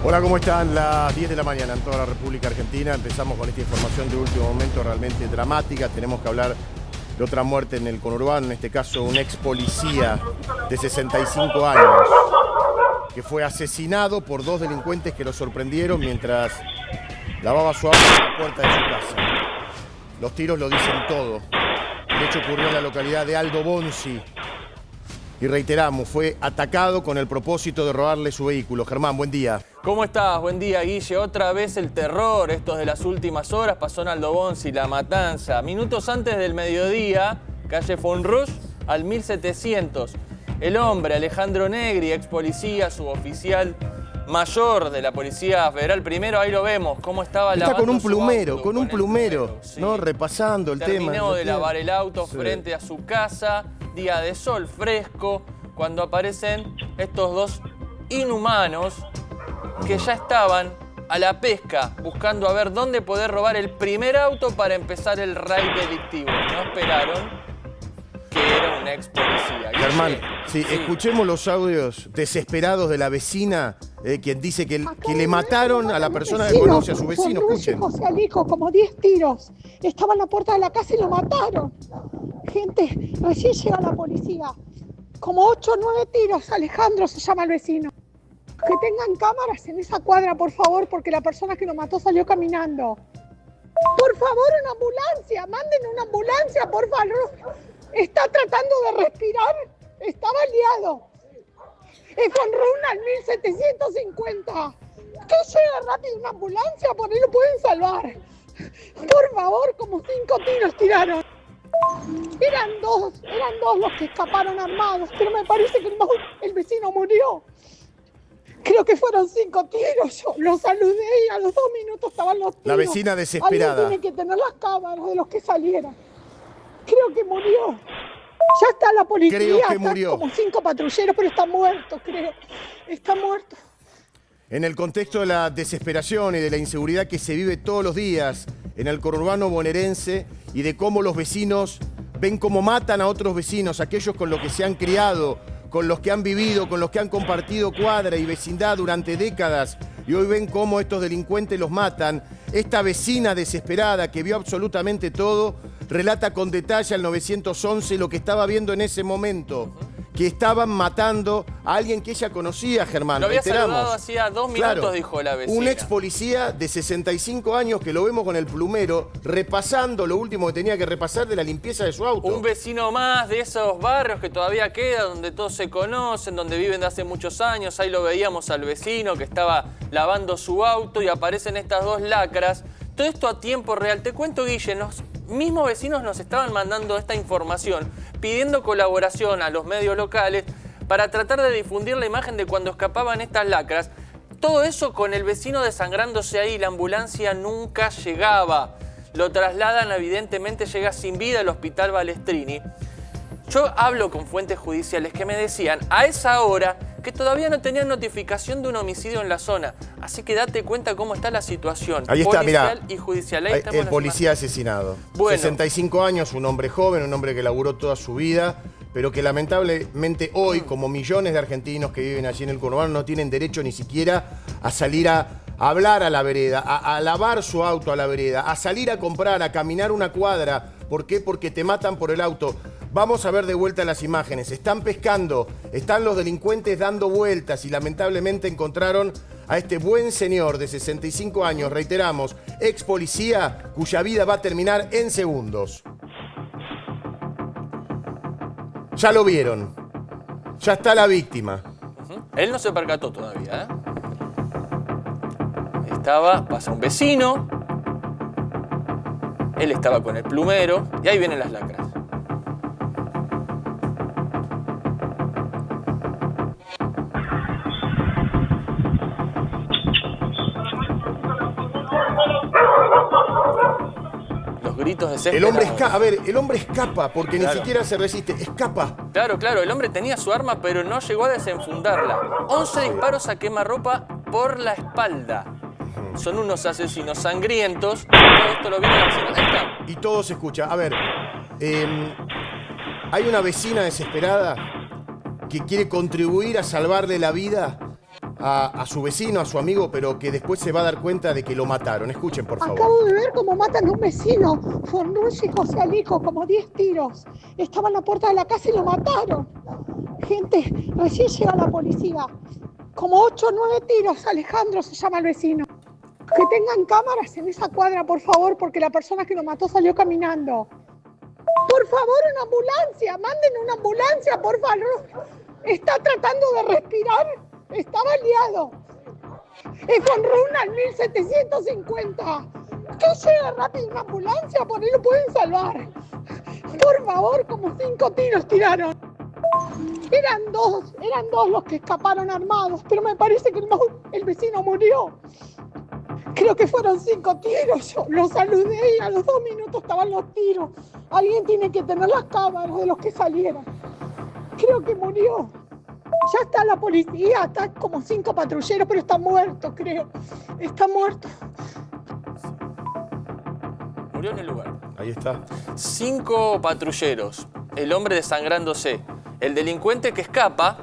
Hola, ¿cómo están? Las 10 de la mañana en toda la República Argentina. Empezamos con esta información de último momento realmente dramática. Tenemos que hablar de otra muerte en el conurbano, en este caso un ex policía de 65 años que fue asesinado por dos delincuentes que lo sorprendieron mientras lavaba su auto en la puerta de su casa. Los tiros lo dicen todo. El hecho ocurrió en la localidad de Aldo Bonzi. Y reiteramos, fue atacado con el propósito de robarle su vehículo. Germán, buen día. ¿Cómo estás? Buen día, Guille. Otra vez el terror. Estos de las últimas horas pasó en Aldo Bonzi, la matanza. Minutos antes del mediodía, calle Fonrush, al 1700. El hombre, Alejandro Negri, ex policía, suboficial mayor de la Policía Federal. Primero, ahí lo vemos, cómo estaba lavando Está con un su plumero, auto, con un plumero, sí. ¿no? Repasando el tema. Terminó de lavar el auto Sí. frente a su casa, día de sol fresco, cuando aparecen estos dos inhumanos que ya estaban a la pesca, buscando a ver dónde poder robar el primer auto para empezar el raid delictivo. No esperaron que era un ex policía. Germán, sí, escuchemos los audios desesperados de la vecina, quien dice que le mataron a la persona que conoce a su vecino. Escuchen. José Alico, como 10 tiros. Estaba en la puerta de la casa y lo mataron. Gente, recién llega la policía. Como 8 o 9 tiros. Alejandro se llama el vecino. Que tengan cámaras en esa cuadra, por favor, porque la persona que lo mató salió caminando. Por favor, una ambulancia. Manden una ambulancia, por favor. Está tratando de respirar. Está baleado. Es con Runa al 1750. Que llegue rápido una ambulancia, por ahí lo pueden salvar. Por favor, como 5 tiros tiraron. Eran dos los que escaparon armados, pero me parece que el vecino murió. Creo que fueron 5 tiros. Yo lo saludé y a los 2 minutos estaban los tiros. La vecina desesperada. Alguien tiene que tener las cámaras de los que salieron. Creo que murió. Ya está la policía. Creo que están murió. como 5 patrulleros, pero está muerto, creo. Está muerto. En el contexto de la desesperación y de la inseguridad que se vive todos los días en el conurbano bonaerense y de cómo los vecinos ven cómo matan a otros vecinos, aquellos con los que se han criado, con los que han vivido, con los que han compartido cuadra y vecindad durante décadas, y hoy ven cómo estos delincuentes los matan. Esta vecina desesperada que vio absolutamente todo relata con detalle al 911 lo que estaba viendo en ese momento. Que estaban matando a alguien que ella conocía, Germán. Lo había reiteramos. saludado hacía 2 minutos, Claro, dijo la vecina. un ex policía de 65 años que lo vemos con el plumero repasando lo último que tenía que repasar de la limpieza de su auto. Un vecino más de esos barrios que todavía queda, donde todos se conocen, donde viven de hace muchos años. Ahí lo veíamos al vecino que estaba lavando su auto y aparecen estas dos lacras. Todo esto a tiempo real. Te cuento, Guille, los mismos vecinos nos estaban mandando esta información, pidiendo colaboración a los medios locales para tratar de difundir la imagen de cuando escapaban estas lacras. Todo eso con el vecino desangrándose ahí, la ambulancia nunca llegaba. Lo trasladan, evidentemente llega sin vida al Hospital Balestrini. Yo hablo con fuentes judiciales que me decían a esa hora que todavía no tenían notificación de un homicidio en la zona. Así que date cuenta cómo está la situación. Ahí está, policial mirá, y judicial. Ahí estamos el las policía imágenes. asesinado. Bueno. 65 años, un hombre joven, un hombre que laburó toda su vida, pero que lamentablemente hoy, como millones de argentinos que viven allí en el conurbano, no tienen derecho ni siquiera a salir a hablar a la vereda, a lavar su auto a la vereda, a salir a comprar, a caminar una cuadra. ¿Por qué? Porque te matan por el auto. Vamos a ver de vuelta las imágenes. Están pescando, están los delincuentes dando vueltas y lamentablemente encontraron a este buen señor de 65 años, reiteramos, ex policía, cuya vida va a terminar en segundos. Ya lo vieron. Ya está la víctima. Él no se percató todavía, ¿eh? Pasa un vecino, él estaba con el plumero y ahí vienen las lacras. Los gritos desesperados. El hombre escapa porque Claro. ni siquiera se resiste, escapa. Claro, el hombre tenía su arma, pero no llegó a desenfundarla. 11 disparos a quemarropa por la espalda. Son unos asesinos sangrientos. Todo esto lo viene la vecina. Ahí está. Y todo se escucha. A ver, hay una vecina desesperada que quiere contribuir a salvarle la vida a su vecino, a su amigo, pero que después se va a dar cuenta de que lo mataron. Escuchen, por favor. Acabo de ver cómo matan a un vecino, Fornucci y José Alico, como 10 tiros. Estaba en la puerta de la casa y lo mataron. Gente, recién llega la policía. Como 8 o 9 tiros, Alejandro se llama el vecino. Que tengan cámaras en esa cuadra, por favor, porque la persona que lo mató salió caminando. Por favor, una ambulancia, manden una ambulancia, por favor. Está tratando de respirar, está baleado. Es von Runal 1750. Que llegue rápido una ambulancia, por ahí lo pueden salvar. Por favor, como 5 tiros tiraron. Eran dos los que escaparon armados, pero me parece que el vecino murió. Creo que fueron 5 tiros. Yo lo saludé y a los 2 minutos estaban los tiros. Alguien tiene que tener las cámaras de los que salieron. Creo que murió. Ya está la policía, está como 5 patrulleros, pero está muerto, creo. Está muerto. Murió en el lugar. Ahí está. 5 patrulleros, el hombre desangrándose, el delincuente que escapa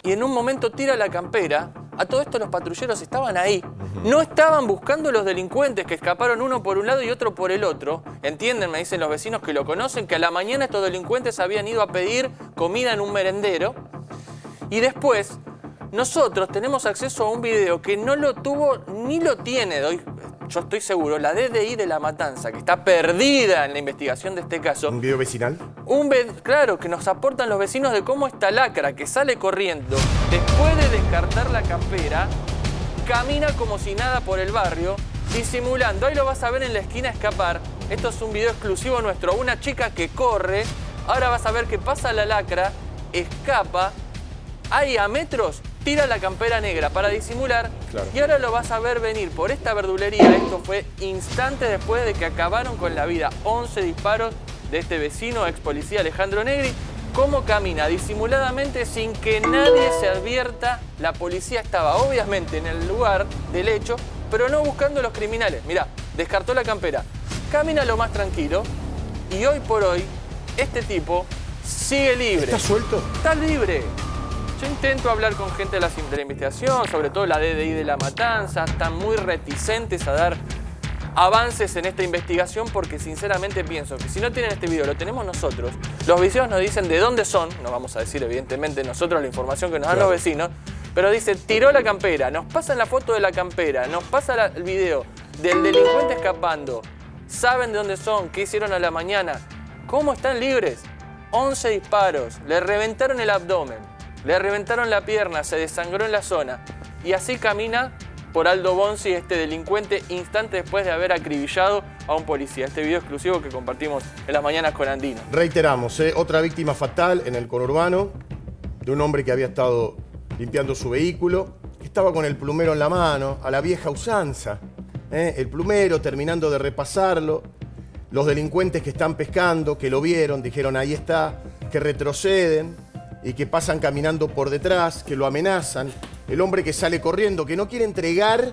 y en un momento tira la campera. A todo esto los patrulleros estaban ahí. No estaban buscando los delincuentes que escaparon uno por un lado y otro por el otro. Entienden, me dicen los vecinos que lo conocen, que a la mañana estos delincuentes habían ido a pedir comida en un merendero. Y después, nosotros tenemos acceso a un video que no lo tuvo ni lo tiene, yo estoy seguro, la DDI de La Matanza, que está perdida en la investigación de este caso. ¿Un video vecinal? Claro, que nos aportan los vecinos de cómo esta lacra que sale corriendo, después de descartar la campera, camina como si nada por el barrio, disimulando. Ahí lo vas a ver en la esquina escapar. Esto es un video exclusivo nuestro. Una chica que corre, ahora vas a ver que pasa la lacra, escapa, ahí a metros, tira la campera negra para disimular. Claro. Y ahora lo vas a ver venir por esta verdulería. Esto fue instantes después de que acabaron con la vida 11 disparos de este vecino, ex policía Alejandro Negri. Cómo camina disimuladamente sin que nadie se advierta. La policía estaba obviamente en el lugar del hecho, pero no buscando a los criminales. Mirá, descartó la campera. Camina lo más tranquilo y hoy por hoy este tipo sigue libre. ¿Está suelto? Está libre. Yo intento hablar con gente de la investigación, sobre todo la DDI de La Matanza. Están muy reticentes a dar avances en esta investigación porque sinceramente pienso que si no tienen este video, lo tenemos nosotros. Los vecinos nos dicen de dónde son, no vamos a decir evidentemente nosotros la información que nos dan los vecinos, pero dice, tiró la campera, nos pasan la foto de la campera, nos pasa el video del delincuente escapando, saben de dónde son, qué hicieron a la mañana, cómo están libres. 11 disparos, le reventaron el abdomen, le reventaron la pierna, se desangró en la zona y así camina por Aldo Bonzi, este delincuente, instantes después de haber acribillado a un policía. Este video exclusivo que compartimos en las mañanas con Andino. Reiteramos, otra víctima fatal en el conurbano, de un hombre que había estado limpiando su vehículo, estaba con el plumero en la mano, a la vieja usanza. El plumero terminando de repasarlo, los delincuentes que están pescando, que lo vieron, dijeron ahí está, que retroceden y que pasan caminando por detrás, que lo amenazan. El hombre que sale corriendo, que no quiere entregar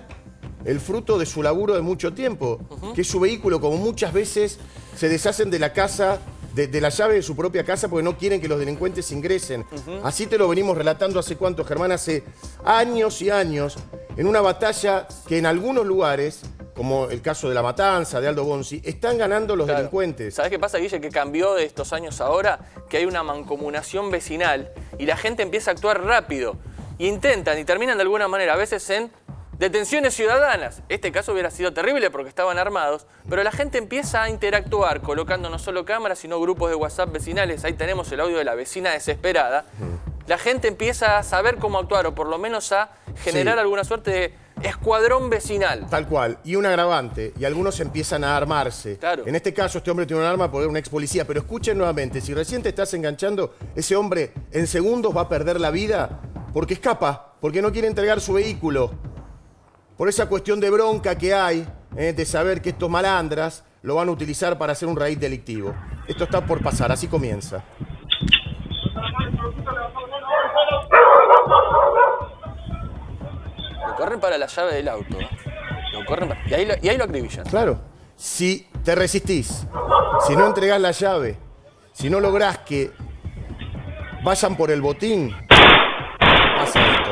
el fruto de su laburo de mucho tiempo, que es su vehículo, como muchas veces se deshacen de la casa, de la llave de su propia casa porque no quieren que los delincuentes ingresen. Así te lo venimos relatando hace cuánto, Germán, hace años y años, en una batalla que en algunos lugares, como el caso de La Matanza, de Aldo Bonzi, están ganando los delincuentes. ¿Sabés qué pasa, Guille? Que cambió de estos años ahora, que hay una mancomunación vecinal y la gente empieza a actuar rápido. Y intentan y terminan de alguna manera, a veces en detenciones ciudadanas. Este caso hubiera sido terrible porque estaban armados, pero la gente empieza a interactuar colocando no solo cámaras, sino grupos de WhatsApp vecinales. Ahí tenemos el audio de la vecina desesperada. La gente empieza a saber cómo actuar o por lo menos a generar alguna suerte de escuadrón vecinal. Tal cual. Y un agravante. Y algunos empiezan a armarse. Claro. En este caso, este hombre tiene un arma porque es un ex policía. Pero escuchen nuevamente, si recién te estás enganchando, ese hombre en segundos va a perder la vida porque escapa, porque no quiere entregar su vehículo. Por esa cuestión de bronca que hay, de saber que estos malandras lo van a utilizar para hacer un raíz delictivo. Esto está por pasar, así comienza. Lo corren para la llave del auto. Lo corren y ahí lo acribillan. Claro. Si te resistís, si no entregás la llave, si no lográs que vayan por el botín, pasa esto.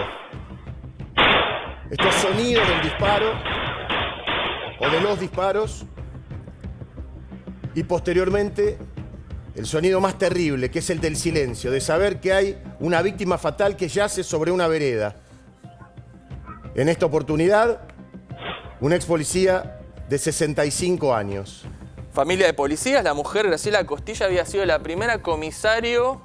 sonido del disparo o de los disparos y posteriormente el sonido más terrible, que es el del silencio, de saber que hay una víctima fatal que yace sobre una vereda. En esta oportunidad, un ex policía de 65 años. Familia de policías, la mujer Graciela Costilla había sido la primera comisario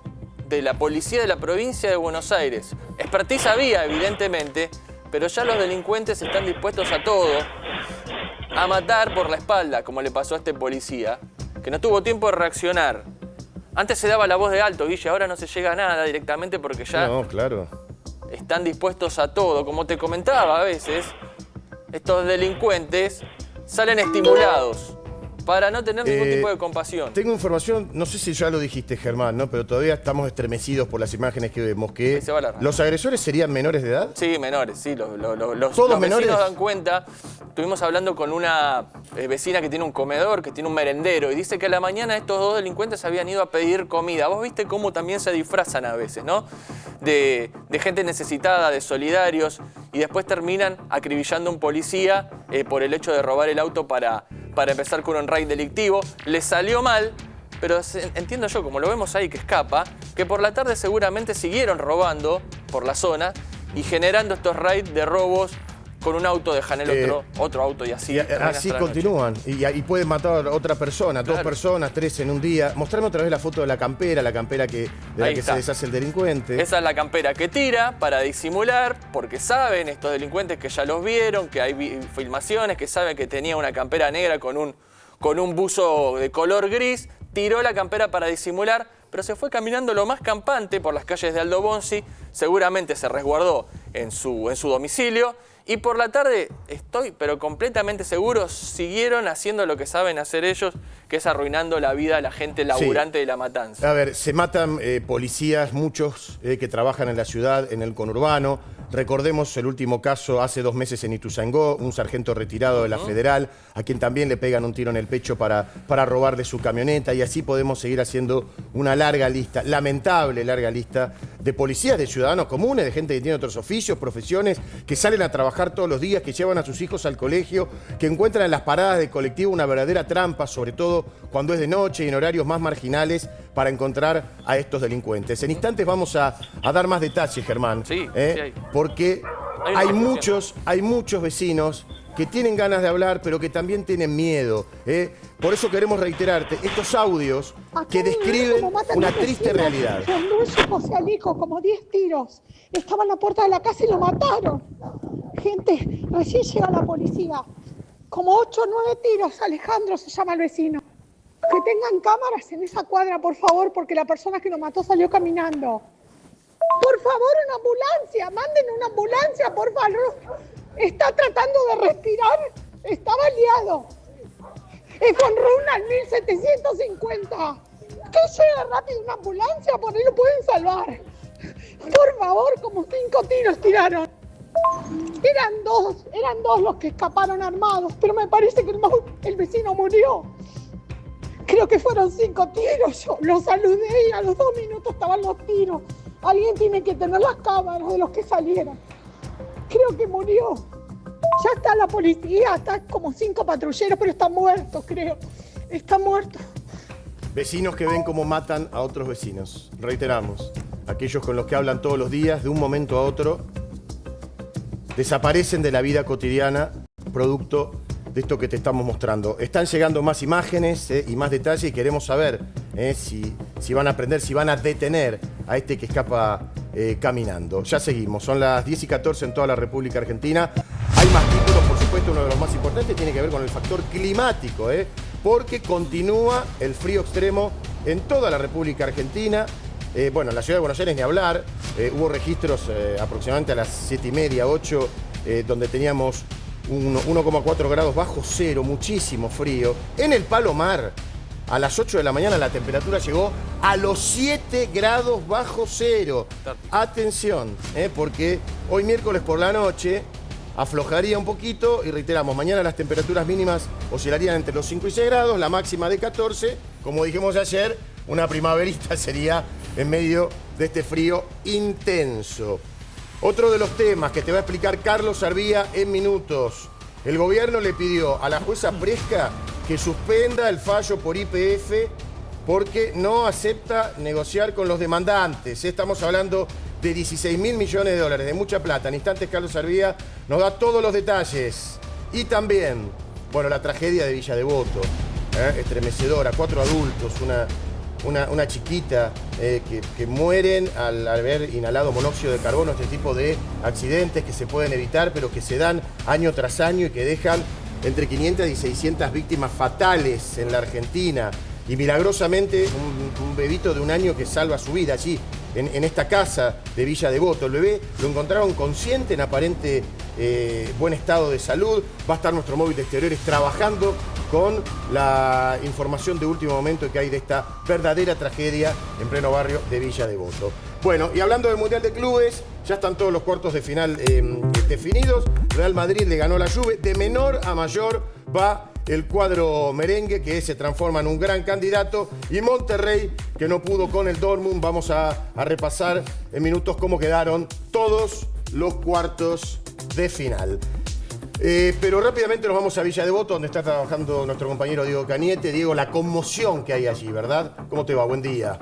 de la policía de la provincia de Buenos Aires. Expertise había, evidentemente, pero ya los delincuentes están dispuestos a todo, a matar por la espalda, como le pasó a este policía, que no tuvo tiempo de reaccionar. Antes se daba la voz de alto, Guille, ahora no se llega a nada directamente porque ya No, claro. están dispuestos a todo. Como te comentaba, a veces estos delincuentes salen estimulados para no tener ningún tipo de compasión. Tengo información, no sé si ya lo dijiste, Germán, ¿no? Pero todavía estamos estremecidos por las imágenes que vemos. Que Ahí se va la rama. ¿Los agresores serían menores de edad? Sí, menores, sí. Los ¿Todos menores? vecinos dan cuenta. Estuvimos hablando con una vecina que tiene un comedor, que tiene un merendero, y dice que a la mañana estos dos delincuentes habían ido a pedir comida. Vos viste cómo también se disfrazan a veces, ¿no? De gente necesitada, de solidarios, y después terminan acribillando a un policía por el hecho de robar el auto para empezar con un raid delictivo. Les salió mal, pero entiendo yo, como lo vemos ahí que escapa, que por la tarde seguramente siguieron robando por la zona y generando estos raids de robos con un auto, dejan el otro auto y así. Y así continúan. Y pueden matar a otra persona, Claro. 2 personas, 3 en un día. Mostrame otra vez la foto de la campera de la Ahí que está. se deshace el delincuente. Esa es la campera que tira para disimular, porque saben estos delincuentes que ya los vieron, que hay filmaciones, que saben que tenía una campera negra con un buzo de color gris. Tiró la campera para disimular, pero se fue caminando lo más campante por las calles de Aldo Bonzi. Seguramente se resguardó en su domicilio. Y por la tarde, estoy pero completamente seguro, siguieron haciendo lo que saben hacer ellos, que es arruinando la vida a la gente laburante de La Matanza. A ver, se matan policías, muchos que trabajan en la ciudad, en el conurbano. Recordemos el último caso hace 2 meses en Ituzaingó, un sargento retirado de la Federal, a quien también le pegan un tiro en el pecho para robarle su camioneta, y así podemos seguir haciendo una larga lista, lamentable larga lista, de policías, de ciudadanos comunes, de gente que tiene otros oficios, profesiones, que salen a trabajar todos los días, que llevan a sus hijos al colegio, que encuentran en las paradas de colectivo una verdadera trampa, sobre todo cuando es de noche y en horarios más marginales, para encontrar a estos delincuentes. En instantes vamos a dar más detalles, Germán. Sí, sí hay. Porque Hay hay muchos vecinos que tienen ganas de hablar, pero que también tienen miedo. Por eso queremos reiterarte estos audios que describen una triste realidad. Anduvo José Alico, como 10 tiros. Estaba en la puerta de la casa y lo mataron. Gente, recién llega la policía. Como 8 o 9 tiros. Alejandro se llama el vecino. Que tengan cámaras en esa cuadra, por favor, porque la persona que lo mató salió caminando. Por favor, una ambulancia. Manden una ambulancia, por favor. Está tratando de respirar. Está baleado. Es con Runa al 1750. Que llegue rápido una ambulancia, por ahí lo pueden salvar. Por favor, como 5 tiros tiraron. Eran dos los que escaparon armados, pero me parece que el vecino murió. Creo que fueron 5 tiros. Yo lo saludé y a los 2 minutos estaban los tiros. Alguien tiene que tener las cámaras de los que salieron. Creo que murió. Ya está la policía, está como 5 patrulleros, pero está muerto, creo. Está muerto. Vecinos que ven cómo matan a otros vecinos. Reiteramos, aquellos con los que hablan todos los días, de un momento a otro, desaparecen de la vida cotidiana, producto de esto que te estamos mostrando. Están llegando más imágenes y más detalles, y queremos saber si van a aprender, si van a detener a este que escapa caminando. Ya seguimos, son las 10:14 en toda la República Argentina. Hay más títulos, por supuesto, uno de los más importantes tiene que ver con el factor climático, porque continúa el frío extremo en toda la República Argentina. Bueno, en la ciudad de Buenos Aires ni hablar, hubo registros aproximadamente a las 7:30, 8, donde teníamos 1,4 grados bajo cero, muchísimo frío. En el Palomar, a las 8 de la mañana la temperatura llegó a los 7 grados bajo cero. Atención, porque hoy miércoles por la noche aflojaría un poquito, y reiteramos, mañana las temperaturas mínimas oscilarían entre los 5 y 6 grados, la máxima de 14. Como dijimos ayer, una primaverita sería en medio de este frío intenso. Otro de los temas que te va a explicar Carlos Arvía en minutos. El gobierno le pidió a la jueza Presca que suspenda el fallo por YPF porque no acepta negociar con los demandantes. Estamos hablando de 16.000 millones de dólares, de mucha plata. En instantes Carlos Arvía nos da todos los detalles. Y también, bueno, la tragedia de Villa Devoto, estremecedora, 4 adultos, una chiquita que mueren al haber inhalado monóxido de carbono, este tipo de accidentes que se pueden evitar, pero que se dan año tras año y que dejan entre 500 y 600 víctimas fatales en la Argentina. Y milagrosamente un bebito de 1 año que salva su vida allí, en esta casa de Villa Devoto. El bebé lo encontraron consciente, en aparente buen estado de salud. Va a estar nuestro móvil de exteriores trabajando con la información de último momento que hay de esta verdadera tragedia en pleno barrio de Villa Devoto. Bueno, y hablando del Mundial de Clubes, ya están todos los cuartos de final definidos. Real Madrid le ganó a la Juve. De menor a mayor va el cuadro merengue, que se transforma en un gran candidato. Y Monterrey, que no pudo con el Dortmund. Vamos a repasar en minutos cómo quedaron todos los cuartos de final. Pero rápidamente nos vamos a Villa Devoto, donde está trabajando nuestro compañero Diego Cañete. Diego, la conmoción que hay allí, ¿verdad? ¿Cómo te va? Buen día.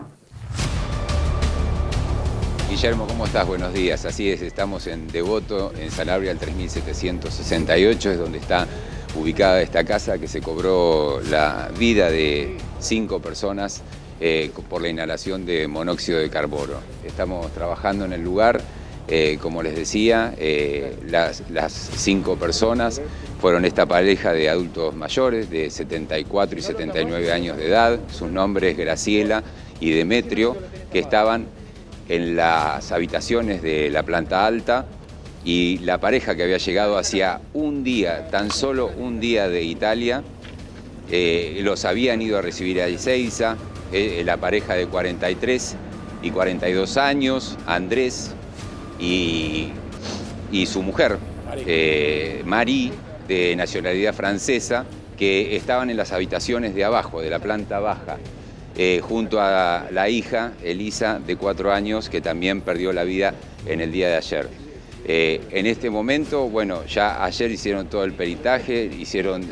Guillermo, ¿cómo estás? Buenos días. Así es, estamos en Devoto, en Sanabria, al 3768, es donde está ubicada esta casa que se cobró la vida de 5 personas por la inhalación de monóxido de carbono. Estamos trabajando en el lugar. Como les decía, las 5 personas fueron esta pareja de adultos mayores de 74 y 79 años de edad. Sus nombres Graciela y Demetrio, que estaban en las habitaciones de la planta alta, y la pareja que había llegado hacía un día, tan solo un día de Italia, los habían ido a recibir a Ezeiza, la pareja de 43 y 42 años, Andrés, y su mujer, Marie, de nacionalidad francesa, que estaban en las habitaciones de abajo, de la planta baja, junto a la hija, Elisa, de 4 años, que también perdió la vida en el día de ayer. En este momento, bueno, ya ayer hicieron todo el peritaje, hicieron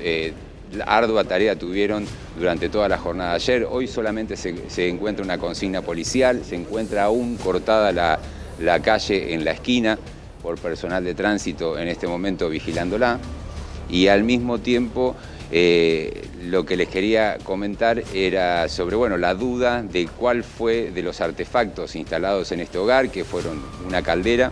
ardua tarea tuvieron durante toda la jornada de ayer. Hoy solamente se encuentra una consigna policial, se encuentra aún cortada la calle en la esquina por personal de tránsito en este momento vigilándola, y al mismo tiempo lo que les quería comentar era sobre, bueno, la duda de cuál fue de los artefactos instalados en este hogar, que fueron una caldera,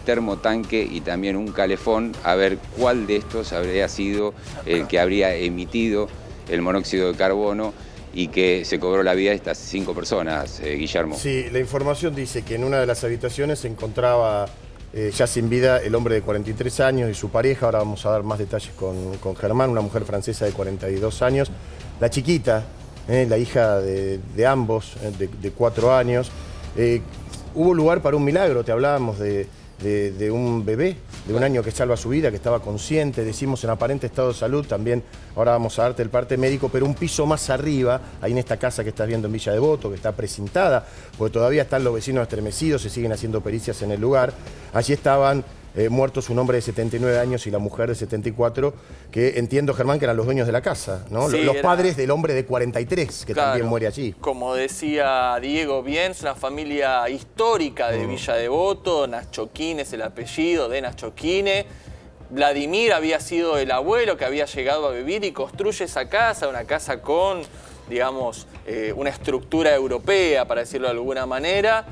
termotanque y también un calefón, a ver cuál de estos habría sido el que habría emitido el monóxido de carbono y que se cobró la vida de estas 5 personas, Guillermo. Sí, la información dice que en una de las habitaciones se encontraba ya sin vida el hombre de 43 años y su pareja. Ahora vamos a dar más detalles con Germán, una mujer francesa de 42 años. La chiquita, la hija de ambos, de 4 años. Hubo lugar para un milagro, te hablábamos de un bebé de 1 año que salva su vida, que estaba consciente, decimos en aparente estado de salud. También ahora vamos a darte el parte médico, pero un piso más arriba, ahí en esta casa que estás viendo en Villa Devoto, que está precintada, porque todavía están los vecinos estremecidos, se siguen haciendo pericias en el lugar. Allí estaban muertos un hombre de 79 años y la mujer de 74, que entiendo, Germán, que eran los dueños de la casa, ¿no? Sí, los padres del hombre de 43, que también muere allí. Como decía Diego bien, es una familia histórica de Villa Devoto. Nachoquín es el apellido de Nachoquine. Vladimir había sido el abuelo que había llegado a vivir y construye esa casa, una casa con, digamos, una estructura europea, para decirlo de alguna manera.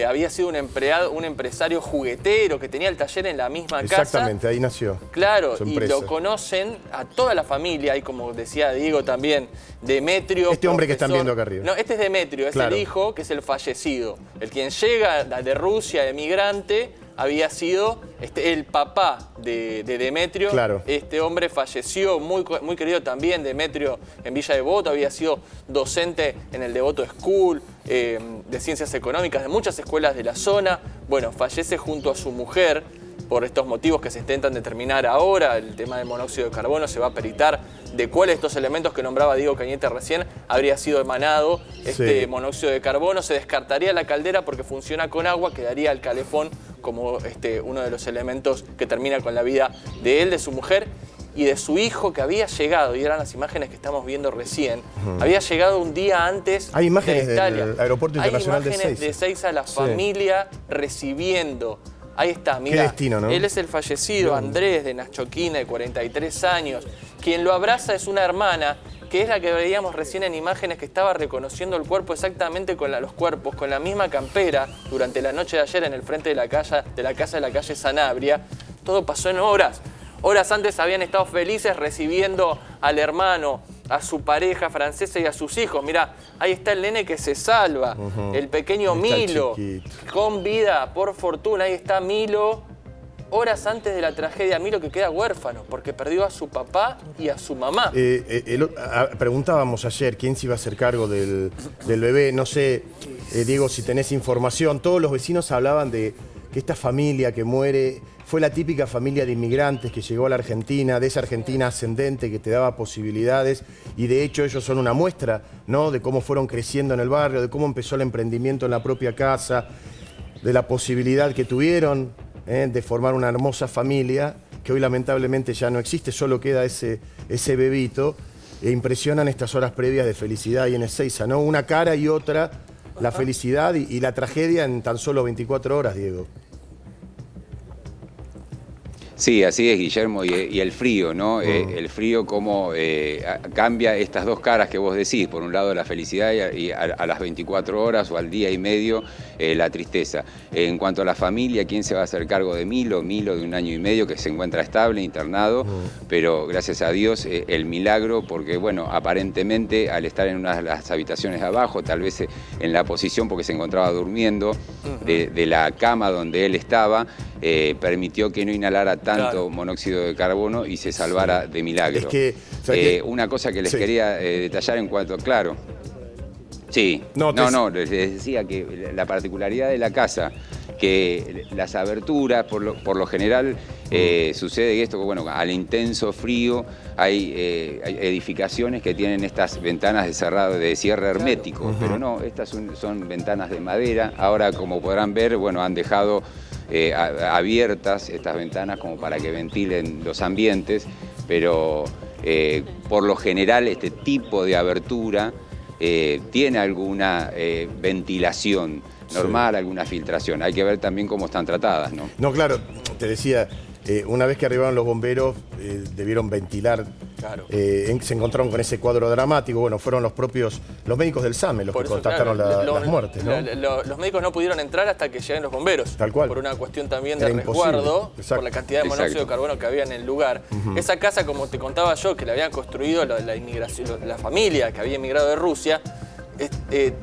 Había sido un empresario juguetero que tenía el taller en la misma casa. Exactamente, ahí nació. Claro, y lo conocen a toda la familia. Y como decía Diego también, Demetrio. Este hombre que están viendo acá arriba. No, este es Demetrio, es el hijo, que es el fallecido. El quien llega de Rusia, emigrante, había sido el papá de Demetrio. Claro. Este hombre falleció, muy querido también, Demetrio, en Villa Devoto. Había sido docente en el Devoto School. de ciencias económicas de muchas escuelas de la zona. Bueno, fallece junto a su mujer por estos motivos que se intentan determinar ahora. El tema del monóxido de carbono se va a peritar de cuáles de estos elementos que nombraba Diego Cañete recién habría sido emanado este monóxido de carbono. Se descartaría la caldera porque funciona con agua, quedaría el calefón como uno de los elementos que termina con la vida de él, de su mujer y de su hijo, que había llegado, y eran las imágenes que estamos viendo recién, había llegado un día antes. Hay imágenes de Italia. del aeropuerto internacional de Hay imágenes de Ezeiza, la familia recibiendo. Ahí está, mira, qué destino, ¿no? Él es el fallecido Andrés de Nachoquina, de 43 años. Quien lo abraza es una hermana, que es la que veíamos recién en imágenes, que estaba reconociendo el cuerpo exactamente con los cuerpos, con la misma campera, durante la noche de ayer en el frente de la casa de la calle Sanabria. Todo pasó en horas. Horas antes habían estado felices recibiendo al hermano, a su pareja francesa y a sus hijos. Mirá, ahí está el nene que se salva, el pequeño Milo, con vida, por fortuna. Ahí está Milo, horas antes de la tragedia. Milo que queda huérfano porque perdió a su papá y a su mamá. Preguntábamos ayer quién se iba a hacer cargo del bebé. No sé, Diego, si tenés información. Todos los vecinos hablaban de que esta familia que muere fue la típica familia de inmigrantes que llegó a la Argentina, de esa Argentina ascendente que te daba posibilidades, y de hecho ellos son una muestra, ¿no?, de cómo fueron creciendo en el barrio, de cómo empezó el emprendimiento en la propia casa, de la posibilidad que tuvieron de formar una hermosa familia, que hoy lamentablemente ya no existe, solo queda ese bebito, e impresionan estas horas previas de felicidad ahí en Ezeiza, ¿no? Una cara y otra, la felicidad y la tragedia en tan solo 24 horas, Diego. Sí, así es, Guillermo, y el frío, ¿no? El frío cómo cambia estas dos caras que vos decís, por un lado la felicidad y a las 24 horas o al día y medio la tristeza. En cuanto a la familia, ¿quién se va a hacer cargo de Milo? Milo de 1 año y medio que se encuentra estable, internado, pero gracias a Dios el milagro, porque bueno, aparentemente al estar en una de las habitaciones de abajo, tal vez en la posición porque se encontraba durmiendo, de la cama donde él estaba, permitió que no inhalara tanto monóxido de carbono y se salvara de milagro. Es que, una cosa que les quería detallar en cuanto, les decía que la particularidad de la casa, que las aberturas, por lo general, sucede esto, que bueno, al intenso frío hay edificaciones que tienen estas ventanas de cierre hermético, pero no, estas son ventanas de madera. Ahora, como podrán ver, bueno, han dejado abiertas estas ventanas como para que ventilen los ambientes, pero por lo general este tipo de abertura tiene alguna ventilación normal, alguna filtración. Hay que ver también cómo están tratadas, ¿no? No, claro, te decía, una vez que arribaron los bomberos, debieron ventilar. Se encontraron con ese cuadro dramático. Bueno, fueron los médicos del SAME los que constataron las muertes, ¿no? Los médicos no pudieron entrar hasta que lleguen los bomberos. Tal cual. Por una cuestión también de resguardo, por la cantidad de monóxido de carbono que había en el lugar. Esa casa, como te contaba yo, que la habían construido la familia que había emigrado de Rusia,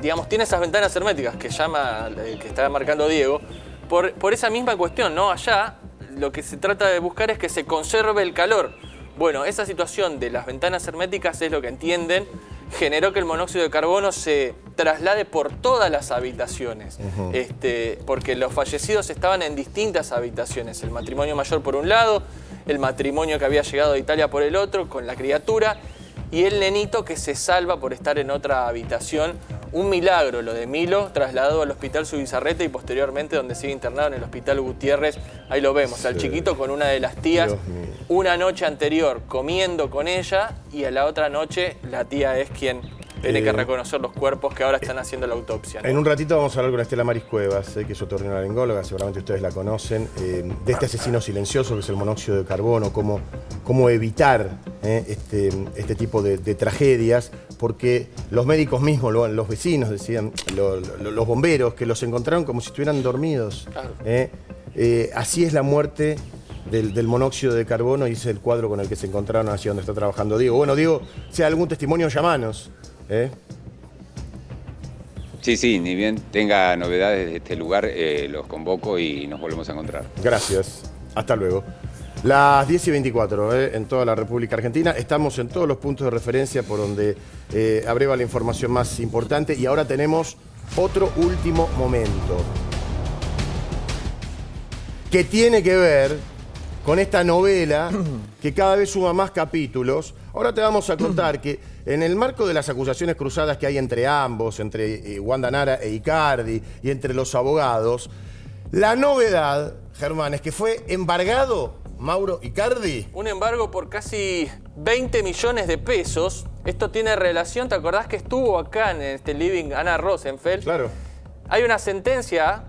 digamos, tiene esas ventanas herméticas que estaba marcando Diego, por esa misma cuestión, ¿no? Allá lo que se trata de buscar es que se conserve el calor. Bueno, esa situación de las ventanas herméticas es lo que entienden, generó que el monóxido de carbono se traslade por todas las habitaciones, porque los fallecidos estaban en distintas habitaciones, el matrimonio mayor por un lado, el matrimonio que había llegado de Italia por el otro, con la criatura, y el nenito que se salva por estar en otra habitación. Un milagro lo de Milo, trasladado al hospital Zubizarreta y posteriormente donde sigue internado en el hospital Gutiérrez. Ahí lo vemos, al chiquito con una de las tías, una noche anterior comiendo con ella, y a la otra noche la tía es quien tiene que reconocer los cuerpos que ahora están haciendo la autopsia, ¿no? En un ratito vamos a hablar con Estela Maris Cuevas, que es otorrinolaringóloga, seguramente ustedes la conocen, de este asesino silencioso que es el monóxido de carbono, cómo evitar este tipo de tragedias, porque los médicos mismos, los vecinos decían, los bomberos, que los encontraron como si estuvieran dormidos. Claro. Así es la muerte del monóxido de carbono, y ese es el cuadro con el que se encontraron hacia donde está trabajando Diego. Bueno, Diego, si hay algún testimonio, llamanos. Sí, ni bien tenga novedades de este lugar, los convoco y nos volvemos a encontrar. Gracias, hasta luego. Las 10:24 en toda la República Argentina. Estamos en todos los puntos de referencia por donde abreva la información más importante, y ahora tenemos otro último momento que tiene que ver con esta novela que cada vez suma más capítulos. Ahora te vamos a contar que en el marco de las acusaciones cruzadas que hay entre ambos, entre Wanda Nara e Icardi y entre los abogados, la novedad, Germán, es que fue embargado Mauro Icardi. Un embargo por casi 20 millones de pesos. Esto tiene relación, ¿te acordás que estuvo acá en este living Ana Rosenfeld? Claro. Hay una sentencia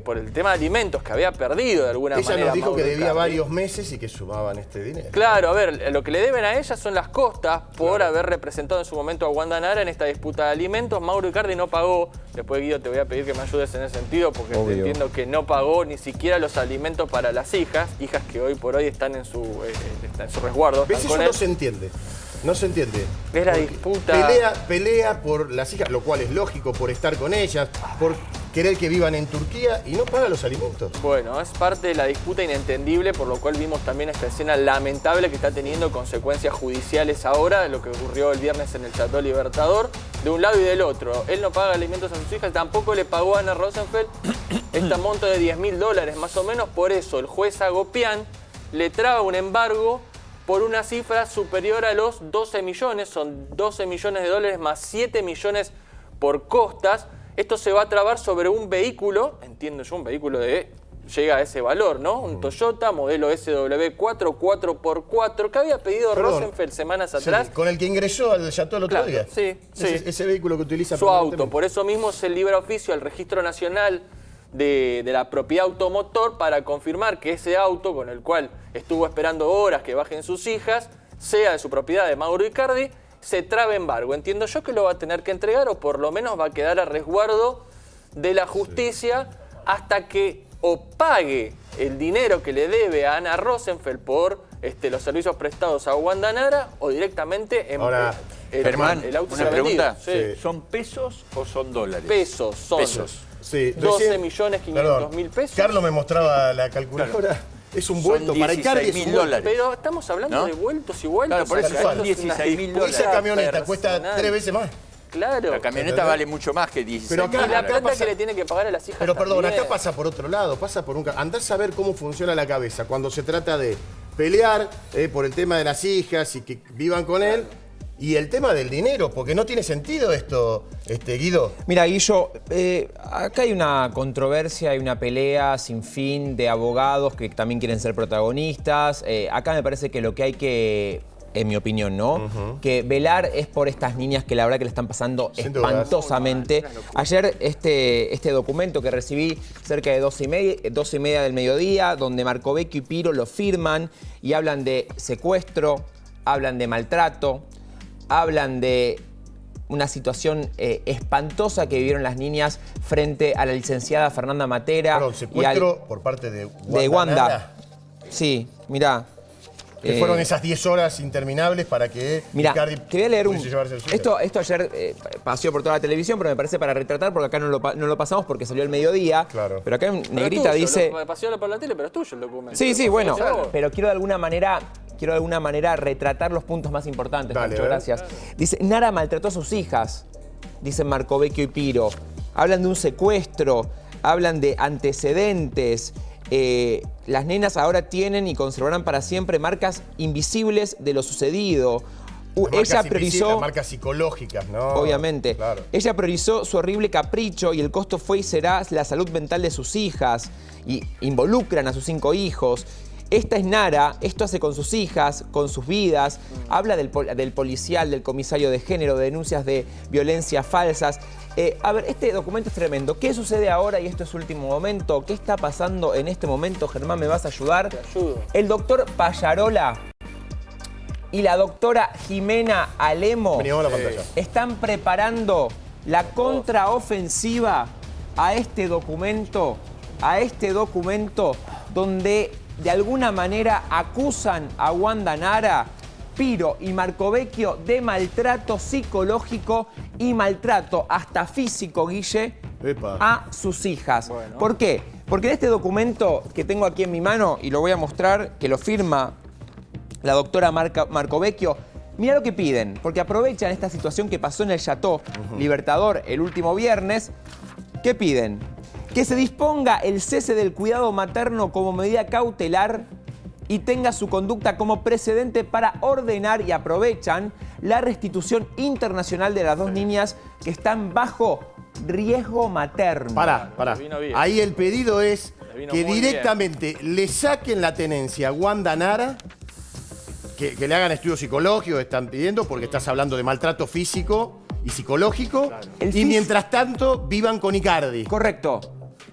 por el tema de alimentos que había perdido de alguna manera. Ella nos dijo Mauro que debía Icardi. varios meses y que sumaban este dinero. Claro, a ver, lo que le deben a ella son las costas por haber representado en su momento a Wanda Nara en esta disputa de alimentos. Mauro Icardi no pagó. Después, Guido, te voy a pedir que me ayudes en ese sentido porque entiendo que no pagó ni siquiera los alimentos para las hijas que hoy por hoy están en su resguardo. ¿Ves? Eso no se entiende. No se entiende. Es la Porque disputa. Pelea por las hijas, lo cual es lógico, por estar con ellas, por querer que vivan en Turquía y no paga los alimentos. Bueno, es parte de la disputa inentendible, por lo cual vimos también esta escena lamentable que está teniendo consecuencias judiciales ahora de lo que ocurrió el viernes en el Chateau Libertador, de un lado y del otro. Él no paga alimentos a sus hijas, tampoco le pagó a Ana Rosenfeld este monto de $10.000 más o menos. Por eso el juez Agopian le traba un embargo por una cifra superior a los 12 millones, son 12 millones de dólares más 7 millones por costas. Esto se va a trabar sobre un vehículo, entiendo yo, un vehículo llega a ese valor, ¿no? Un Toyota modelo SW4 4x4 que había pedido Rosenfeld semanas atrás. Sí, con el que ingresó al Chateau el otro día. Sí, sí. Ese vehículo que utiliza su auto. Por eso mismo se libra oficio al Registro Nacional de la Propiedad Automotor para confirmar que ese auto con el cual estuvo esperando horas que bajen sus hijas sea de su propiedad de Mauro Icardi. Se traba embargo. Entiendo yo que lo va a tener que entregar o por lo menos va a quedar a resguardo de la justicia hasta que o pague el dinero que le debe a Ana Rosenfeld por los servicios prestados a Wanda Nara o directamente Ahora, Germán, el auto una pregunta. Sí. ¿Son pesos o son dólares? Pesos, son Pesos. Sí, 12.500.000 pesos. Carlos me mostraba la calculadora. Claro. Es un vuelto son para Icardi, es un vuelto. Pero estamos hablando de vueltos y vueltos. Claro, por eso son $16.000. Esa camioneta cuesta 3 veces más. Claro. La camioneta vale mucho más que 16. Pero acá, y la plata que le tiene que pagar a las hijas. Pero perdón, también. acá pasa por otro lado, pasa por un... Andás a ver cómo funciona la cabeza cuando se trata de pelear por el tema de las hijas y que vivan con él. Y el tema del dinero, porque no tiene sentido esto, Guido. Mira, Guillo, acá hay una controversia, hay una pelea sin fin de abogados que también quieren ser protagonistas. Acá me parece que lo que hay que, en mi opinión, ¿no? Que velar es por estas niñas que la verdad que le están pasando espantosamente. Ayer este documento que recibí cerca de 12:30 del mediodía, donde Marcovecchio y Piro lo firman y hablan de secuestro, hablan de maltrato, hablan de una situación espantosa que vivieron las niñas frente a la licenciada Fernanda Matera. Perdón, secuestro por parte de Wanda. De Wanda. Nara. Sí, mirá. Que fueron esas 10 horas interminables para que Icardi te voy a leer pudiese llevarse el suyo. Esto ayer paseó por toda la televisión, pero me parece para retratar, porque acá no lo pasamos porque salió el mediodía. Claro. Pero acá en negrita dice... Paseó por la tele, pero es tuyo el documento. Sí, bueno. Pero quiero de alguna manera retratar los puntos más importantes. Dale, Muchas gracias. Dice, Nara maltrató a sus hijas, dicen Marcovecchio y Piro. Hablan de un secuestro, hablan de antecedentes. Las nenas ahora tienen y conservarán para siempre marcas invisibles de lo sucedido. Ella priorizó... marcas psicológicas, ¿no? Obviamente. Claro. Ella priorizó su horrible capricho y el costo fue y será la salud mental de sus hijas. Y involucran a sus 5 hijos. Esta es Nara, esto hace con sus hijas, con sus vidas. Habla del policial, del comisario de género, de denuncias de violencia falsas. A ver, este documento es tremendo. ¿Qué sucede ahora y esto es su último momento? ¿Qué está pasando en este momento? Germán, ¿me vas a ayudar? Te ayudo. El doctor Pallarola y la doctora Jimena Alemo Venimos a la pantalla. están preparando la contraofensiva a este documento donde de alguna manera acusan a Wanda Nara, Piro y Marcovecchio de maltrato psicológico y maltrato hasta físico, Guille, a sus hijas. Bueno. ¿Por qué? Porque en este documento que tengo aquí en mi mano, y lo voy a mostrar, que lo firma la doctora Marcovecchio, Mirá lo que piden, porque aprovechan esta situación que pasó en el Chateau Libertador el último viernes. ¿Qué piden? Que se disponga el cese del cuidado materno como medida cautelar y tenga su conducta como precedente para ordenar, y aprovechan, la restitución internacional de las dos niñas que están bajo riesgo materno. Pará. Vino bien. Ahí el pedido es vino que muy directamente le saquen la tenencia a Wanda Nara, que le hagan estudios psicológicos, están pidiendo, porque estás hablando de maltrato físico y psicológico, y mientras tanto vivan con Icardi. Correcto.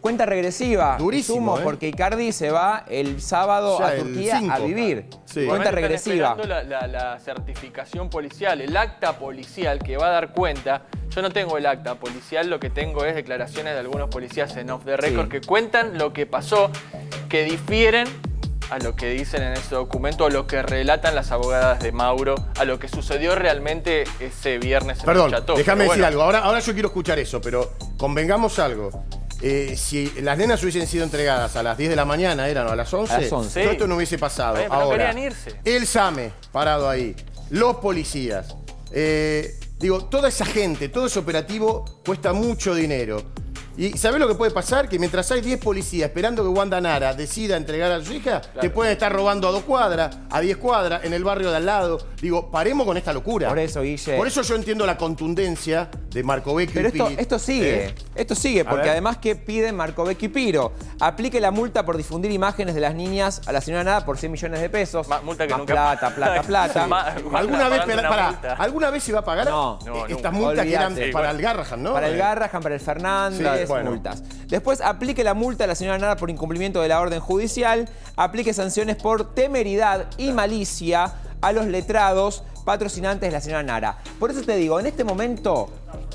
Cuenta regresiva. Durísimo, Sumo, porque Icardi se va el sábado Ya, a el Turquía 5. a vivir. Sí. Cuenta Están regresiva. esperando la certificación policial, el acta policial que va a dar cuenta. Yo no tengo el acta policial, lo que tengo es declaraciones de algunos policías en off the record que cuentan lo que pasó, que difieren a lo que dicen en ese documento, a lo que relatan las abogadas de Mauro, a lo que sucedió realmente ese viernes en Perdón, el Chateau. déjame Pero decir bueno, algo. Ahora yo quiero escuchar eso, pero convengamos algo. Si las nenas hubiesen sido entregadas a las 10 de la mañana, ¿eran o a las 11? A las 11. Todo esto no hubiese pasado. Pero no Ahora, querían irse. el SAME parado ahí, los policías, toda esa gente, todo ese operativo cuesta mucho dinero. ¿Y sabés lo que puede pasar? Que mientras hay 10 policías esperando que Wanda Nara decida entregar a su hija, te pueden estar robando a 2 cuadras, a 10 cuadras, en el barrio de al lado. Paremos con esta locura. Por eso, Guille. Por eso yo entiendo la contundencia de Marcovecchio Pero y Piri. esto sigue, porque ver. además, ¿qué piden Marcovecchio y Piro? Aplique la multa por difundir imágenes de las niñas a la señora Nara por 100 millones de pesos. Multa que Más nunca... plata. ¿Alguna vez se va a pagar No, estas nunca. multas que eran Olvídate. para el Garrahan, no? Para el Garrahan, para el Fernández, Sí, bueno. multas. Después, aplique la multa a la señora Nara por incumplimiento de la orden judicial. Aplique sanciones por temeridad y malicia a los letrados patrocinantes de la señora Nara. Por eso te digo, en este momento,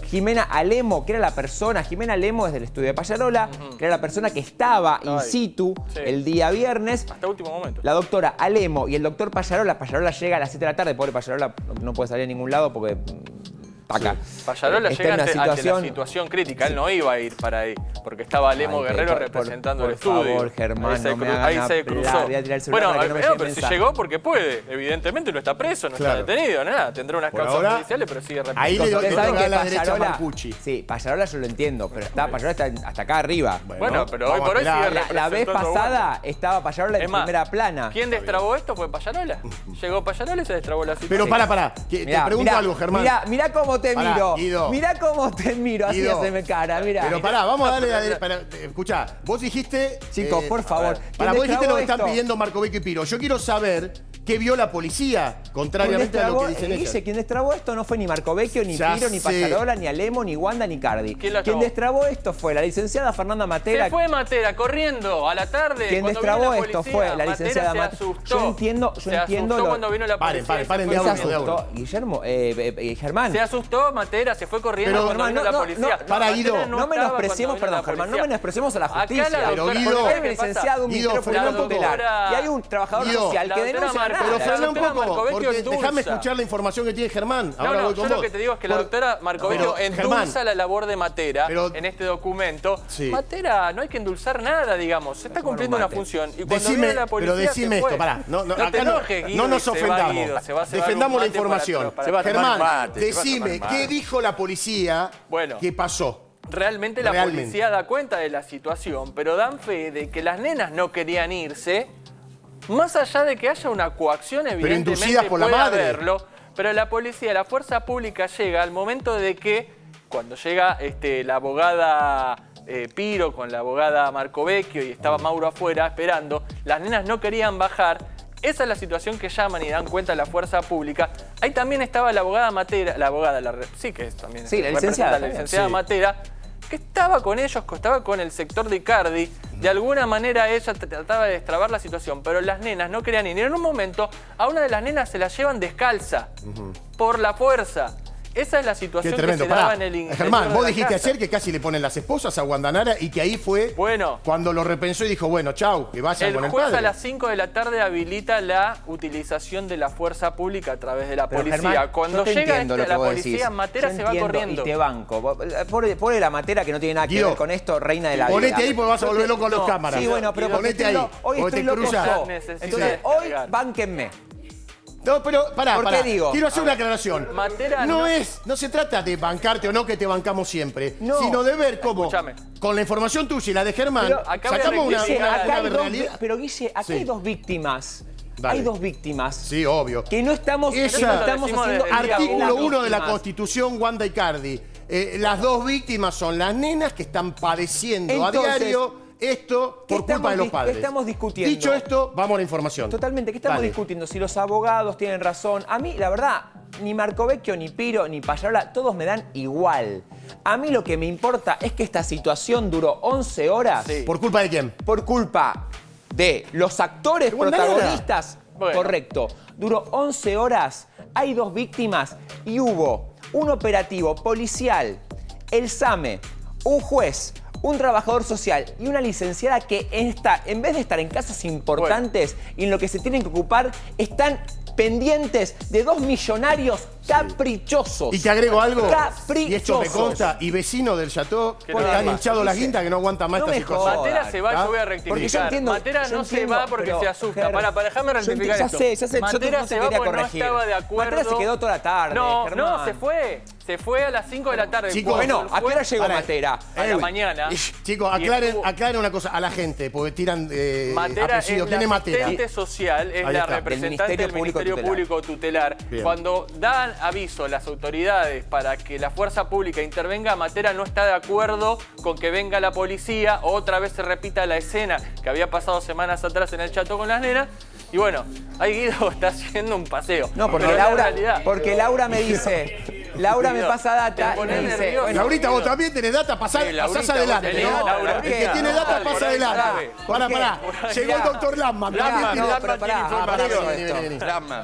Jimena Alemo, que era la persona, Jimena Alemo desde el estudio de Pallarola, que era la persona que estaba in situ el día viernes. Hasta último momento. La doctora Alemo y el doctor Pallarola llega a las 7 de la tarde, pobre Pallarola no puede salir a ningún lado porque... Acá. Pallarola Está llega en una ante la situación crítica. Él no iba a ir para ahí, porque estaba Lemo Guerrero representando el estudio. Por favor, Germán, ahí se cruzó. Voy a tirar el celular Bueno, para que no me llegue pero si mensaje. llegó porque puede. Evidentemente no está preso, no Claro. está detenido, nada. Tendrá unas Por causas ahora, judiciales, pero sigue ahí le representando. doy- Ustedes saben toca que la derecha a Pallarola... Marcucci. Sí, Pallarola yo lo entiendo, pero Pallarola está hasta acá arriba. Bueno, pero hoy vamos por a hoy sigue esperar. La vez representando pasada estaba Pallarola en Es más, primera plana. ¿quién destrabó esto? Fue Pallarola. Llegó Pallarola y se destrabó la situación. Pero pará, te pregunto algo, Germán. Mirá cómo te Pará, miro. Guido. Mirá cómo te miro. Así Guido. haceme cara, mirá. Pero pará, vamos a darle... Escuchá, vos dijiste... Chicos, por favor. Pará, vos dijiste lo que destrabó están pidiendo Marcovecchio y Piro. Yo quiero saber qué vio la policía, contrariamente a lo que dicen ellos. Quien destrabó esto no fue ni Marcovecchio, ni Ya Piro, ni sé. Pallarola, ni Alemo, ni Wanda, ni Cardi. ¿Quién lo Quien destrabó? destrabó esto fue la licenciada Fernanda Matera. Se fue Matera corriendo a la tarde. Quien cuando destrabó vino la esto policía. fue la licenciada Matera Matera. se asustó. Yo entiendo Se asustó lo- cuando vino la Paren, policía. y paren se de fue audio, Se de corriendo. audio. asustó, Guillermo, Germán. Se asustó Matera, se fue corriendo Pero, cuando Germán, vino no, la policía. no, para, Matera Guido. No estaba menospreciemos, cuando vino la perdón, Germán, no policía. menospreciemos a la Acá justicia. la Pero, doctora- Guido- ¿por qué? Hay un ¿Qué licenciado, un Guido, ministerio frená público un poco. tutelar y hay un trabajador Guido, social que la denuncia doctora nada. Pero La frena un doctora poco, Marcovecchio porque endulza. déjame escuchar la información que tiene Germán. Ahora voy con yo vos. lo que te digo es que la doctora Marcovecchio Pero, endulza Germán, la labor de Matera pero- en este documento. Sí. Matera, no hay que endulzar nada, digamos. Se está cumpliendo una mate. función. Y cuando Decime, viene la policía pero decime se fue. esto, pará. No te acá enojes, Guido, no nos y se va ofendamos. Guido, se va a cebar Defendamos un la mate información. para- Se va a tomar Germán, mate, se va a decime, tomar ¿qué mate. dijo la policía Bueno. que pasó? Realmente la Realmente. policía da cuenta de la situación, pero dan fe de que las nenas no querían irse, más allá de que haya una coacción, evidentemente inducidas por la puede madre. haberlo, pero la policía, la fuerza pública llega al momento de que, cuando llega la abogada Piro con la abogada Marcovecchio y estaba Mauro afuera esperando, las nenas no querían bajar. Esa es la situación que llaman y dan cuenta la fuerza pública. Ahí también estaba la abogada Matera, sí que es también Sí, la representa licenciada. a la licenciada Sí. Matera, que estaba con ellos, que estaba con el sector de Icardi. De alguna manera ella trataba de destrabar la situación, pero las nenas no querían ir. Y en un momento a una de las nenas se la llevan descalza, por la fuerza. Esa es la Qué situación que tremendo. se daba Pará. en el interior Germán, de vos la dijiste casa. ayer que casi le ponen las esposas a Guandanara y que ahí fue Bueno. cuando lo repensó y dijo, bueno, chau, que vayan El con el juez padre. a las 5 de la tarde habilita la utilización de la fuerza pública a través de la Pero, policía. Germán, Cuando yo te llega entiendo lo que la vos policía, decís. Matera Yo se va entiendo corriendo. Y te banco. Pobre la Matera que no tiene nada que Guido, ver con esto, reina de la vida. Ponete ahí porque vas a volver loco a los No, cámaras. Sí, bueno, pero porque ponete ahí. hoy porque estoy te loco cruzas. yo. Necesito Entonces, hoy descargar. bánquenme. No, pero pará, ¿Por qué digo? Quiero hacer una aclaración. Matera no se trata de bancarte o no, que te bancamos siempre, No. sino de ver cómo, Escúchame. con la información tuya y la de Germán, Pero acá voy a sacamos una rectificar. Acá hay dos, realidad. pero Guille, acá Sí. hay dos víctimas. Dale. Hay dos víctimas. Sí, obvio. Que no estamos, Esa- que no estamos Decimos haciendo desde el día Artículo uno. 1 de la víctimas. Constitución, Wanda Icardi. Las dos víctimas son las nenas que están padeciendo Entonces, a diario esto ¿qué por culpa estamos de los dis- padres. qué estamos discutiendo? Dicho esto, vamos a la información. Totalmente, ¿qué estamos Dale. discutiendo? Si los abogados tienen razón. A mí, la verdad, ni Marcovecchio, ni Piro, ni Payarola, todos me dan igual. A mí lo que me importa es que esta situación duró 11 horas Sí. ¿Por culpa de quién? por culpa de los actores Wanda Nara. protagonistas. Bueno. Correcto. Duró 11 horas, hay dos víctimas y hubo un operativo policial, el SAME, un juez, un trabajador social y una licenciada que en vez de estar en casos importantes y en lo que se tienen que ocupar, están pendientes de dos millonarios caprichosos. Y te agrego algo. Caprichosos. Y esto me consta. Y vecino del Chateau, Que porque no han pasa, hinchado las dice. guindas que no aguanta más No esta me situación. jodas. Matera se va, ¿Ah? yo voy a Porque rectificar. yo entiendo, Matera yo no se entiendo, va porque pero, se asusta. Ger, Déjame rectificar ya esto. sé, yo Matera no te se va quería porque no corregir. estaba de acuerdo. Matera se quedó toda la tarde, No, Germán. no, se fue. Se fue a las 5 de la tarde. Chicos, Cuando Bueno, el ¿a qué hora juez- llegó Pará. Matera? A la Uy. mañana. Chicos, Y aclaren, estuvo- aclaren una cosa a la gente, porque tiran Matera es apellidos. la ¿Quién es Matera? asistente social, es Ahí la está. representante del Ministerio Público Tutelar. Bien. Cuando dan aviso las autoridades para que la fuerza pública intervenga, Matera no está de acuerdo con que venga la policía, otra vez se repita la escena que había pasado semanas atrás en el Chateau con las nenas. Y bueno, ahí Guido está haciendo un paseo. No, porque Pero es la Laura, realidad. porque Laura me dice, Laura me pasa data Te y me pones dice, nervioso. bueno, Laurita, vos también tenés data, pasás Sí, Laurita, pasás adelante. vos tenés ¿no? data, Laura. El que tiene data Por pasa ahí adelante. sabe. Pará, ¿Por pará. qué? Llegó el doctor Lamman. Lamman, también tiene- no, pero pará, vení.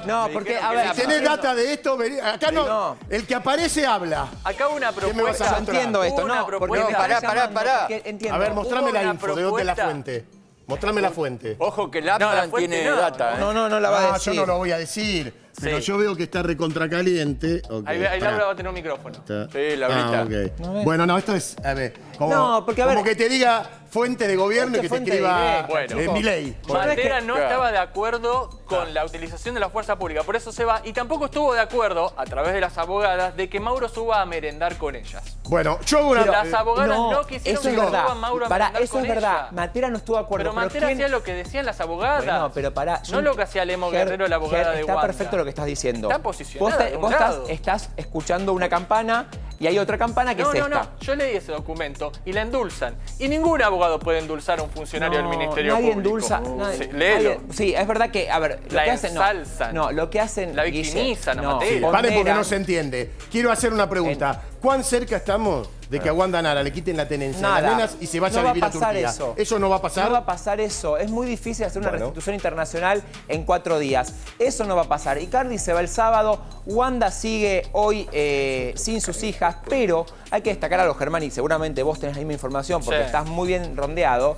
no, porque, a ver, Si tenés data de esto, vení. Acá no. No. El que aparece habla. Acá hubo una ¿Qué me vas a propuesta. yo entiendo esto, Una no, porque propuesta. me No, pará, están pará, llamando, pará. porque entiendo. A ver, mostrame Hubo la una info. ¿De dónde es la propuesta. fuente? Mostrame la fuente. Ojo que No, la Laplan fuente tiene no. data, ¿eh? No la va a Ah, decir. yo no lo voy a decir. Pero Sí. yo veo que está recontra caliente. Ok, Ahí pará. Laura va a tener un micrófono. Está. Sí, Laurita. Ah, ok. Bueno, no, esto es. A ver. Como, No, porque, a ver- como que te diga fuente de gobierno y Porque que te fuente escriba directa, Bueno. Milei. Yo no es Matera que- no Claro. estaba de acuerdo con la utilización de la fuerza pública, por eso se va, y tampoco estuvo de acuerdo, a través de las abogadas, de que Mauro suba a merendar con ellas. Bueno, yo hago una. Las abogadas no quisieron eso es que verdad. suba Mauro a Pará, merendar eso con es verdad. ella. Matera no estuvo de acuerdo. Pero Matera ¿quién- hacía lo que decían las abogadas. Bueno, pero pará. No lo que hacía Lemo Guerrero, la abogada de Está Wanda. perfecto lo que estás diciendo. Está posicionada de un Vos lado. estás escuchando una campana y hay otra campana que No, es no, esta. no. Yo leí ese documento y la endulzan. Y ningún abogado puede endulzar a un funcionario del Ministerio nadie Público. endulsa. Sí, léelo. Sí, es verdad que, a ver, lo La que hacen. ensalzan. No, lo que hacen. La Guille, victimizan a no, Matera. Paren porque ponderan- no se entiende. Quiero hacer una pregunta. ¿Cuán cerca estamos de que a Wanda Nara le quiten la tenencia a Nada. las nenas y se vaya No a va a vivir a pasar Turquía? eso. No va a pasar? No va a pasar eso. Es muy difícil hacer una Bueno. restitución internacional en 4 días. Eso no va a pasar. Icardi se va el sábado. Wanda sigue hoy sin sus hijas. Pero hay que destacar algo, Germán, y seguramente vos tenés la misma información porque Sí. estás muy bien rondeado.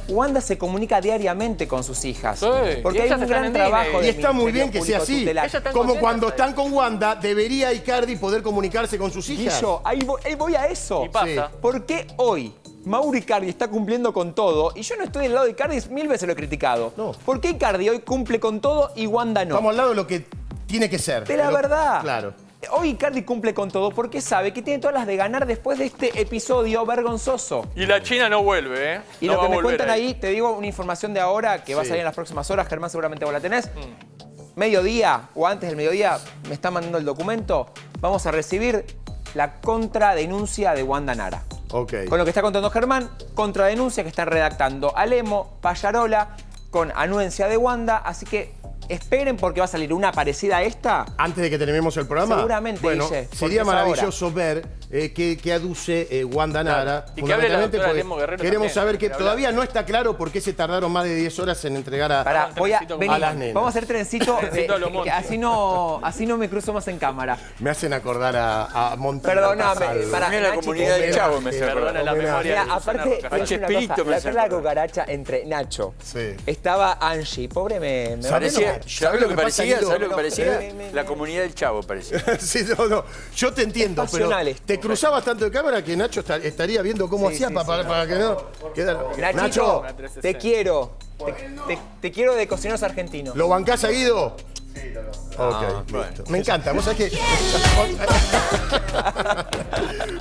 Wanda se comunica diariamente con sus hijas. Sí, Porque y hay ellas un están gran en trabajo Disney. de Y está muy bien que sea así. Ellas están Como contentas cuando ahí. están con Wanda, debería Icardi poder comunicarse con sus hijas. Guillo, ahí voy a eso. Y pasa. ¿Por qué hoy Mauro Icardi está cumpliendo con todo? Y yo no estoy del lado de Icardi, 1000 veces lo he criticado. No. ¿Por qué Icardi hoy cumple con todo y Wanda no? Estamos al lado de lo que tiene que ser. De la verdad. Claro. Hoy Icardi cumple con todo porque sabe que tiene todas las de ganar después de este episodio vergonzoso. Y la China no vuelve, ¿eh? Y No lo va que a me volver cuentan ahí, te digo una información de ahora que va a Sí. salir en las próximas horas. Germán, seguramente vos la tenés. Mediodía o antes del mediodía me está mandando el documento. Vamos a recibir la contradenuncia de Wanda Nara. Ok. Con lo que está contando Germán, contradenuncia que están redactando Alemo, Payarola, con anuencia de Wanda. Así que esperen porque va a salir una parecida a esta. Antes de que terminemos el programa. Seguramente, bueno, Guille, porque sería es maravilloso ver qué aduce Wanda Nara. Y que hable la fundamentalmente doctora porque Lemo Guerrero queremos también, saber que que todavía no está claro por qué se tardaron más de 10 horas en entregar a... Pará, voy a trencito venir, a las nenas. vamos a hacer trencito, Trencito a lo Monti. que así no me cruzo más en cámara. Me hacen acordar a Montero. Perdóname, Casal. pará. Mira la Nachi, comunidad del homenaje. Chavo, me hace Perdona acordar. la Homenaje. memoria Mira, de Susana aparte, Roca. te voy a decir una Chespirito cosa, me la hace charla de acordar. cucaracha entre Nacho. Sí. Estaba Angie, pobre me Parecía, ¿sabes lo que parecía? Guido? ¿Sabes lo que parecía? me- La comunidad del Chavo parecía. Sí, no. Yo te entiendo, Es pero pasional esto. te cruzabas tanto de cámara que Nacho estaría viendo cómo Sí, hacía sí, para que no quedara. Nachito, Nacho, te quiero. Te quiero de cocineros argentinos. ¿lo bancás a Guido? Ok, bueno. listo. Me encanta. ¿Vos sabés que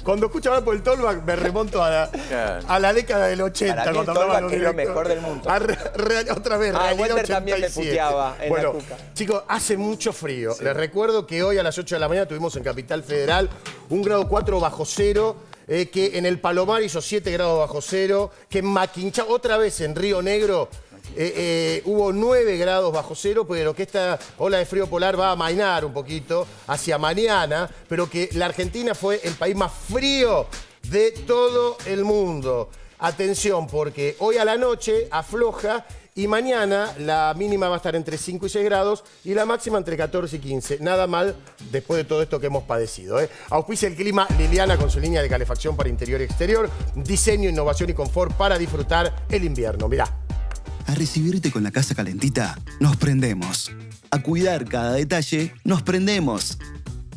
cuando escucho hablar por el Tollback me remonto a la década del 80. Para mí el cuando hablaban Tollback los es lo mejor del directores. mundo. Otra vez, Ah, realidad Walter también me 87. puteaba en la Cuca. Chicos, hace mucho frío. Les recuerdo que hoy a las 8 de la mañana tuvimos en Capital Federal 1 grado 4 bajo cero. Que en el Palomar hizo 7 grados bajo cero. Que en Maquinchá, otra vez en Río Negro, hubo 9 grados bajo cero, pero que esta ola de frío polar va a amainar un poquito hacia mañana, pero que la Argentina fue el país más frío de todo el mundo. Atención, porque hoy a la noche afloja y mañana la mínima va a estar entre 5 y 6 grados y la máxima entre 14 y 15. Nada mal después de todo esto que hemos padecido. Auspicia el clima Liliana con su línea de calefacción para interior y exterior. Diseño, innovación y confort para disfrutar el invierno. Mirá. A recibirte con la casa calentita, nos prendemos. A cuidar cada detalle, nos prendemos.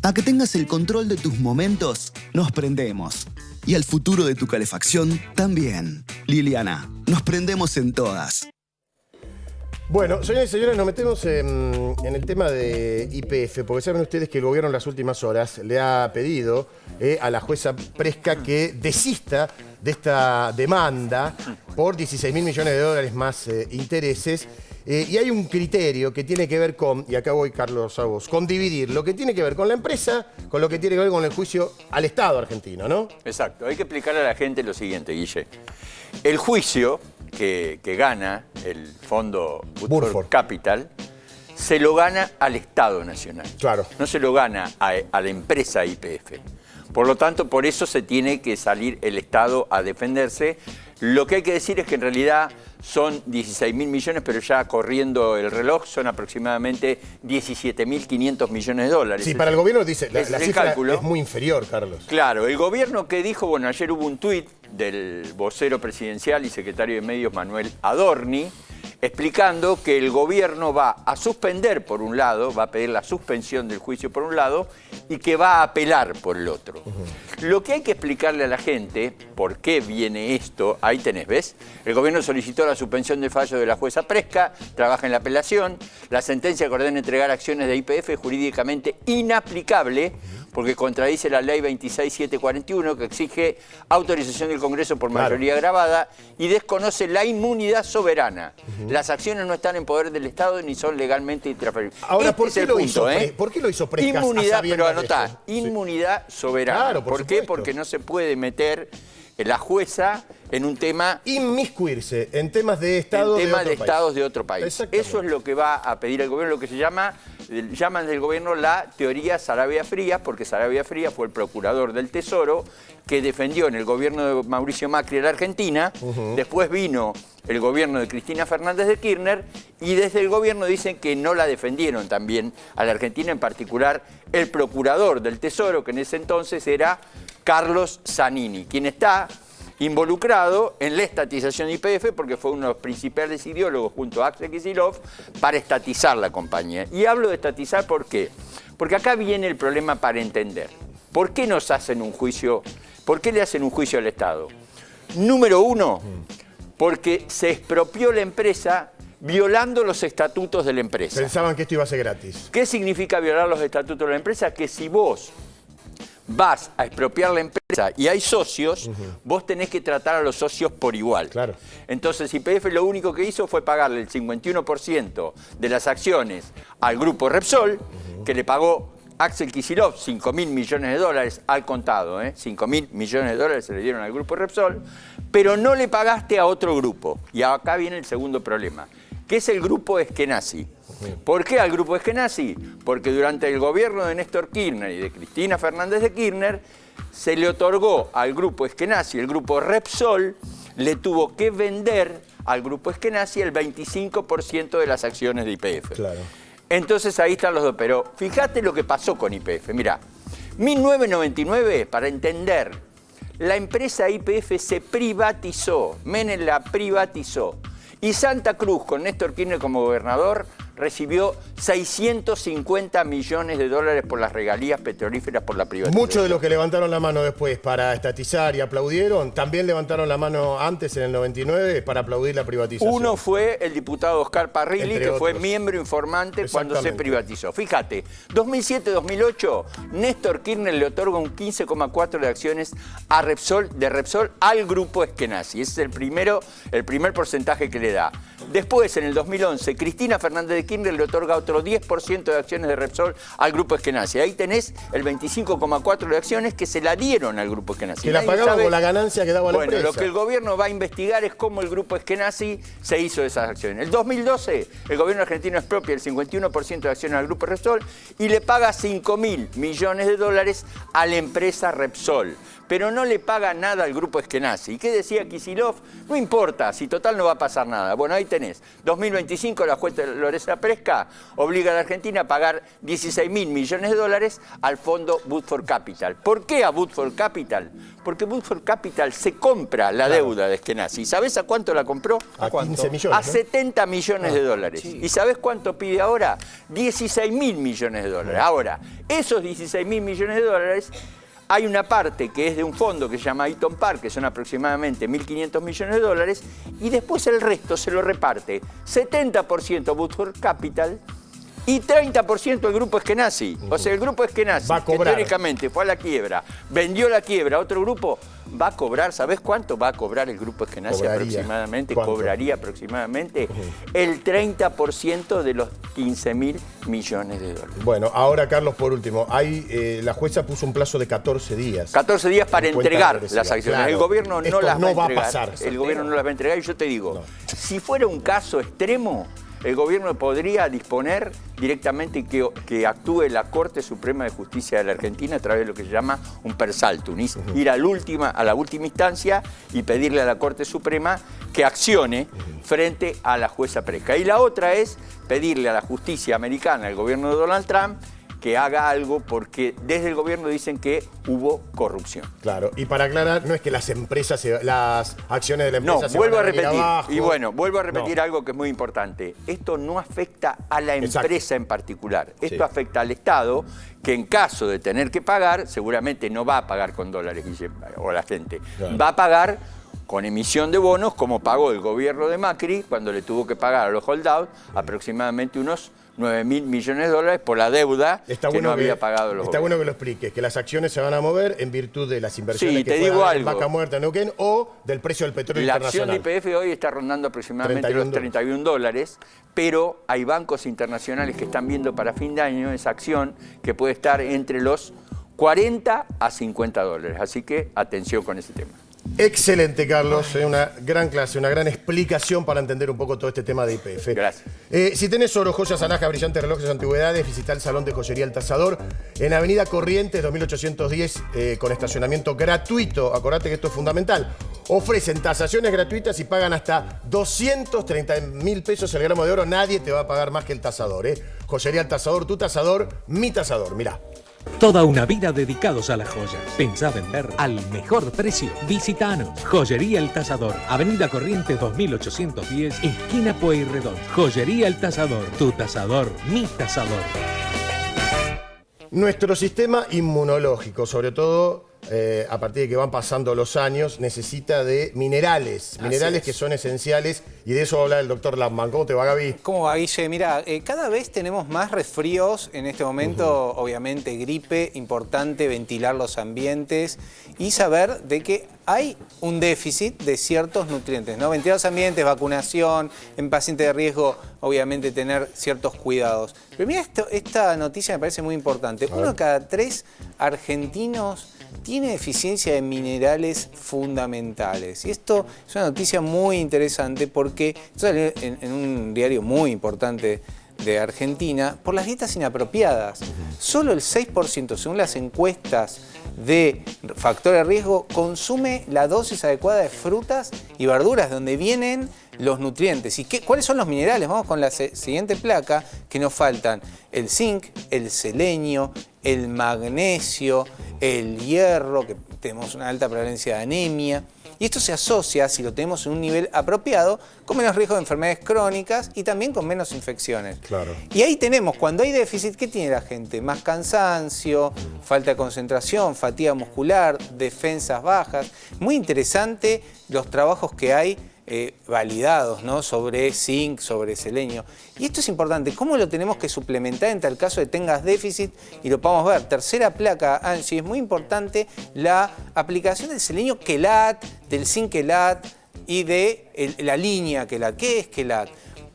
A que tengas el control de tus momentos, nos prendemos. Y al futuro de tu calefacción, también. Liliana, nos prendemos en todas. Bueno, señores y señores, nos metemos en el tema de YPF, porque saben ustedes que el gobierno en las últimas horas le ha pedido a la jueza Presca que desista de esta demanda por 16.000 millones de dólares más intereses. Y hay un criterio que tiene que ver con, y acá voy, Carlos, a vos, con dividir lo que tiene que ver con la empresa con lo que tiene que ver con el juicio al Estado argentino, ¿no? Exacto. Hay que explicarle a la gente lo siguiente, Guille. El juicio que gana el fondo Burford Capital se lo gana al Estado Nacional. Claro. No se lo gana a la empresa YPF. Por lo tanto, por eso se tiene que salir el Estado a defenderse. Lo que hay que decir es que en realidad son 16.000 millones, pero ya corriendo el reloj son aproximadamente 17.500 millones de dólares. Sí, para el gobierno dice, la cifra cálculo es muy inferior, Carlos. Claro, el gobierno que dijo, bueno, ayer hubo un tuit del vocero presidencial y secretario de Medios Manuel Adorni, explicando que el gobierno va a suspender por un lado, va a pedir la suspensión del juicio por un lado y que va a apelar por el otro. Lo que hay que explicarle a la gente, por qué viene esto, ahí tenés, ¿ves? El gobierno solicitó la suspensión del fallo de la jueza Presca, trabaja en la apelación, la sentencia que ordena entregar acciones de YPF es jurídicamente inaplicable porque contradice la ley 26741 que exige autorización del Congreso por mayoría agravada y desconoce la inmunidad soberana. Las acciones no están en poder del Estado ni son legalmente intransferibles. Ahora, ¿por Este qué es el lo punto, hizo? ¿Por qué lo hizo Presca? Inmunidad, pero de anotá, esto? inmunidad soberana. Claro, por ¿Por qué? supuesto. Porque no se puede meter la jueza en un tema... Inmiscuirse en temas de Estado en temas de de otro estados país. de otro país. Exactamente. Eso es lo que va a pedir el gobierno, lo que se llaman del gobierno la teoría Sarabia Frías, porque Sarabia Frías fue el procurador del Tesoro que defendió en el gobierno de Mauricio Macri en la Argentina, después vino el gobierno de Cristina Fernández de Kirchner y desde el gobierno dicen que no la defendieron también a la Argentina, en particular el procurador del Tesoro, que en ese entonces era Carlos Zanini, quien está involucrado en la estatización de YPF porque fue uno de los principales ideólogos junto a Axel Kicillof para estatizar la compañía. Y hablo de estatizar ¿por qué? Porque acá viene el problema para entender. ¿Por qué nos hacen un juicio? ¿Por qué le hacen un juicio al Estado? Número uno, porque se expropió la empresa violando los estatutos de la empresa. Pensaban que esto iba a ser gratis. ¿Qué significa violar los estatutos de la empresa? Que si vos vas a expropiar la empresa y hay socios, vos tenés que tratar a los socios por igual. Claro. Entonces YPF lo único que hizo fue pagarle el 51% de las acciones al grupo Repsol, que le pagó Axel Kicillof 5.000 millones de dólares al contado, 5.000 millones de dólares se le dieron al grupo Repsol, pero no le pagaste a otro grupo. Y acá viene el segundo problema, que es el grupo Eskenazi. ¿Por qué al grupo Eskenazi? Porque durante el gobierno de Néstor Kirchner y de Cristina Fernández de Kirchner se le otorgó al grupo Eskenazi, el grupo Repsol, le tuvo que vender al grupo Eskenazi el 25% de las acciones de YPF. Claro. Entonces ahí están los dos. Pero fíjate lo que pasó con YPF. Mirá, 1999, para entender, la empresa YPF se privatizó, Menem la privatizó. Y Santa Cruz, con Néstor Kirchner como gobernador, recibió 650 millones de dólares por las regalías petrolíferas por la privatización. Muchos de los que levantaron la mano después para estatizar y aplaudieron, también levantaron la mano antes, en el 99, para aplaudir la privatización. Uno fue el diputado Oscar Parrilli, Entre que fue otros. miembro informante cuando se privatizó. Fíjate, 2007-2008, Néstor Kirchner le otorga un 15,4% de acciones a de Repsol al grupo Eskenazi. Ese es el primer porcentaje que le da. Después, en el 2011, Cristina Fernández de Kirchner le otorga otro 10% de acciones de Repsol al grupo Eskenazi. Ahí tenés el 25,4% de acciones que se la dieron al grupo Eskenazi. Que la pagaban con la ganancia que daba la empresa. Bueno, lo que el gobierno va a investigar es cómo el grupo Eskenazi se hizo de esas acciones. En 2012, el gobierno argentino expropia el 51% de acciones al grupo Repsol y le paga 5.000 millones de dólares a la empresa Repsol. Pero no le paga nada al grupo Eskenazi. ¿Y qué decía Kicillof? No importa, si total no va a pasar nada. Bueno, ahí tenés. 2025, la jueza Lorena Presca obliga a la Argentina a pagar 16.000 millones de dólares al fondo Woodford Capital. ¿Por qué a Woodford Capital? Porque Woodford Capital se compra la deuda de Eskenazi. ¿Sabés a cuánto la compró? ¿A 15 millones? A 70 millones de dólares. Sí. ¿Y sabés cuánto pide ahora? 16.000 millones de dólares. Ahora, esos 16.000 millones de dólares... Hay una parte que es de un fondo que se llama Eaton Park, que son aproximadamente 1.500 millones de dólares, y después el resto se lo reparte 70% Woodford Capital y 30% el grupo Eskenazi. O sea, el grupo Eskenazi, que teóricamente fue a la quiebra, vendió la quiebra a otro grupo, va a cobrar, ¿sabés cuánto va a cobrar el grupo Eskenazi aproximadamente? ¿Cuánto? Cobraría aproximadamente el 30% de los 15.000 millones de dólares. Bueno, ahora, Carlos, por último, la jueza puso un plazo de 14 días. 14 días para entregar las acciones. Claro, el gobierno no las va a entregar. pasar. El gobierno no las va a entregar y yo te digo, si fuera un caso extremo, el gobierno podría disponer directamente que actúe la Corte Suprema de Justicia de la Argentina a través de lo que se llama un per saltum, ir a la última instancia y pedirle a la Corte Suprema que accione frente a la jueza Presca. Y la otra es pedirle a la justicia americana, al gobierno de Donald Trump, que haga algo porque desde el gobierno dicen que hubo corrupción. Claro, y para aclarar, no es que las empresas, las acciones de la empresa se vuelvo van a repetir. abajo. Y bueno, vuelvo a repetir algo que es muy importante. Esto no afecta a la empresa en particular. Esto afecta al Estado, que en caso de tener que pagar, seguramente no va a pagar con dólares o la gente. Claro. Va a pagar con emisión de bonos, como pagó el gobierno de Macri cuando le tuvo que pagar a los holdouts aproximadamente unos 9.000 millones de dólares por la deuda que no había pagado los Está bueno que lo expliques, que las acciones se van a mover en virtud de las inversiones que puedan haber en Vaca Muerta, en Neuquén, o del precio del petróleo internacional. La acción de YPF hoy está rondando aproximadamente los 31 dólares, pero hay bancos internacionales que están viendo para fin de año esa acción que puede estar entre los 40 a 50 dólares. Así que atención con ese tema. Excelente, Carlos. Una gran clase, una gran explicación para entender un poco todo este tema de YPF. Gracias. Si tenés oro, joyas, alhajas, brillantes, relojes, antigüedades, visita el Salón de Joyería El Tasador en Avenida Corrientes 2810 con estacionamiento gratuito. Acordate que esto es fundamental. Ofrecen tasaciones gratuitas y pagan hasta 230.000 pesos el gramo de oro. Nadie te va a pagar más que el tasador. Joyería El Tasador, tu tasador, mi tasador. Mirá. Toda una vida dedicados a las joyas. Pensá vender al mejor precio. Visitanos. Joyería El Tasador. Avenida Corrientes 2810, esquina Pueyrredón. Joyería El Tasador. Tu tasador, mi tasador. Nuestro sistema inmunológico, sobre todo a partir de que van pasando los años, necesita de minerales. Minerales que son esenciales, y de eso va a hablar el doctor Lampman. ¿Cómo te va, Gaby? ¿Cómo va, Guille? Mirá, cada vez tenemos más resfríos en este momento, obviamente gripe, importante ventilar los ambientes y saber de que hay un déficit de ciertos nutrientes, ¿no? Ventilar los ambientes, vacunación, en pacientes de riesgo, obviamente tener ciertos cuidados. Pero mira, esta noticia me parece muy importante. 1 de cada 3 argentinos tiene deficiencia de minerales fundamentales. Y esto es una noticia muy interesante porque sale en un diario muy importante de Argentina por las dietas inapropiadas. Solo el 6%, según las encuestas de factor de riesgo, consume la dosis adecuada de frutas y verduras, donde vienen los nutrientes. ¿Y cuáles son los minerales? Vamos con la siguiente placa, que nos faltan: el zinc, el selenio, el magnesio, el hierro, que tenemos una alta prevalencia de anemia, Y esto se asocia, si lo tenemos en un nivel apropiado, con menos riesgo de enfermedades crónicas y también con menos infecciones. Claro. Y ahí tenemos, cuando hay déficit, ¿qué tiene la gente? Más cansancio, falta de concentración, fatiga muscular, defensas bajas. Muy interesante los trabajos que hay validados, ¿no? Sobre zinc, sobre selenio. Y esto es importante, ¿cómo lo tenemos que suplementar en tal caso de tengas déficit? Y lo podemos ver. Tercera placa, Angie, es muy importante la aplicación del selenio quelat, del zinc quelat y de la línea quelat. ¿Qué es quelat?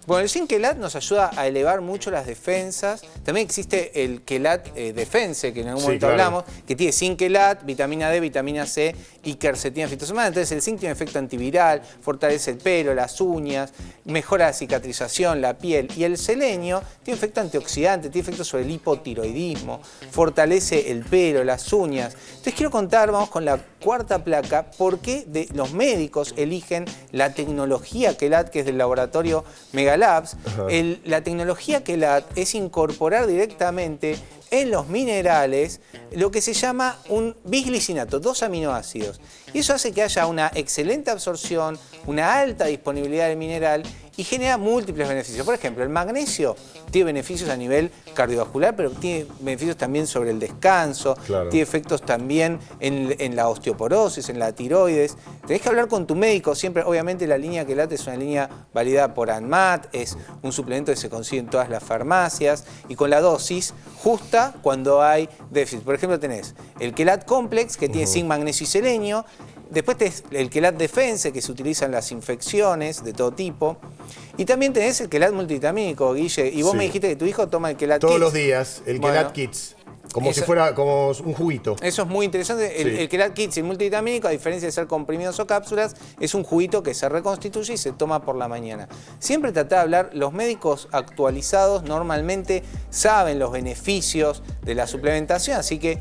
Bueno, el zinc quelat nos ayuda a elevar mucho las defensas. También existe el quelat defense, que en algún momento hablamos, que tiene zinc quelat, vitamina D, vitamina C y quercetina fitosemana. Entonces el zinc tiene efecto antiviral, fortalece el pelo, las uñas, mejora la cicatrización, la piel. Y el selenio tiene efecto antioxidante, tiene efecto sobre el hipotiroidismo, fortalece el pelo, las uñas. Entonces quiero contar, vamos con la cuarta placa, por qué los médicos eligen la tecnología quelat, que es del laboratorio Megalabs. La tecnología quelat es incorporar directamente en los minerales lo que se llama un bisglicinato, 2 aminoácidos. Y eso hace que haya una excelente absorción, una alta disponibilidad del mineral y genera múltiples beneficios. Por ejemplo, el magnesio tiene beneficios a nivel cardiovascular, pero tiene beneficios también sobre el descanso, tiene efectos también en la osteoporosis, en la tiroides. Tenés que hablar con tu médico siempre. Obviamente la línea quelat es una línea validada por ANMAT, es un suplemento que se consigue en todas las farmacias y con la dosis justa cuando hay déficit. Por ejemplo, tenés el quelat complex, que tiene zinc, magnesio y selenio. Después tenés el quelat defense, que se utiliza en las infecciones de todo tipo. Y también tenés el quelat multivitamínico, Guille. Y vos me dijiste que tu hijo toma el quelat todos Kids. los días, el quelat Kids. Como si fuera como un juguito. Eso es muy interesante. El quelat Kids, el multivitamínico, a diferencia de ser comprimidos o cápsulas, es un juguito que se reconstituye y se toma por la mañana. Siempre tratá de hablar, los médicos actualizados normalmente saben los beneficios de la suplementación, así que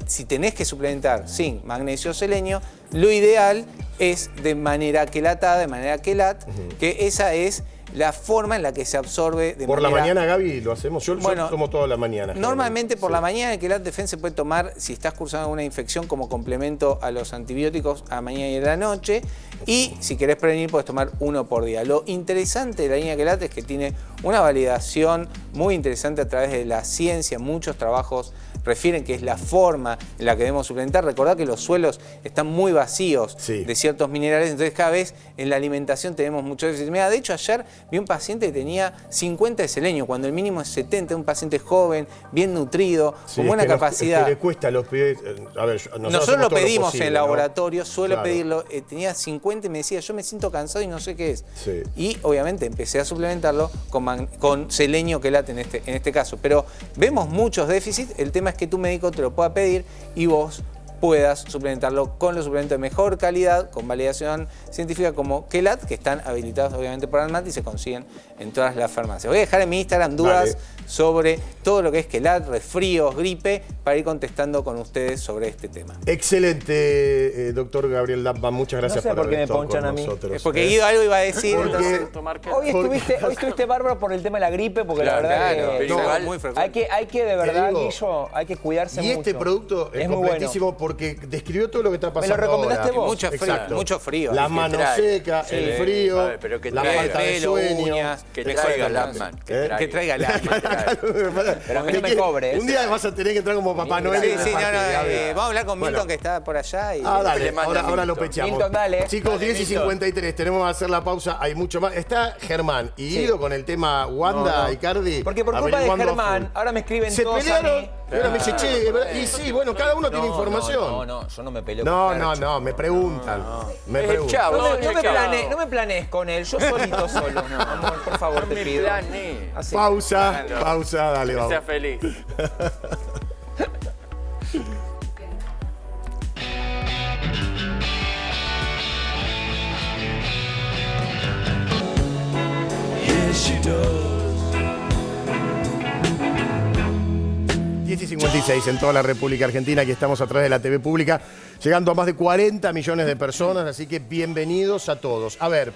si tenés que suplementar zinc, magnesio, selenio, lo ideal es de manera quelatada, de manera quelat, que esa es la forma en la que se absorbe de por manera... la mañana, Gaby, lo hacemos. Yo tomo toda la mañana. Normalmente por la mañana el quelat defense se puede tomar si estás cursando alguna infección como complemento a los antibióticos a la mañana y a la noche. Y si querés prevenir, puedes tomar 1 por día. Lo interesante de la línea quelat es que tiene una validación muy interesante a través de la ciencia. Muchos trabajos refieren que es la forma en la que debemos suplementar. Recordad que los suelos están muy vacíos de ciertos minerales, entonces cada vez en la alimentación tenemos mucho déficit. Mira, de hecho ayer vi un paciente que tenía 50 de selenio, cuando el mínimo es 70, un paciente joven, bien nutrido, con buena capacidad. Es que le cuesta a los pibes. A ver, nosotros lo pedimos en el laboratorio, suelo pedirlo, tenía 50 y me decía, yo me siento cansado y no sé qué es. Y obviamente empecé a suplementarlo con selenio quelat en este caso. Pero vemos muchos déficits, el tema es que tu médico te lo pueda pedir y vos puedas suplementarlo con los suplementos de mejor calidad, con validación científica como quelat, que están habilitados obviamente por ANMAT y se consiguen en todas las farmacias. Voy a dejar en mi Instagram dudas sobre todo lo que es quelat, resfríos, gripe, para ir contestando con ustedes sobre este tema. Excelente, doctor Gabriel Lapman, muchas gracias por qué me estar ponchan con a mí. nosotros. Es porque Guido algo iba a decir. Hoy estuviste bárbaro por el tema de la gripe, porque la verdad que muy frecuente. hay que de verdad, Guillo, hay que cuidarse mucho. Y este producto es completísimo porque describió todo lo que está pasando. Me lo recomendaste ahora. vos. Mucho frío. La mano seca, el frío, pero que la traiga falta de pelo, uñas. uñas, Que traiga Lapman. Que traiga Lapman. Pero a mí no me cobres. Un día vas a tener que entrar como Papá Noel. Vamos a hablar con Milton, que está por allá. Dale, ahora lo pechamos. Milton, dale. Chicos, 10:53, tenemos que hacer la pausa, hay mucho más. Está Germán y Guido con el tema Wanda y Cardi. Porque por culpa de Germán, ahora me escriben se todos pelearon. a mí. Y ahora me dice, che, y sí, bueno, cada uno tiene información. No, yo no me peleo No, me preguntan. Me preguntan. No me planees con él, yo solito solo. Amor, por favor, te pido. Así. Pausa, dale, vamos. Que sea feliz. Yes, she does. 10:56 en toda la República Argentina. Aquí estamos a través de la TV pública, llegando a más de 40 millones de personas, así que bienvenidos a todos. A ver,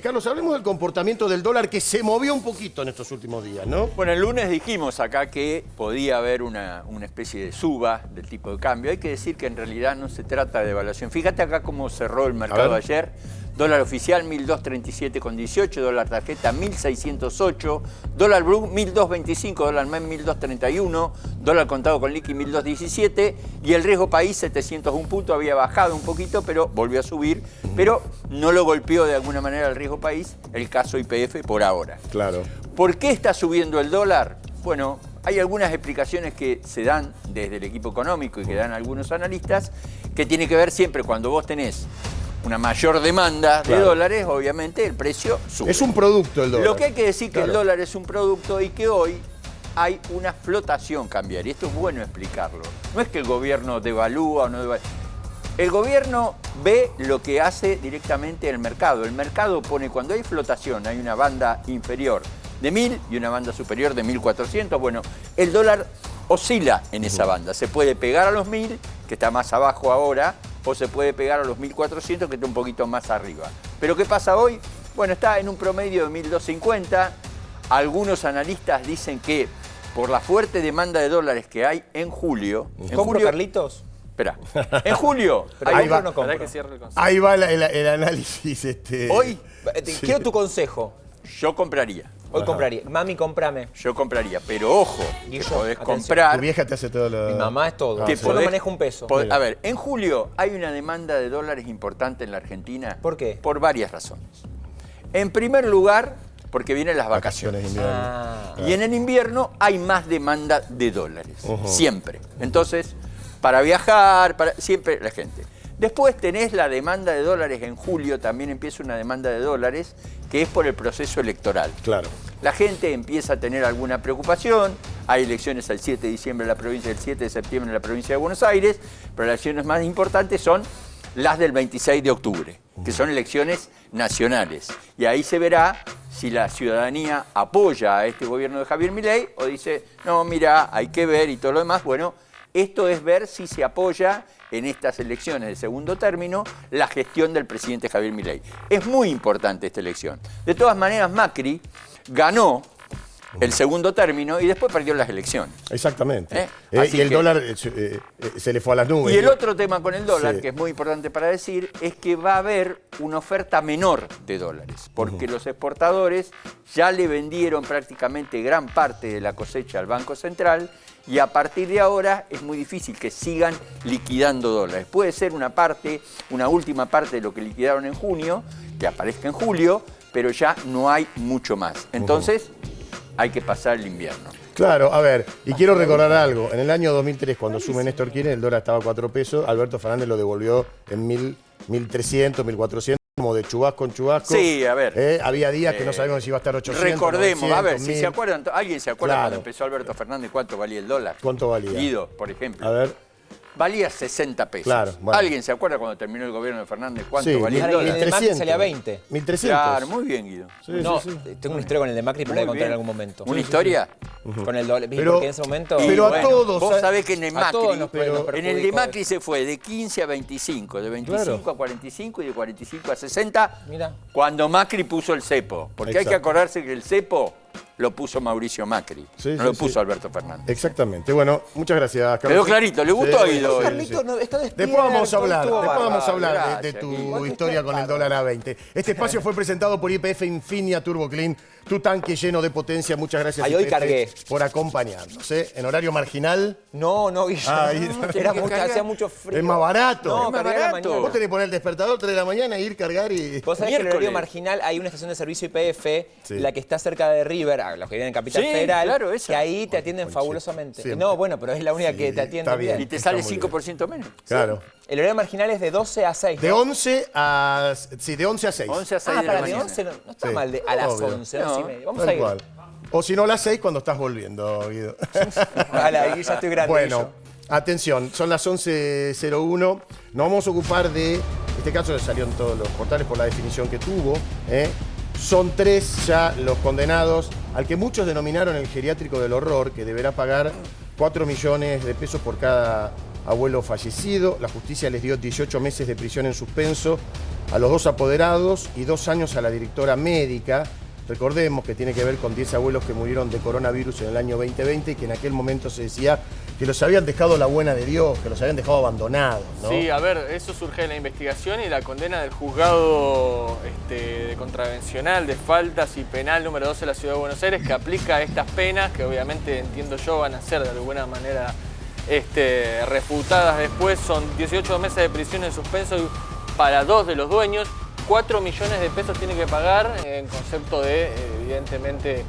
Carlos, hablemos del comportamiento del dólar que se movió un poquito en estos últimos días, ¿no? Bueno, el lunes dijimos acá que podía haber una especie de suba del tipo de cambio. Hay que decir que en realidad no se trata de devaluación. Fíjate acá cómo cerró el mercado ayer. Dólar oficial 1.237,18, dólar tarjeta 1.608, dólar blue 1.225, dólar MEM 1.231, dólar contado con liqui 1.217 y el riesgo país 701 puntos, había bajado un poquito, pero volvió a subir, pero no lo golpeó de alguna manera el riesgo país, el caso YPF por ahora. Claro. ¿Por qué está subiendo el dólar? Bueno, hay algunas explicaciones que se dan desde el equipo económico y que dan algunos analistas, que tiene que ver siempre cuando vos tenés una mayor demanda de dólares, obviamente el precio sube. Es un producto el dólar. Lo que hay que decir que el dólar es un producto y que hoy hay una flotación cambiaria. Esto es bueno explicarlo. No es que el gobierno devalúa o no devalúa. El gobierno ve lo que hace directamente el mercado. El mercado pone, cuando hay flotación, hay una banda inferior de 1.000 y una banda superior de 1.400. Bueno, el dólar oscila en esa banda. Se puede pegar a los 1.000, que está más abajo ahora, o se puede pegar a los 1.400, que está un poquito más arriba. ¿Pero qué pasa hoy? Bueno, está en un promedio de 1.250. Algunos analistas dicen que por la fuerte demanda de dólares que hay en julio... ¿Compro, Carlitos? Espera. En julio... Ahí va, no compro. Ahí va el análisis. Hoy... Quiero tu consejo. Yo compraría. Hoy compraría. Mami, cómprame. Yo compraría, pero ojo, que podés comprar... Tu vieja te hace todo lo... Mi mamá es todo. Que Yo no manejo un peso. A ver, en julio hay una demanda de dólares importante en la Argentina. ¿Por qué? Por varias razones. En primer lugar, porque vienen las vacaciones. de invierno. Y en el invierno hay más demanda de dólares. Siempre. Entonces, para viajar, siempre la gente. Después tenés la demanda de dólares en julio, también empieza una demanda de dólares que es por el proceso electoral. Claro. La gente empieza a tener alguna preocupación, hay elecciones el 7 de diciembre en la provincia, el 7 de septiembre en la provincia de Buenos Aires, pero las elecciones más importantes son las del 26 de octubre, que son elecciones nacionales. Y ahí se verá si la ciudadanía apoya a este gobierno de Javier Milei o dice, no, mira, hay que ver y todo lo demás. Bueno, esto es ver si se apoya en estas elecciones de segundo término la gestión del presidente Javier Milei. Es muy importante esta elección. De todas maneras, Macri ganó el segundo término y después perdió las elecciones. Exactamente. Y el dólar se le fue a las nubes. Y el otro tema con el dólar, Sí. que es muy importante para decir, es que va a haber una oferta menor de dólares, porque los exportadores ya le vendieron prácticamente gran parte de la cosecha al Banco Central y a partir de ahora es muy difícil que sigan liquidando dólares. Puede ser una parte, una última parte de lo que liquidaron en junio, que aparezca en julio, pero ya no hay mucho más. Entonces, hay que pasar el invierno. Claro, a ver, y quiero recordar algo. En el año 2003, cuando asume Néstor Kirchner, el dólar estaba a 4 pesos. Alberto Fernández lo devolvió en 1.300, 1.400, como de chubasco en chubasco. Sí, a ver. Había días que no sabíamos si iba a estar 800, Recordemos, 900, a ver, si 1000. se acuerdan, ¿alguien se acuerda Claro. cuando empezó Alberto Fernández cuánto valía el dólar? ¿Cuánto valía? Guido, por ejemplo. A ver. Valía 60 pesos. Claro, bueno. ¿Alguien se acuerda cuando terminó el gobierno de Fernández cuánto Sí, valía el Ahora, y dólar? el de Macri 1300. salía 20. 1.300. Claro, muy bien, Guido. Sí, No, sí, sí. tengo una historia con el de Macri, pero la voy a Muy contar en bien. algún momento. ¿Una historia? Con el dólar. Pero- Porque en ese momento... pero a Bueno, todos, Vos ¿sabes? sabés que en el A todos Macri, nos pero- en el de Macri se fue de 15 a 25, de 25 Claro. a 45 y de 45 a 60, Mira. cuando Macri puso el cepo. Porque hay que Exacto. acordarse que el cepo lo puso Mauricio Macri, Sí, no sí, lo sí. puso Alberto Fernández. Exactamente. Bueno, muchas gracias, Carlos. Quedó clarito, ¿le gustó, Sí, Guido? sí, Carlitos, sí. no, está despierto. Después vamos a hablar, estuvo después vamos a bárbaro. hablar de Gracias, tu Guido. historia con el dólar a 20. Este espacio fue presentado por YPF Infinia Turbo Clean, tu tanque lleno de potencia. Muchas gracias, Ay, hoy YPF, cargué. por acompañarnos. En horario marginal, No, Guillermo. Ahí. Era que mucho, cargar. hacía mucho frío. es más barato. No, Es más cargué a la barato. mañana. Vos tenés que poner el despertador 3 de la mañana, ir, cargar y... Vos sabés que en el horario Miércoles. marginal hay una estación de servicio YPF, Sí. la que está cerca de River, a los que viven en Capital Sí, Federal, claro, esa. que ahí te atienden fabulosamente. siempre. No, bueno, pero es la única Sí, que te atiende está bien. Y te Está sale muy bien. 5% menos. Claro. El horario marginal es de 12 a 6. De ¿no? 11 a... Sí, de 11 a 6. 11 a 6 Ah, de la para de mañana. 11 no está Sí, mal, a las obvio. 11, No, 11 y media. Vamos Tal a ir. cual. O si no, a las 6 cuando estás volviendo, Guido. Ahí ya estoy grande. Bueno, yo. atención, son las 11:01. Nos vamos a ocupar de este caso que salió en todos los portales por la definición que tuvo. Son 3 ya los condenados al que muchos denominaron el geriátrico del horror, que deberá pagar 4 millones de pesos por cada abuelo fallecido. La justicia les dio 18 meses de prisión en suspenso a los 2 apoderados y 2 años a la directora médica. Recordemos que tiene que ver con 10 abuelos que murieron de coronavirus en el año 2020 y que en aquel momento se decía que los habían dejado la buena de Dios, que los habían dejado abandonados, ¿no? Sí, a ver, eso surge de la investigación y la condena del juzgado de contravencional de faltas y penal número 12 de la Ciudad de Buenos Aires, que aplica estas penas, que obviamente entiendo yo van a ser de alguna manera refutadas después. Son 18 meses de prisión en suspenso para 2 de los dueños. 4 millones de pesos tiene que pagar en concepto de, evidentemente,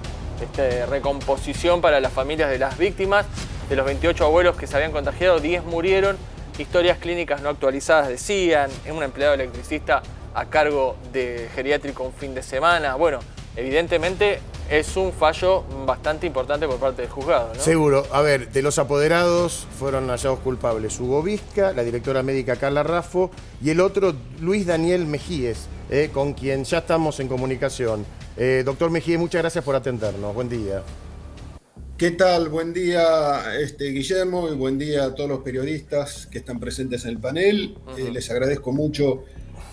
recomposición para las familias de las víctimas. De los 28 abuelos que se habían contagiado, 10 murieron. Historias clínicas no actualizadas decían, un empleado electricista a cargo de geriátrico un fin de semana. Bueno, evidentemente es un fallo bastante importante por parte del juzgado, ¿no? Seguro. A ver, de los apoderados fueron hallados culpables Hugo Vizca, la directora médica Carla Raffo y el otro Luis Daniel Mejíes, con quien ya estamos en comunicación. Doctor Mejíes, muchas gracias por atendernos. Buen día. ¿Qué tal? Buen día, Guillermo, y buen día a todos los periodistas que están presentes en el panel. Les agradezco mucho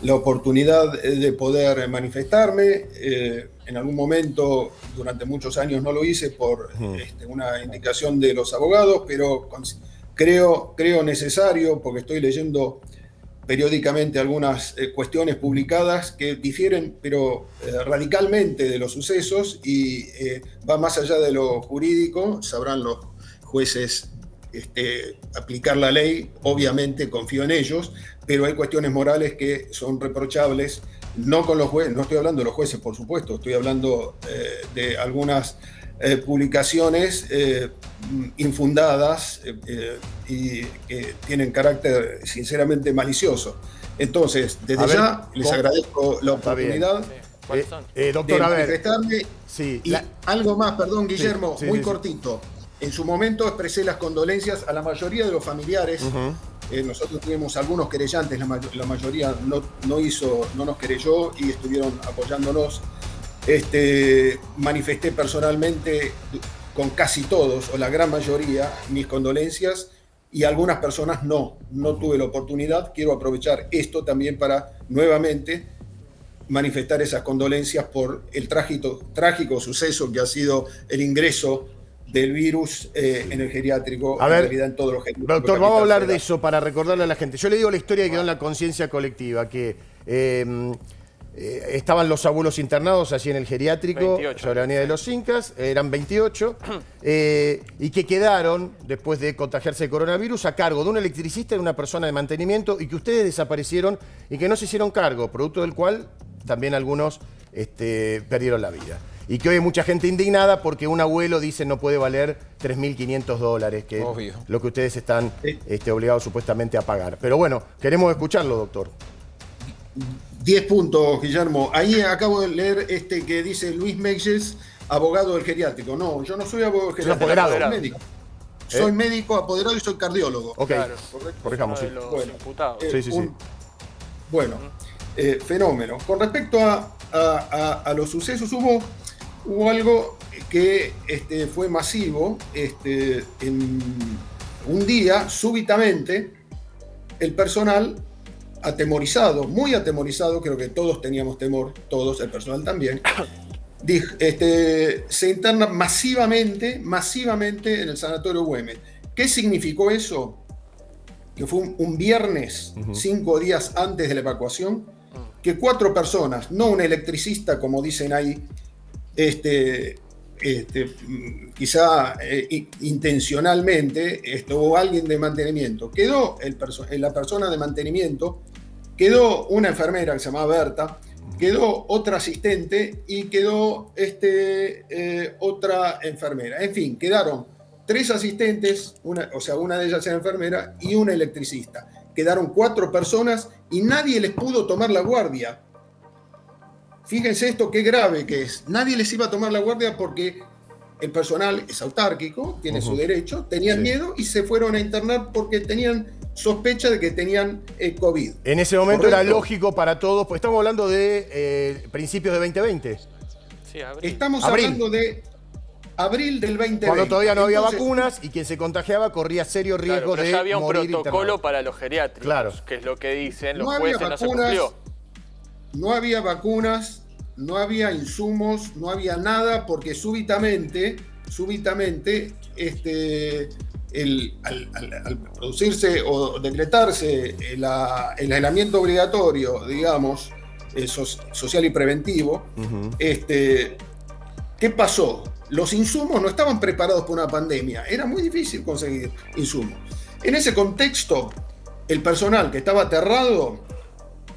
la oportunidad de poder manifestarme. En algún momento, durante muchos años no lo hice por una indicación de los abogados, pero creo necesario, porque estoy leyendo periódicamente algunas cuestiones publicadas que difieren, pero radicalmente de los sucesos y va más allá de lo jurídico. Sabrán los jueces aplicar la ley, obviamente confío en ellos, pero hay cuestiones morales que son reprochables, no con los jueces, no estoy hablando de los jueces, por supuesto, estoy hablando de algunas publicaciones infundadas y que tienen carácter sinceramente malicioso. Entonces, desde ya les agradezco la oportunidad doctor, de manifestarme. Sí, y algo más, perdón, Guillermo, sí, muy sí, cortito. En su momento expresé las condolencias a la mayoría de los familiares. Nosotros tuvimos algunos querellantes, la mayoría no nos querelló y estuvieron apoyándonos. Manifesté personalmente con casi todos, o la gran mayoría, mis condolencias, y algunas personas no tuve la oportunidad. Quiero aprovechar esto también para nuevamente manifestar esas condolencias por el trágico suceso que ha sido el ingreso del virus en el geriátrico, a ver, en todos los geriátricos. Doctor, vamos a hablar de eso para recordarle a la gente. Yo le digo la historia que quedó en la conciencia colectiva, que estaban los abuelos internados allí en el geriátrico, 28, sobre la Avenida de los Incas, eran 28, y que quedaron, después de contagiarse de coronavirus, a cargo de un electricista y una persona de mantenimiento, y que ustedes desaparecieron y que no se hicieron cargo, producto del cual también algunos perdieron la vida. Y que hoy hay mucha gente indignada porque un abuelo dice no puede valer $3.500, que Obvio. es lo que ustedes están obligados supuestamente a pagar. Pero bueno, queremos escucharlo, doctor. 10 puntos, Guillermo. Ahí acabo de leer que dice Luis Mejíes, abogado del geriátrico. No, yo no soy abogado del geriátrico, apoderado. soy médico. Soy médico apoderado y soy cardiólogo. Ok, Claro, corrijamos, sí. uno de los Bueno, imputados. Bueno, fenómeno. Con respecto a los sucesos, hubo algo que fue masivo. En un día, súbitamente, el personal atemorizado, muy atemorizado, creo que todos teníamos temor, todos, el personal también, se interna masivamente en el sanatorio Güemes. ¿Qué significó eso? Que fue un viernes, 5 días antes de la evacuación, que 4 personas, no un electricista como dicen ahí, quizá intencionalmente, o alguien de mantenimiento, quedó la persona de mantenimiento, quedó una enfermera que se llamaba Berta, quedó otra asistente y quedó otra enfermera. En fin, quedaron 3 asistentes, una de ellas era enfermera y un electricista. Quedaron 4 personas y nadie les pudo tomar la guardia. Fíjense esto, qué grave que es. Nadie les iba a tomar la guardia porque el personal es autárquico, tiene su derecho, tenían miedo y se fueron a internar porque tenían sospecha de que tenían COVID. En ese momento ¿Correcto? era lógico para todos, pues estamos hablando de principios de 2020. Sí, abril. Estamos Abril. hablando de abril del 2020. Cuando todavía no había Entonces, vacunas y quien se contagiaba corría serio Claro, riesgo pero de ya había un morir protocolo internado. para los geriátricos, Claro. que es lo que dicen los No había jueces, no se vacunas. cumplió. no había vacunas, no había insumos, no había nada, porque súbitamente, al producirse o decretarse el aislamiento obligatorio, digamos, social y preventivo, ¿qué pasó? Los insumos no estaban preparados para una pandemia, era muy difícil conseguir insumos. En ese contexto, el personal que estaba aterrado,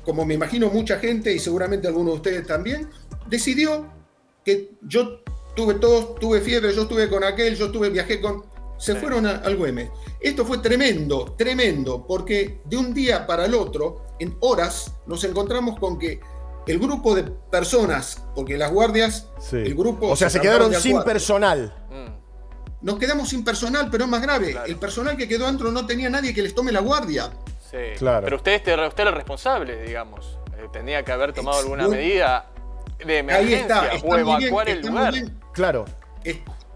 como me imagino mucha gente y seguramente algunos de ustedes también, decidió que yo tuve fiebre, yo estuve con aquel, viajé con... Se fueron al Güemes. Esto fue tremendo, porque de un día para el otro, en horas, nos encontramos con que el grupo de personas, porque las guardias, el grupo... O sea, se quedaron sin personal. Nos quedamos sin personal, pero es más grave. Claro. El personal que quedó adentro no tenía nadie que les tome la guardia. Sí. Claro. Pero usted era el responsable, digamos. Tenía que haber tomado alguna medida de emergencia Ahí está o evacuar el lugar. Claro.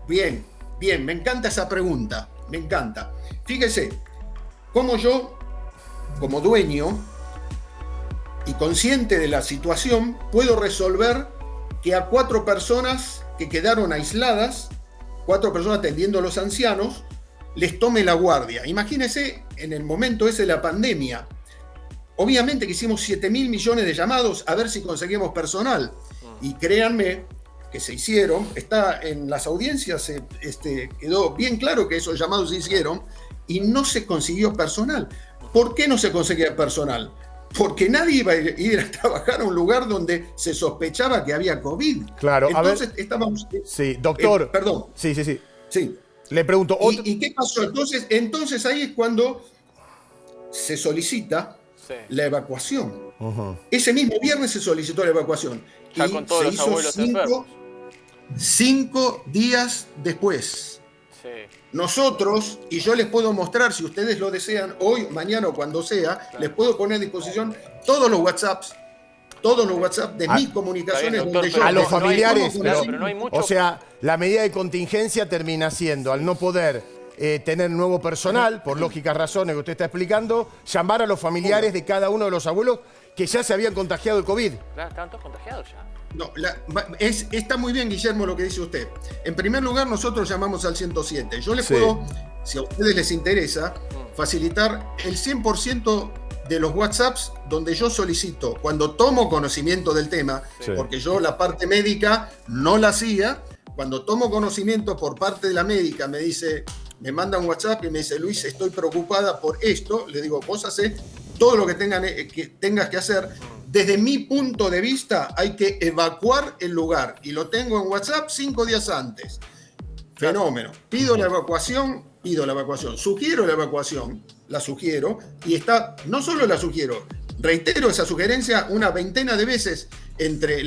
Bien, me encanta esa pregunta, me encanta. Fíjese, cómo yo, como dueño y consciente de la situación, puedo resolver que a 4 personas que quedaron aisladas, 4 personas atendiendo a los ancianos, les tome la guardia. Imagínense en el momento ese de la pandemia. Obviamente que hicimos 7.000 millones de llamados a ver si conseguimos personal. Y créanme que se hicieron, está en las audiencias, quedó bien claro que esos llamados se hicieron y no se consiguió personal. ¿Por qué no se conseguía personal? Porque nadie iba a ir a trabajar a un lugar donde se sospechaba que había COVID. Claro, entonces a ver, estábamos... Sí, doctor. Perdón. Sí. Sí. Le pregunto... ¿Y qué pasó? Entonces ahí es cuando se solicita la evacuación. Ese mismo viernes se solicitó la evacuación. Ya y con todos se los hizo abuelos enfermos. 5 días después. Sí. Nosotros, y yo les puedo mostrar, si ustedes lo desean, hoy, mañana o cuando sea, les puedo poner a disposición todos los WhatsApps de mis comunicaciones. Bien, doctor, donde yo a los les- familiares, pero no hay mucho. o sea, la medida de contingencia termina siendo, al no poder tener nuevo personal, por lógicas razones que usted está explicando, llamar a los familiares de cada uno de los abuelos que ya se habían contagiado el COVID. Claro, estaban todos contagiados ya. No, está muy bien, Guillermo, lo que dice usted. En primer lugar, nosotros llamamos al 107. Yo les puedo, si a ustedes les interesa, facilitar el 100% de los WhatsApps donde yo solicito, cuando tomo conocimiento del tema, porque yo la parte médica no la hacía, cuando tomo conocimiento por parte de la médica, me manda un WhatsApp y me dice, Luis, estoy preocupada por esto, le digo, vos hacés todo lo que tengas que hacer. Desde mi punto de vista, hay que evacuar el lugar. Y lo tengo en WhatsApp 5 días antes. Fenómeno. Pido la evacuación. Sugiero la evacuación, la sugiero. Y no solo la sugiero, reitero esa sugerencia una veintena de veces entre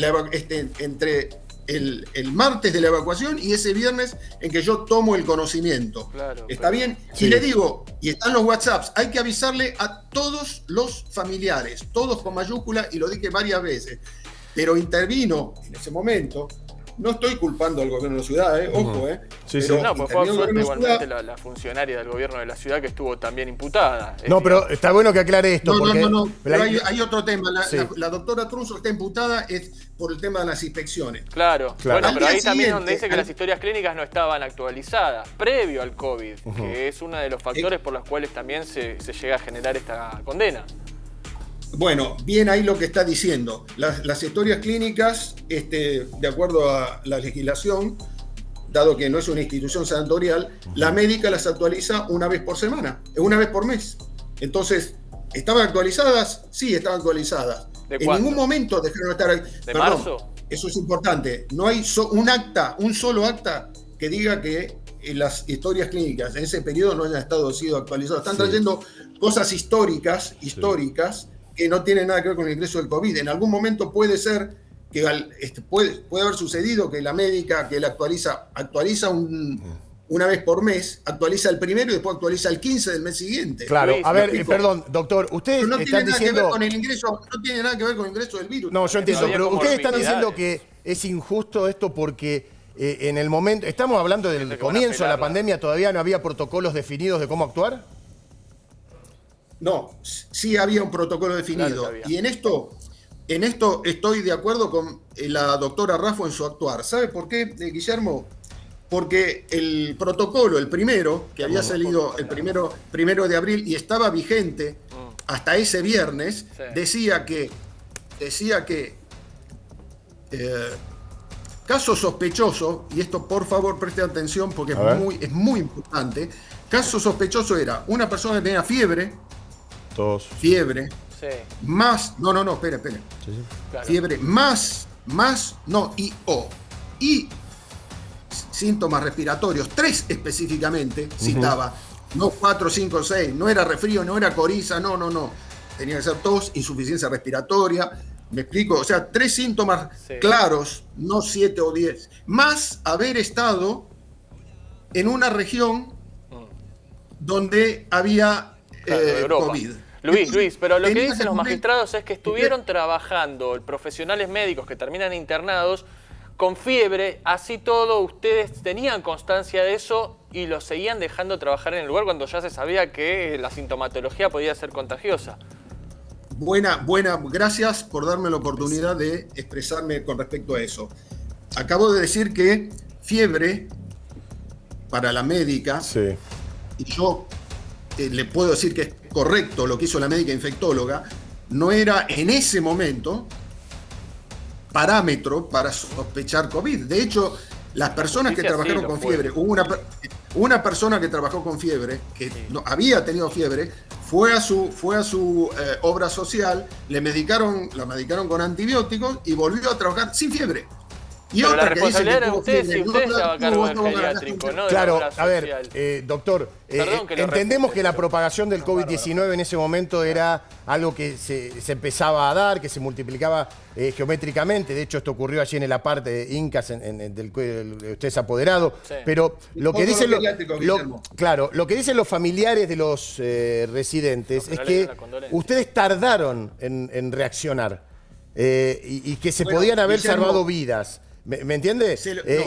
el martes de la evacuación y ese viernes en que yo tomo el conocimiento. Claro, ¿Está bien? Sí. Y le digo, y están los WhatsApps, hay que avisarle a todos los familiares, todos con mayúscula, y lo dije varias veces. Pero intervino en ese momento. No estoy culpando al gobierno de la ciudad, ojo, Sí, pero No, pues fue intervino el absuelta gobierno de la igualmente ciudad. la funcionaria del gobierno de la ciudad que estuvo también imputada. No, pero está bueno que aclare esto. porque No, pero hay otro tema. Sí. La doctora Trunzo está imputada es por el tema de las inspecciones. Claro. Bueno, Al pero ahí día también siguiente, donde dice que las historias clínicas no estaban actualizadas, previo al COVID, que es uno de los factores por los cuales también se llega a generar esta condena. Bueno, bien ahí lo que está diciendo. Las historias clínicas, de acuerdo a la legislación, dado que no es una institución sanatorial, la médica las actualiza una vez por semana, una vez por mes. Entonces, ¿estaban actualizadas? Sí, estaban actualizadas. ¿De En cuándo? ningún momento dejaron de estar ahí. ¿De marzo? Eso es importante. No hay un solo acta que diga que las historias clínicas en ese periodo no hayan sido actualizadas. Están trayendo cosas históricas que no tienen nada que ver con el ingreso del COVID. En algún momento puede ser que puede haber sucedido que la médica que la actualiza una vez por mes, actualiza el primero y después actualiza el 15 del mes siguiente. Claro, Luis, a ver, ¿me explico? perdón, doctor, ustedes Pero no tiene están nada que diciendo... ver con el ingreso, no tiene nada que ver con el ingreso del virus. No, yo entiendo, Había pero ustedes están diciendo comorbilidades. que es injusto esto porque en el momento... Estamos hablando del Gente que van a comienzo de la apelarla. pandemia, ¿todavía no había protocolos definidos de cómo actuar? No, sí había un protocolo definido. Claro que había. Y en esto, en esto estoy de acuerdo con la doctora Raffo en su actuar. ¿Sabe por qué, Guillermo? Porque el protocolo, el primero, que había salido el primero de abril y estaba vigente hasta ese viernes, decía que caso sospechoso, y esto por favor preste atención porque es muy importante, caso sospechoso era una persona que tenía fiebre, fiebre, más, espera. Claro. Fiebre, más, y síntomas respiratorios, 3 específicamente, citaba, no 4, 5, 6, no era resfrío, no era coriza, no. Tenía que ser tos, insuficiencia respiratoria, ¿me explico? O sea, 3 síntomas claros, no 7 o 10, más haber estado en una región donde había COVID. Luis, pero lo que dicen los magistrados es que estuvieron trabajando profesionales médicos que terminan internados con fiebre, así todo, ustedes tenían constancia de eso y los seguían dejando trabajar en el lugar cuando ya se sabía que la sintomatología podía ser contagiosa. Buena, gracias por darme la oportunidad de expresarme con respecto a eso. Acabo de decir que fiebre para la médica, y yo le puedo decir que es correcto lo que hizo la médica infectóloga, no era en ese momento parámetro para sospechar COVID. De hecho, las personas que trabajaron con fiebre, hubo una persona que trabajó con fiebre, que no había tenido fiebre, fue a su obra social, la medicaron con antibióticos y volvió a trabajar sin fiebre. Y pero otra la responsabilidad que era de ustedes si ustedes estaban a cargo del geriátrico, ¿no? Claro, a ver, doctor, entendemos que la propagación del COVID-19 en ese momento era algo que se empezaba a dar, que se multiplicaba geométricamente. De hecho, esto ocurrió allí en el aparte de Incas, del cual usted es apoderado. Pero lo que dicen lo que dicen los familiares de los residentes es que ustedes tardaron en reaccionar y que se podían haber salvado vidas. ¿Me entiende?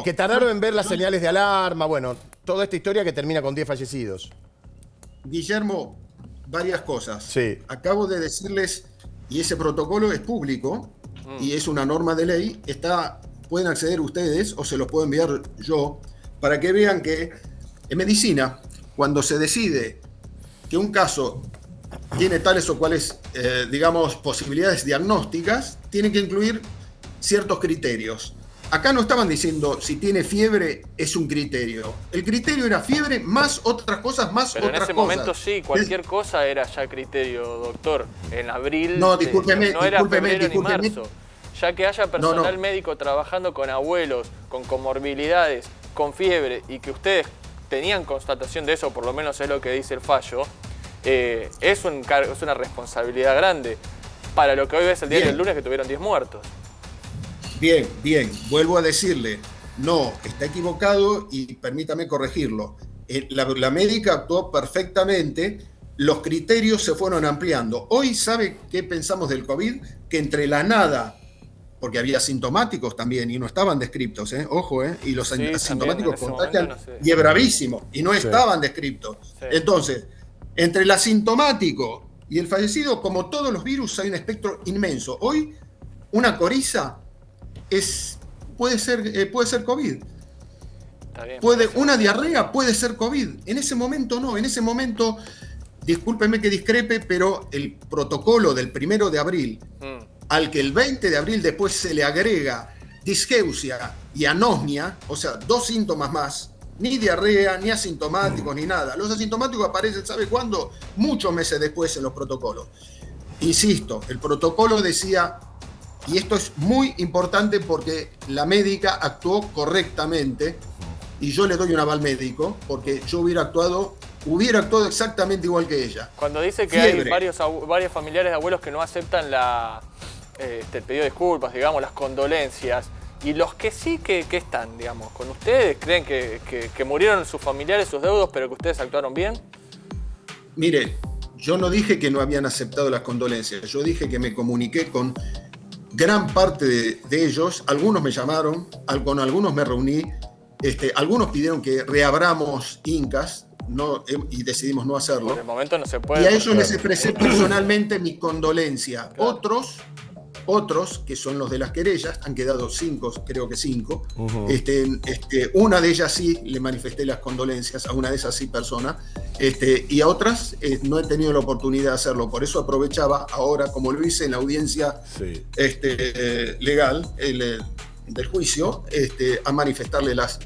Que tardaron en ver las señales de alarma, bueno, toda esta historia que termina con 10 fallecidos. Guillermo, varias cosas. Sí. Acabo de decirles, y ese protocolo es público, y es una norma de ley, pueden acceder ustedes, o se los puedo enviar yo, para que vean que en medicina, cuando se decide que un caso tiene tales o cuales, posibilidades diagnósticas, tiene que incluir ciertos criterios. Acá no estaban diciendo si tiene fiebre es un criterio. El criterio era fiebre más otras cosas, Pero en ese momento sí, cualquier cosa era ya criterio, doctor. En abril no era febrero ni marzo. Ya que haya personal médico trabajando con abuelos, con comorbilidades, con fiebre, y que ustedes tenían constatación de eso, por lo menos es lo que dice el fallo, es una responsabilidad grande para lo que hoy ves el diario del lunes que tuvieron 10 muertos. Bien, vuelvo a decirle, no, está equivocado y permítame corregirlo. La médica actuó perfectamente, los criterios se fueron ampliando. Hoy, ¿sabe qué pensamos del COVID? Que entre la nada, porque había sintomáticos también y no estaban descriptos, ojo, y los asintomáticos contagian y es bravísimo, y no estaban descriptos. Sí. Entonces, entre el asintomático y el fallecido, como todos los virus, hay un espectro inmenso. Hoy, una coriza puede ser COVID. Una diarrea puede ser COVID. En ese momento no, en ese momento, discúlpeme que discrepe, pero el protocolo del 1 de abril, al que el 20 de abril después se le agrega disgeusia y anosmia, o sea, 2 síntomas más, ni diarrea, ni asintomáticos, ni nada. Los asintomáticos aparecen, ¿sabe cuándo? Muchos meses después en los protocolos. Insisto, el protocolo decía, y esto es muy importante porque la médica actuó correctamente, y yo le doy un aval médico, porque yo hubiera actuado exactamente igual que ella. Cuando dice que hay varios familiares de abuelos que no aceptan el pedido de disculpas, digamos, las condolencias, y los que sí que están, digamos, con ustedes, ¿creen que murieron sus familiares, sus deudos, pero que ustedes actuaron bien? Mire, yo no dije que no habían aceptado las condolencias, yo dije que me comuniqué con gran parte de ellos, algunos me llamaron, con algunos me reuní, algunos pidieron que reabramos Incas, y decidimos no hacerlo. Por el momento no se puede. Y a ellos les expresé personalmente mi condolencia. Claro. otros, que son los de las querellas, han quedado 5, creo que 5. Una de ellas sí le manifesté las condolencias, a una de esas sí personas, y a otras no he tenido la oportunidad de hacerlo. Por eso aprovechaba ahora, como lo hice en la audiencia legal del juicio, a manifestarle las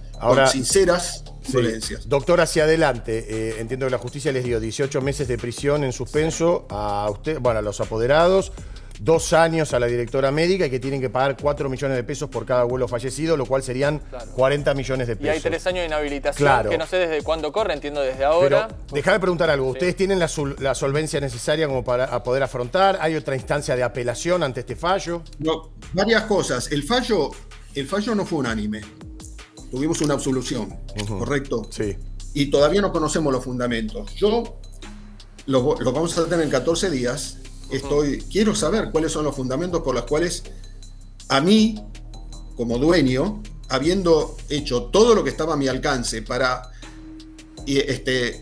sinceras condolencias. Doctor, hacia adelante. Entiendo que la justicia les dio 18 meses de prisión en suspenso a usted, bueno, a los apoderados, 2 años a la directora médica y que tienen que pagar 4 millones de pesos por cada abuelo fallecido, lo cual serían 40 millones de pesos. Y hay 3 años de inhabilitación, que no sé desde cuándo corre, entiendo desde ahora. Pero déjame preguntar algo. ¿Ustedes tienen la solvencia necesaria como para poder afrontar? ¿Hay otra instancia de apelación ante este fallo? No, varias cosas. El fallo no fue unánime. Tuvimos una absolución, ¿correcto? Sí. Y todavía no conocemos los fundamentos. Yo lo vamos a tener en 14 días. Quiero saber cuáles son los fundamentos por los cuales a mí, como dueño, habiendo hecho todo lo que estaba a mi alcance para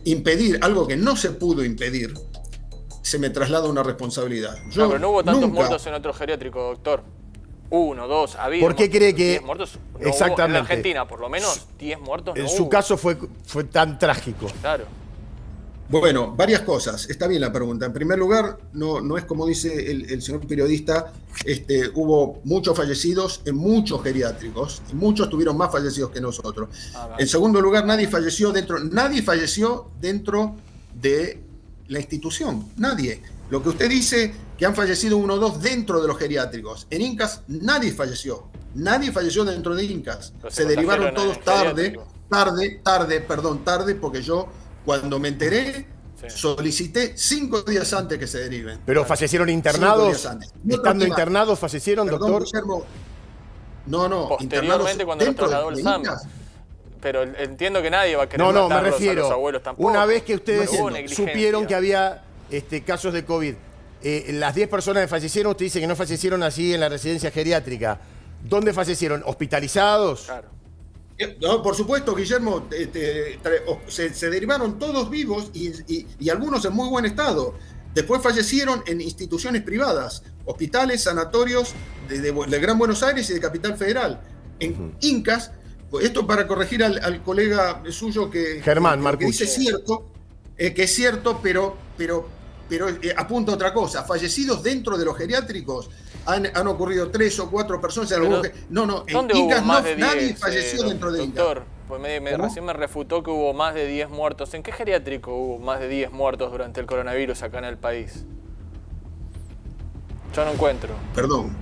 impedir algo que no se pudo impedir, se me traslada una responsabilidad. Pero no hubo tantos muertos en otro geriátrico, doctor. 1, 2, había. ¿Por qué cree que 10 muertos? No exactamente? Hubo, en la Argentina, por lo menos, 10 muertos. En su caso fue tan trágico. Claro. Bueno, varias cosas. Está bien la pregunta. En primer lugar, no es como dice el señor periodista, hubo muchos fallecidos en muchos geriátricos, y muchos tuvieron más fallecidos que nosotros. En segundo lugar, nadie falleció dentro de la institución. Nadie. Lo que usted dice que han fallecido 1 o 2 dentro de los geriátricos. En Incas nadie falleció. Nadie falleció dentro de Incas. Se derivaron todos tarde, porque yo cuando me enteré solicité 5 días antes que se deriven. ¿Pero fallecieron internados? ¿Estando internados fallecieron, doctor? Guillermo, no. Posteriormente cuando los trasladó el SAM. Pero entiendo que nadie va a querer me matarlos refiero, a los abuelos tampoco. Una vez que ustedes supieron que había casos de COVID, las 10 personas que fallecieron, usted dice que no fallecieron así en la residencia geriátrica. ¿Dónde fallecieron? ¿Hospitalizados? Claro. No, por supuesto, Guillermo, se derivaron todos vivos y algunos en muy buen estado. Después fallecieron en instituciones privadas, hospitales, sanatorios de Gran Buenos Aires y de Capital Federal. En Incas, esto para corregir al colega suyo que Germán que dice que es cierto, pero apunta a otra cosa. Fallecidos dentro de los geriátricos han ocurrido 3 o 4 personas. En Incas nadie falleció dentro de Incas. Doctor, pues recién me refutó que hubo más de 10 muertos. ¿En qué geriátrico hubo más de 10 muertos durante el coronavirus acá en el país? Yo no encuentro. Perdón.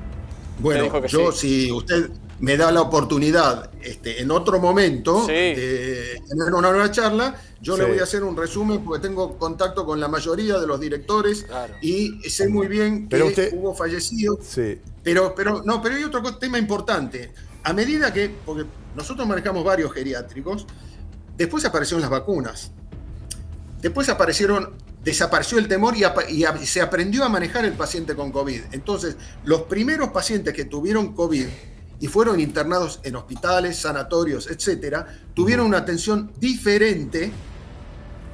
Bueno, si usted me da la oportunidad en otro momento de tener una nueva charla, yo le voy a hacer un resumen porque tengo contacto con la mayoría de los directores y sé muy bien que hubo fallecidos. Sí. Pero hay otro tema importante. A medida porque nosotros manejamos varios geriátricos, después aparecieron las vacunas. Después desapareció el temor y se aprendió a manejar el paciente con COVID. Entonces, los primeros pacientes que tuvieron COVID y fueron internados en hospitales, sanatorios, etcétera, tuvieron una atención diferente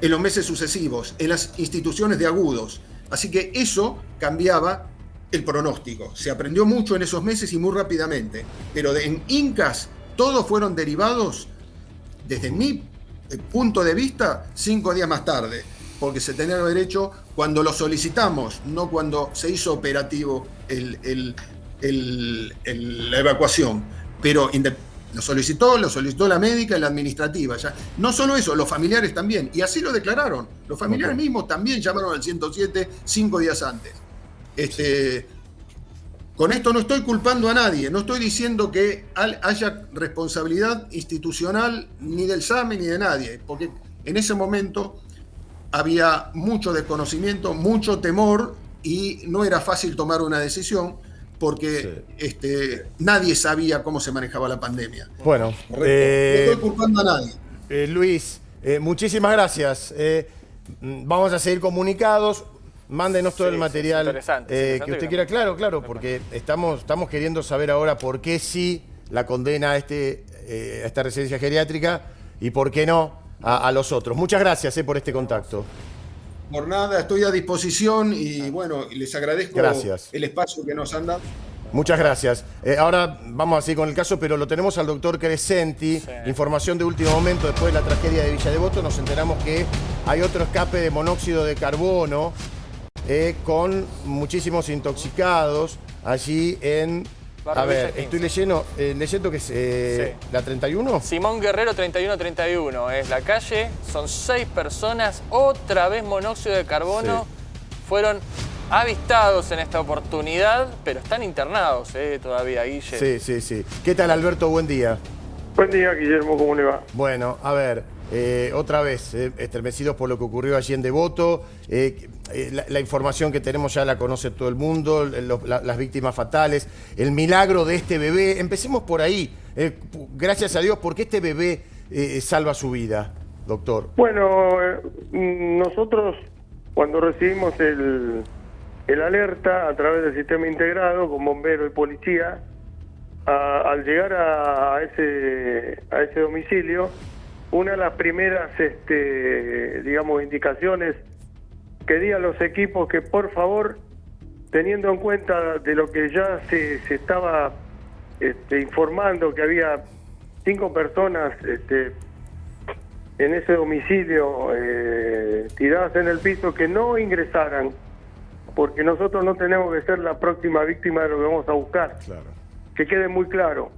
en los meses sucesivos, en las instituciones de agudos. Así que eso cambiaba el pronóstico. Se aprendió mucho en esos meses y muy rápidamente. Pero en Incas, todos fueron derivados, desde mi punto de vista, 5 días más tarde, porque se tenía que haber hecho cuando lo solicitamos, no cuando se hizo operativo la evacuación. Pero lo solicitó la médica y la administrativa. Ya. No solo eso, los familiares también. Y así lo declararon. Los familiares mismos también llamaron al 107 5 días antes. Con esto no estoy culpando a nadie. No estoy diciendo que haya responsabilidad institucional ni del SAME ni de nadie. Porque en ese momento había mucho desconocimiento, mucho temor y no era fácil tomar una decisión porque nadie sabía cómo se manejaba la pandemia. Bueno, no estoy culpando a nadie. Luis, muchísimas gracias. Vamos a seguir comunicados. Mándenos todo el material que usted quiera. Claro, porque estamos queriendo saber ahora por qué sí la condena a esta residencia geriátrica y por qué no a los otros. Muchas gracias por este contacto. Por nada, estoy a disposición y bueno, les agradezco el espacio que nos han dado. Muchas gracias. Ahora vamos así con el caso, pero lo tenemos al doctor Crescenti. Sí. Información de último momento, después de la tragedia de Villa Devoto, nos enteramos que hay otro escape de monóxido de carbono con muchísimos intoxicados allí en... Barrio A ver, Villa estoy leyendo que es la 31. Simón Guerrero 3131 es la calle, son 6 personas, otra vez monóxido de carbono, fueron avistados en esta oportunidad, pero están internados todavía, Guille. Sí. ¿Qué tal, Alberto? Buen día. Buen día, Guillermo, ¿cómo le va? Bueno, a ver, otra vez, estremecidos por lo que ocurrió allí en Devoto. La información que tenemos ya la conoce todo el mundo, las víctimas fatales, el milagro de este bebé. Empecemos por ahí. Gracias a Dios, ¿por qué este bebé salva su vida, doctor? Bueno, nosotros cuando recibimos el alerta a través del sistema integrado con bombero y policía, al llegar a ese domicilio, una de las primeras digamos, indicaciones que di a los equipos que por favor, teniendo en cuenta de lo que ya se estaba informando, que había 5 personas en ese domicilio tiradas en el piso, que no ingresaran, porque nosotros no tenemos que ser la próxima víctima de lo que vamos a buscar. Claro. Que quede muy claro.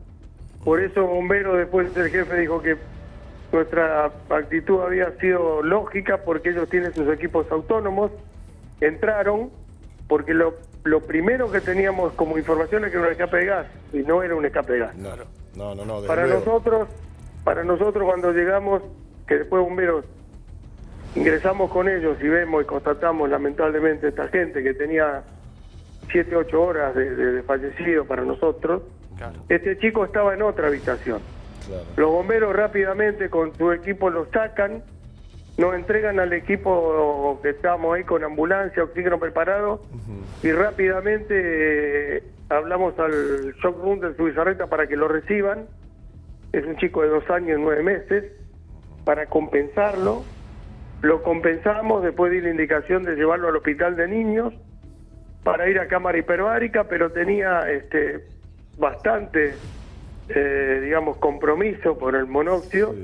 Por eso Bombero, después el jefe dijo que nuestra actitud había sido lógica porque ellos tienen sus equipos autónomos, entraron, porque lo primero que teníamos como información es que era un escape de gas, y no era un escape de gas. No. Para nosotros cuando llegamos, que después Bomberos ingresamos con ellos y vemos y constatamos lamentablemente esta gente que tenía 7, 8 horas de fallecido para nosotros, Claro. Este chico estaba en otra habitación. Claro. Los bomberos rápidamente con su equipo lo sacan, nos entregan al equipo que estábamos ahí con ambulancia, oxígeno preparado, y rápidamente hablamos al shock room del Subizarreta para que lo reciban. Es un chico de 2 años y 9 meses, para compensarlo. Lo compensamos, después di la indicación de llevarlo al hospital de niños para ir a cámara hiperbárica, pero tenía bastante, digamos, compromiso por el monóxido,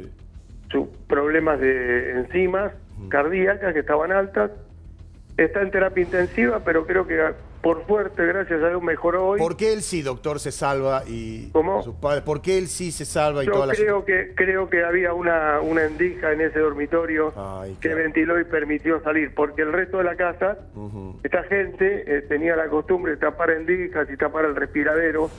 sus problemas de enzimas cardíacas que estaban altas. Está en terapia intensiva, pero creo que por suerte, gracias a Dios, mejoró hoy. ¿Por qué él sí, doctor, se salva y sus padres? ¿Por qué él sí se salva y Yo todas las... creo que había una endija en ese dormitorio que ventiló y permitió salir, porque el resto de la casa, esta gente tenía la costumbre de tapar endijas y tapar el respiradero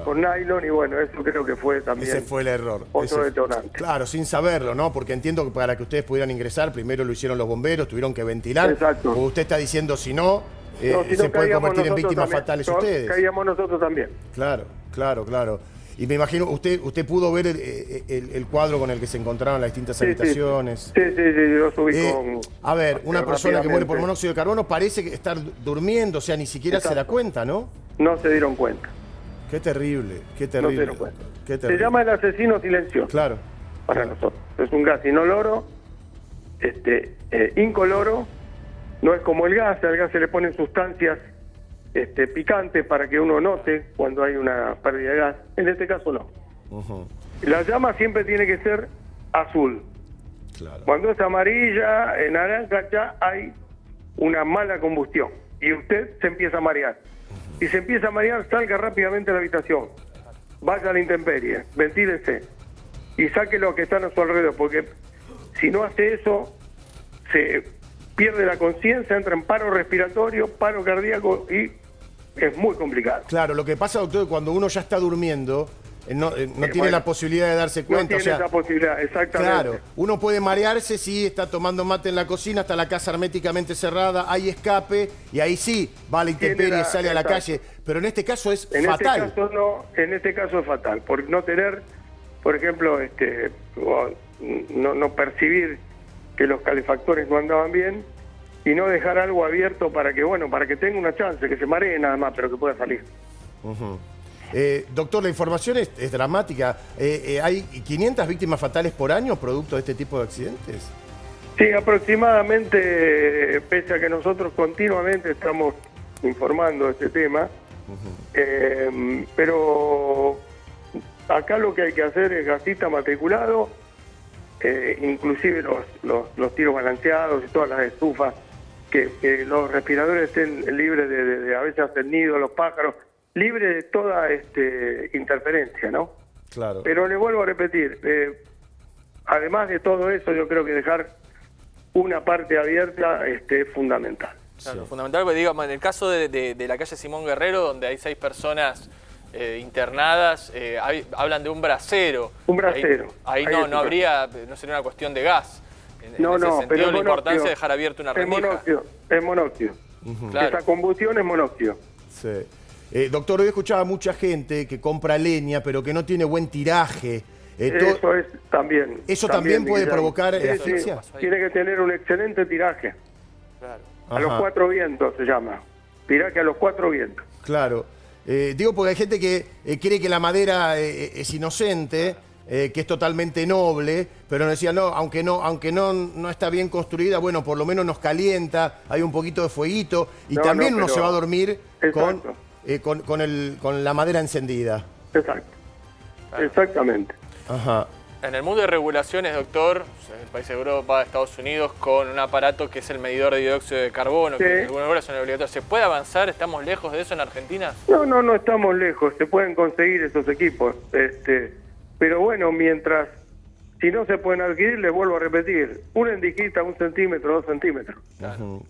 con nylon, y bueno, eso creo que fue también... Ese fue el error. Otro detonante. Claro, sin saberlo, ¿no? Porque entiendo que para que ustedes pudieran ingresar, primero lo hicieron los bomberos, tuvieron que ventilar. Exacto. Como usted está diciendo, si no, si no, se pueden caíamos convertir en nosotros víctimas también. fatales ustedes. Caíamos nosotros también. Claro. Y me imagino, usted pudo ver el cuadro con el que se encontraban las distintas habitaciones. Sí, yo subí con... A ver, una persona que muere por rápidamente. monóxido de carbono parece que estar durmiendo, o sea, ni siquiera se da cuenta, ¿no? No se dieron cuenta. Qué terrible. No se dieron cuenta. Qué Se terrible. llama el asesino silencioso. Claro. Para nosotros. Es un gas inoloro, incoloro, no es como el gas. Al gas se le ponen sustancias picantes para que uno note cuando hay una pérdida de gas. En este caso no. La llama siempre tiene que ser azul. Claro. Cuando es amarilla, naranja, ya hay una mala combustión y usted se empieza a marear. Si se empieza a marear, salga rápidamente de la habitación, vaya a la intemperie, ventílese y saque lo que están a su alrededor, porque si no hace eso, se pierde la conciencia, entra en paro respiratorio, paro cardíaco y es muy complicado. Claro, lo que pasa, doctor, es cuando uno ya está durmiendo, no tiene la posibilidad de darse cuenta. No tiene esa posibilidad, exactamente. Claro, uno puede marearse si está tomando mate en la cocina, está la casa herméticamente cerrada, hay escape, y ahí sí va a la intemperie, sale a la calle. Pero en este caso es fatal. En este caso es fatal, por no tener, por ejemplo, no percibir que los calefactores no andaban bien y no dejar algo abierto para que tenga una chance, que se maree nada más, pero que pueda salir. Doctor, la información es dramática. ¿Hay 500 víctimas fatales por año producto de este tipo de accidentes? Sí, aproximadamente, pese a que nosotros continuamente estamos informando de este tema, Pero acá lo que hay que hacer es gasista matriculado, inclusive los tiros balanceados y todas las estufas, que los respiradores estén libres de a veces hacer nido, los pájaros, libres de toda interferencia, ¿no? Claro. Pero le vuelvo a repetir, además de todo eso, yo creo que dejar una parte abierta es fundamental. Claro, fundamental, porque digamos, en el caso de la calle Simón Guerrero, donde hay 6 personas internadas, hablan de un brasero. Un brasero. Ahí no sería una cuestión de gas. En ese sentido, pero la importancia es dejar abierta una rendija. Es monóxido. Claro. Esa combustión es monóxido. Sí. Doctor, hoy escuchaba mucha gente que compra leña, pero que no tiene buen tiraje. Eso es también. ¿Eso también puede provocar sí, asfixia? Sí. Tiene que tener un excelente tiraje. Claro. A los 4 vientos se llama. Tiraje a los 4 vientos. Claro. Digo porque hay gente que cree que la madera es inocente, que es totalmente noble, pero nos decía, no, aunque no está bien construida, bueno, por lo menos nos calienta, hay un poquito de fueguito, y también uno se va a dormir con la madera encendida. Exacto. Claro. Exactamente. Ajá. En el mundo de regulaciones, doctor, el país de Europa, Estados Unidos, con un aparato que es el medidor de dióxido de carbono, que en algunos lugares son obligatorios. ¿Se puede avanzar? ¿Estamos lejos de eso en Argentina? No estamos lejos. Se pueden conseguir esos equipos. Pero bueno, si no se pueden adquirir, les vuelvo a repetir, una endijita, 1 centímetro, 2 centímetros. Claro.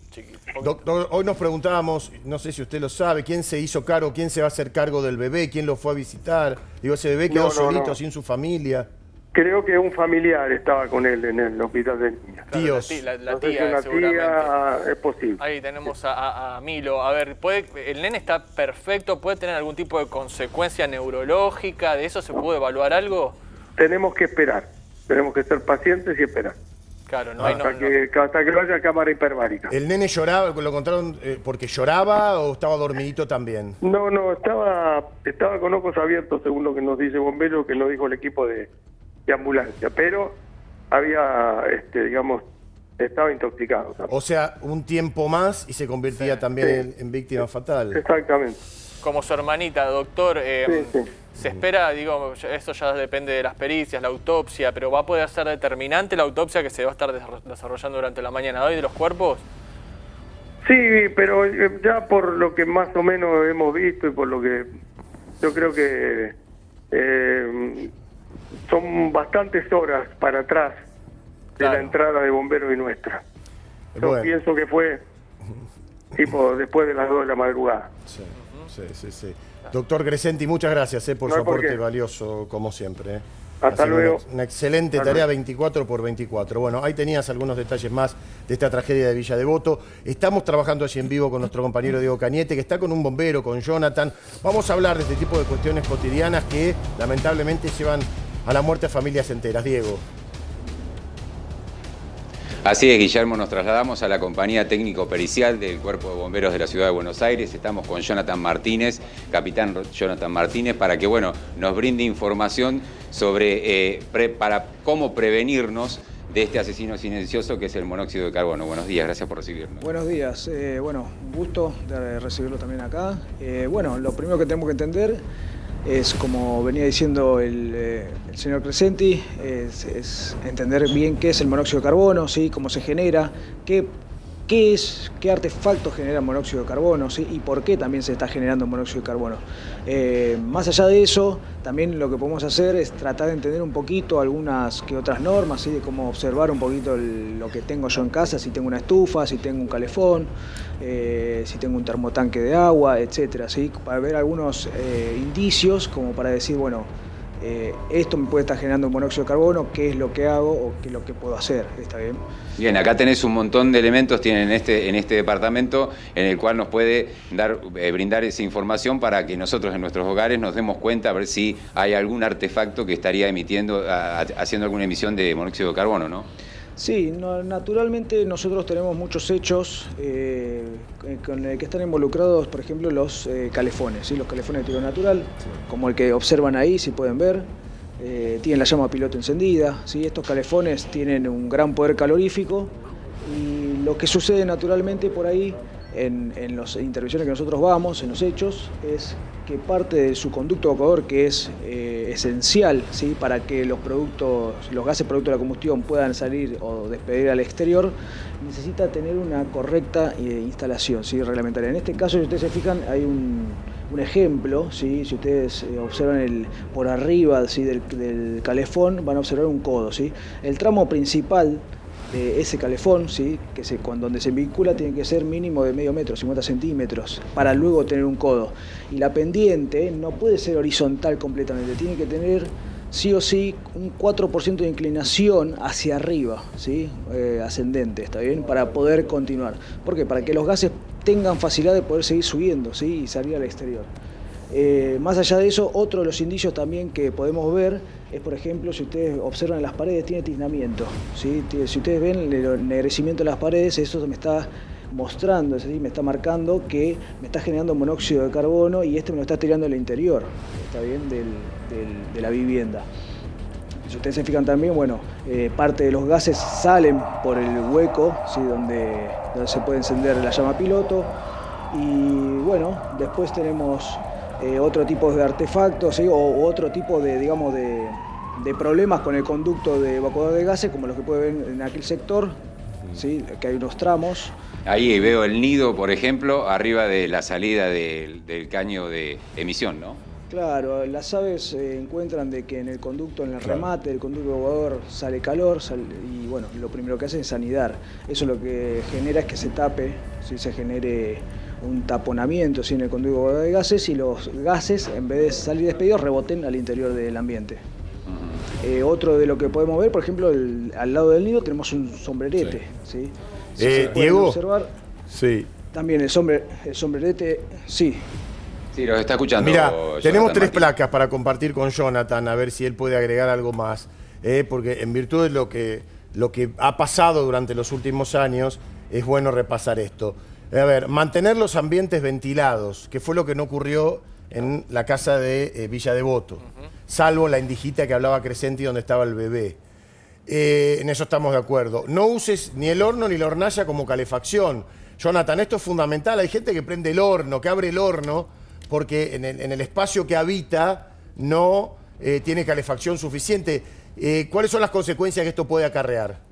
Doctor, hoy nos preguntábamos, no sé si usted lo sabe, ¿quién se hizo cargo, quién se va a hacer cargo del bebé, quién lo fue a visitar? Digo, ese bebé quedó solito, sin su familia. Creo que un familiar estaba con él en el hospital de niños. Claro, Tíos. La tía, seguramente. Es posible. Ahí tenemos a Milo. A ver, ¿el nene está perfecto? ¿Puede tener algún tipo de consecuencia neurológica? ¿De eso se puede evaluar algo? Tenemos que esperar. Tenemos que ser pacientes y esperar. Claro, hasta que vaya a cámara hiperbárica. ¿El nene lloraba, lo encontraron porque lloraba o estaba dormidito también? No, estaba con ojos abiertos, según lo que nos dice Bombero, que nos dijo el equipo de ambulancia, pero había, estaba intoxicado. ¿Sabes? O sea, un tiempo más y se convertía también en víctima fatal. Exactamente. Como su hermanita, doctor, se espera, digo, eso ya depende de las pericias, la autopsia, pero ¿va a poder ser determinante la autopsia que se va a estar desarrollando durante la mañana de hoy de los cuerpos? Sí, pero ya por lo que más o menos hemos visto y por lo que yo creo que son bastantes horas para atrás de la entrada de bomberos y nuestra. Yo pienso que fue tipo después de las 2 de la madrugada. Sí. Doctor Crescenti, muchas gracias por su aporte valioso, como siempre. Hasta luego. Una excelente tarea 24x24. Bueno, ahí tenías algunos detalles más de esta tragedia de Villa Devoto. Estamos trabajando allí en vivo con nuestro compañero Diego Cañete, que está con un bombero, con Jonathan. Vamos a hablar de este tipo de cuestiones cotidianas que lamentablemente llevan a la muerte a familias enteras. Diego. Así es, Guillermo, nos trasladamos a la compañía técnico-pericial del Cuerpo de Bomberos de la Ciudad de Buenos Aires. Estamos con Jonathan Martínez, capitán Jonathan Martínez, para que nos brinde información sobre para cómo prevenirnos de este asesino silencioso que es el monóxido de carbono. Buenos días, gracias por recibirnos. Buenos días, un gusto de recibirlo también acá. Lo primero que tenemos que entender es, como venía diciendo el señor Crescenti, es entender bien qué es el monóxido de carbono, ¿sí? Cómo se genera, qué artefactos genera monóxido de carbono, ¿sí? Y por qué también se está generando monóxido de carbono. Más allá de eso, también lo que podemos hacer es tratar de entender un poquito algunas que otras normas, ¿sí? De cómo observar un poquito lo que tengo yo en casa, si tengo una estufa, si tengo un calefón, si tengo un termotanque de agua, etcétera, ¿sí? Para ver algunos indicios como para decir, esto me puede estar generando monóxido de carbono, qué es lo que hago o qué es lo que puedo hacer. ¿Está bien? Bien, acá tenés un montón de elementos en este departamento en el cual nos puede brindar esa información para que nosotros en nuestros hogares nos demos cuenta a ver si hay algún artefacto que estaría haciendo alguna emisión de monóxido de carbono, ¿no? Sí, naturalmente nosotros tenemos muchos hechos con el que están involucrados, por ejemplo, los calefones, ¿sí? Los calefones de tiro natural, como el que observan ahí, si pueden ver, tienen la llama piloto encendida, ¿sí? Estos calefones tienen un gran poder calorífico y lo que sucede naturalmente por ahí en las intervenciones que nosotros vamos, en los hechos, es que parte de su conducto evacuador, que es esencial, ¿sí?, para que los gases producto de la combustión puedan salir o despedir al exterior, necesita tener una correcta instalación, ¿sí?, reglamentaria. En este caso, si ustedes se fijan, hay un ejemplo, ¿sí? Si ustedes observan por arriba, ¿sí?, del calefón, van a observar un codo, ¿sí? El tramo principal de ese calefón, ¿sí?, donde se vincula, tiene que ser mínimo de medio metro, 50 centímetros, para luego tener un codo. Y la pendiente no puede ser horizontal completamente, tiene que tener sí o sí un 4% de inclinación hacia arriba, ¿sí?, ascendente, ¿está bien? Para poder continuar. ¿Por qué? Para que los gases tengan facilidad de poder seguir subiendo, ¿sí?, y salir al exterior. Más allá de eso, otro de los indicios también que podemos ver es, por ejemplo, si ustedes observan las paredes, tiene tiznamiento, ¿sí? Si ustedes ven el ennegrecimiento de las paredes, eso me está mostrando, ¿sí?, me está marcando que me está generando monóxido de carbono y me lo está tirando al interior, ¿está bien?, de la vivienda. Si ustedes se fijan también, bueno, parte de los gases salen por el hueco, ¿sí?, donde se puede encender la llama piloto. Y bueno, después tenemos otro tipo de artefactos, ¿sí?, o otro tipo de, digamos, de problemas con el conducto de evacuador de gases, como los que pueden ver en aquel sector, ¿sí?, que hay unos tramos. Ahí veo el nido, por ejemplo, arriba de la salida del caño de emisión, ¿no? Claro, las aves se encuentran de que en el conducto, en el remate del conducto evacuador sale calor y bueno, lo primero que hacen es anidar. Eso lo que genera es que se tape, ¿sí?, se genere un taponamiento, ¿sí?, en el conducto evacuador de gases y los gases, en vez de salir despedidos, reboten al interior del ambiente. Otro de lo que podemos ver, por ejemplo, al lado del nido tenemos un sombrerete, ¿sí? Si se pueden Diego, observar, sí. También el sombrerete, sí. Sí, los está escuchando. Mira, tenemos Jonathan 3 Martín. placas para compartir con Jonathan, a ver si él puede agregar algo más. Porque en virtud de lo que ha pasado durante los últimos años, es bueno repasar esto. A ver, mantener los ambientes ventilados, que fue lo que no ocurrió en la casa de Villa Devoto, salvo la indijita que hablaba Crescenti donde estaba el bebé. En eso estamos de acuerdo. No uses ni el horno ni la hornalla como calefacción. Jonathan, esto es fundamental. Hay gente que prende el horno, que abre el horno, porque en el espacio que habita no tiene calefacción suficiente. ¿Cuáles son las consecuencias que esto puede acarrear?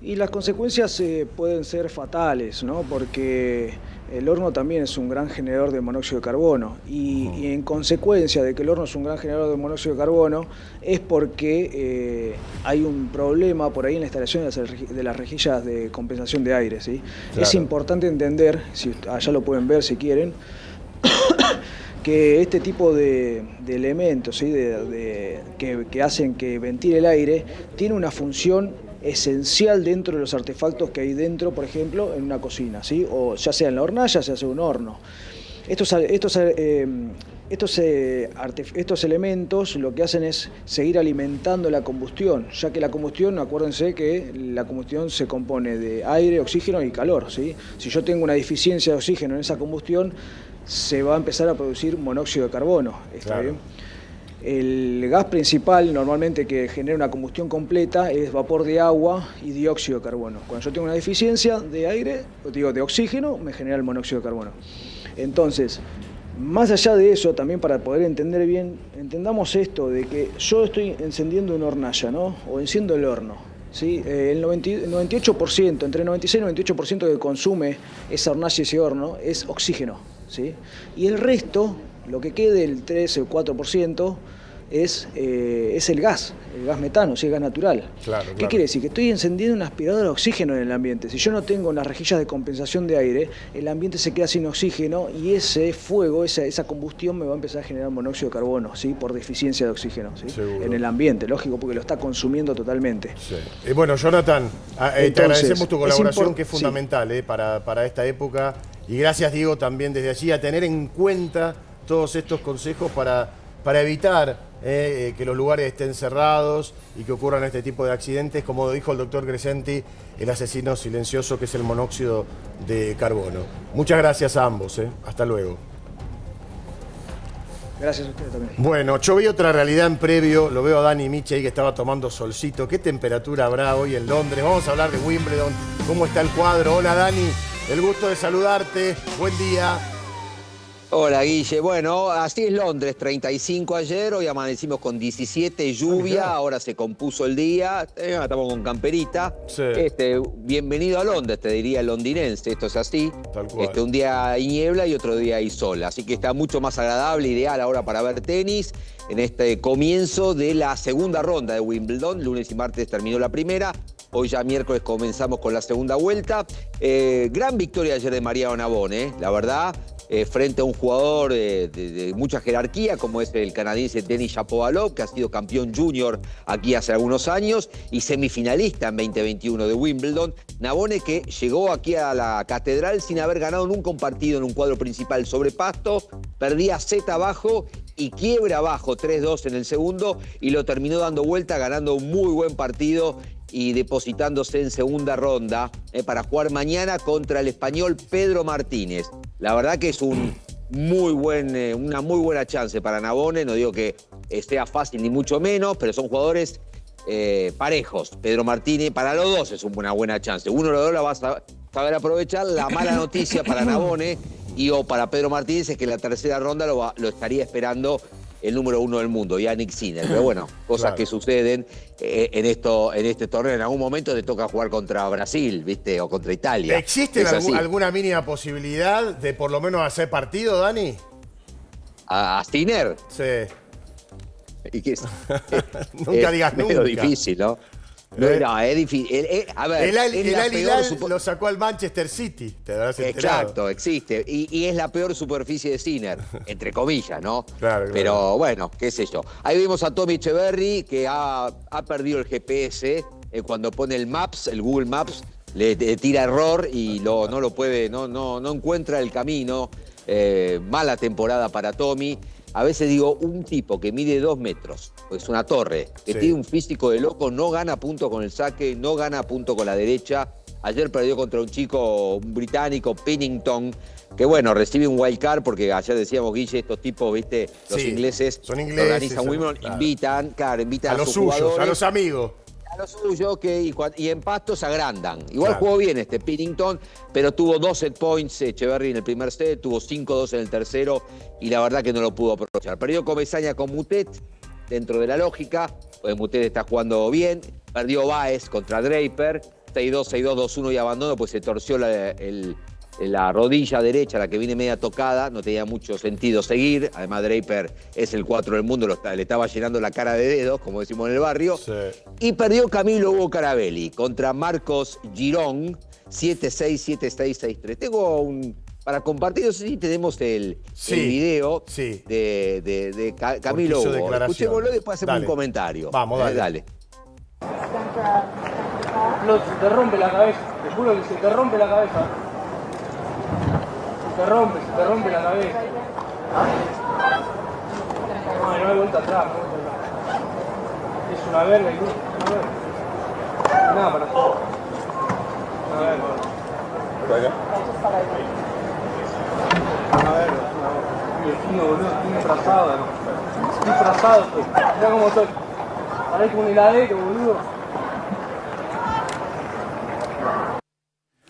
Y las consecuencias pueden ser fatales, ¿no? Porque el horno también es un gran generador de monóxido de carbono y en consecuencia de que el horno es un gran generador de monóxido de carbono es porque hay un problema por ahí en la instalación de las rejillas de compensación de aire, ¿sí? Claro. Es importante entender, allá lo pueden ver si quieren, que este tipo de elementos, ¿sí?, que hacen que ventile el aire tiene una función esencial dentro de los artefactos que hay dentro, por ejemplo, en una cocina, ¿sí?, o ya sea en la hornalla, ya sea un horno. Estos elementos lo que hacen es seguir alimentando la combustión, ya que la combustión, acuérdense que la combustión se compone de aire, oxígeno y calor, ¿sí? Si yo tengo una deficiencia de oxígeno en esa combustión, se va a empezar a producir monóxido de carbono, ¿está bien? El gas principal normalmente que genera una combustión completa es vapor de agua y dióxido de carbono. Cuando yo tengo una deficiencia de aire, de oxígeno, me genera el monóxido de carbono. Entonces, más allá de eso, también para poder entender bien, entendamos esto de que yo estoy encendiendo una hornalla, ¿no? O enciendo el horno, ¿sí? El 98%, entre el 96 y el 98% que consume esa hornalla y ese horno es oxígeno, ¿sí? Y el resto, lo que quede, el 3 o 4%, es el gas metano, ¿sí?, el gas natural. Claro, ¿Qué quiere decir? Que estoy encendiendo una aspiradora de oxígeno en el ambiente. Si yo no tengo las rejillas de compensación de aire, el ambiente se queda sin oxígeno y ese fuego, esa combustión me va a empezar a generar monóxido de carbono, ¿sí?, por deficiencia de oxígeno, ¿sí?, en el ambiente, lógico, porque lo está consumiendo totalmente. Sí. Bueno, Jonathan, te agradecemos tu colaboración, que es fundamental, sí, para esta época. Y gracias, Diego, también desde allí, a tener en cuenta todos estos consejos para evitar que los lugares estén cerrados y que ocurran este tipo de accidentes, como dijo el doctor Crescenti, el asesino silencioso que es el monóxido de carbono. Muchas gracias a ambos. Hasta luego. Gracias a ustedes también. Bueno, yo vi otra realidad en previo, lo veo a Dani Miche ahí que estaba tomando solcito. ¿Qué temperatura habrá hoy en Londres? Vamos a hablar de Wimbledon, cómo está el cuadro. Hola Dani, el gusto de saludarte, buen día. Hola Guille, bueno, así es Londres, 35 ayer, hoy amanecimos con 17, lluvia, ahora se compuso el día, estamos con camperita. Sí. Bienvenido a Londres, te diría el londinense, esto es así. Tal cual. Un día hay niebla y otro día hay sol, así que está mucho más agradable, ideal ahora para ver tenis. En este comienzo de la segunda ronda de Wimbledon, lunes y martes terminó la primera. Hoy ya miércoles comenzamos con la segunda vuelta. Gran victoria ayer de Mariano Navone, la verdad. Frente a un jugador de mucha jerarquía como es el canadiense Denis Shapovalov, que ha sido campeón junior aquí hace algunos años y semifinalista en 2021 de Wimbledon. Navone que llegó aquí a la catedral sin haber ganado nunca un partido en un cuadro principal sobre pasto, perdía set abajo y quiebra abajo 3-2 en el segundo y lo terminó dando vuelta ganando un muy buen partido y depositándose en segunda ronda para jugar mañana contra el español Pedro Martínez. La verdad que es una muy buena chance para Navone, no digo que sea fácil ni mucho menos, pero son jugadores parejos. Pedro Martínez, para los dos es una buena chance. Uno de los dos la va a saber aprovechar. La mala noticia para Navone o para Pedro Martínez es que en la tercera ronda lo estaría esperando el número 1 del mundo, Jannik Sinner. Pero bueno, cosas que suceden en este torneo. En algún momento te toca jugar contra Brasil, ¿viste? O contra Italia. ¿Existe alguna mínima posibilidad de por lo menos hacer partido, Dani? ¿A Sinner? Sí. ¿Y qué es? Nunca digas nunca. Es difícil, ¿no? No, es difícil. A ver, el Al Hilal lo sacó al Manchester City, te habrás enterado. Exacto, existe. Y es la peor superficie de Sinner, entre comillas, ¿no? Claro. Pero bueno, qué sé yo. Ahí vimos a Tommy Echeverry, que ha perdido el GPS. Cuando pone el Google Maps, le tira error y no lo puede, no encuentra el camino. Mala temporada para Tommy. A veces digo, un tipo que mide 2 metros, es una torre, que tiene un físico de loco, no gana punto con el saque, no gana punto con la derecha. Ayer perdió contra un británico, Pennington, que bueno, recibe un wild card porque ayer decíamos, Guille, estos tipos, viste, los ingleses, son ingleses, organizan Wimbledon, invitan a los sus suyos, jugadores, a los amigos. A lo suyo, y en pasto se agrandan. Igual jugó bien Pennington, pero tuvo 2 set points Echeverry en el primer set, tuvo 5-2 en el tercero, y la verdad que no lo pudo aprovechar. Perdió Comesaña con Mutet, dentro de la lógica, pues Mutet está jugando bien. Perdió Baez contra Draper, 6-2, 6-2, 2-1 y abandono, pues se torció la rodilla derecha, la que viene media tocada, no tenía mucho sentido seguir. Además, Draper es el 4 del mundo, le estaba llenando la cara de dedos, como decimos en el barrio. Sí. Y perdió Camilo Hugo Carabelli contra Marcos Girón, 7-6, 7-6, 6-3. Tengo para compartir, no sé si tenemos el video de Camilo Hugo. Escuchémoslo y después hacemos un comentario. Vamos, dale. No, se te rompe la cabeza, te juro que se te rompe la cabeza. Se te rompe la cabeza. No hay vuelta atrás, Es una verga y nada para todo. Una verga. Una verga. Estoy disfrazado, pues. Mirá cómo estoy. Parezco un heladero, boludo.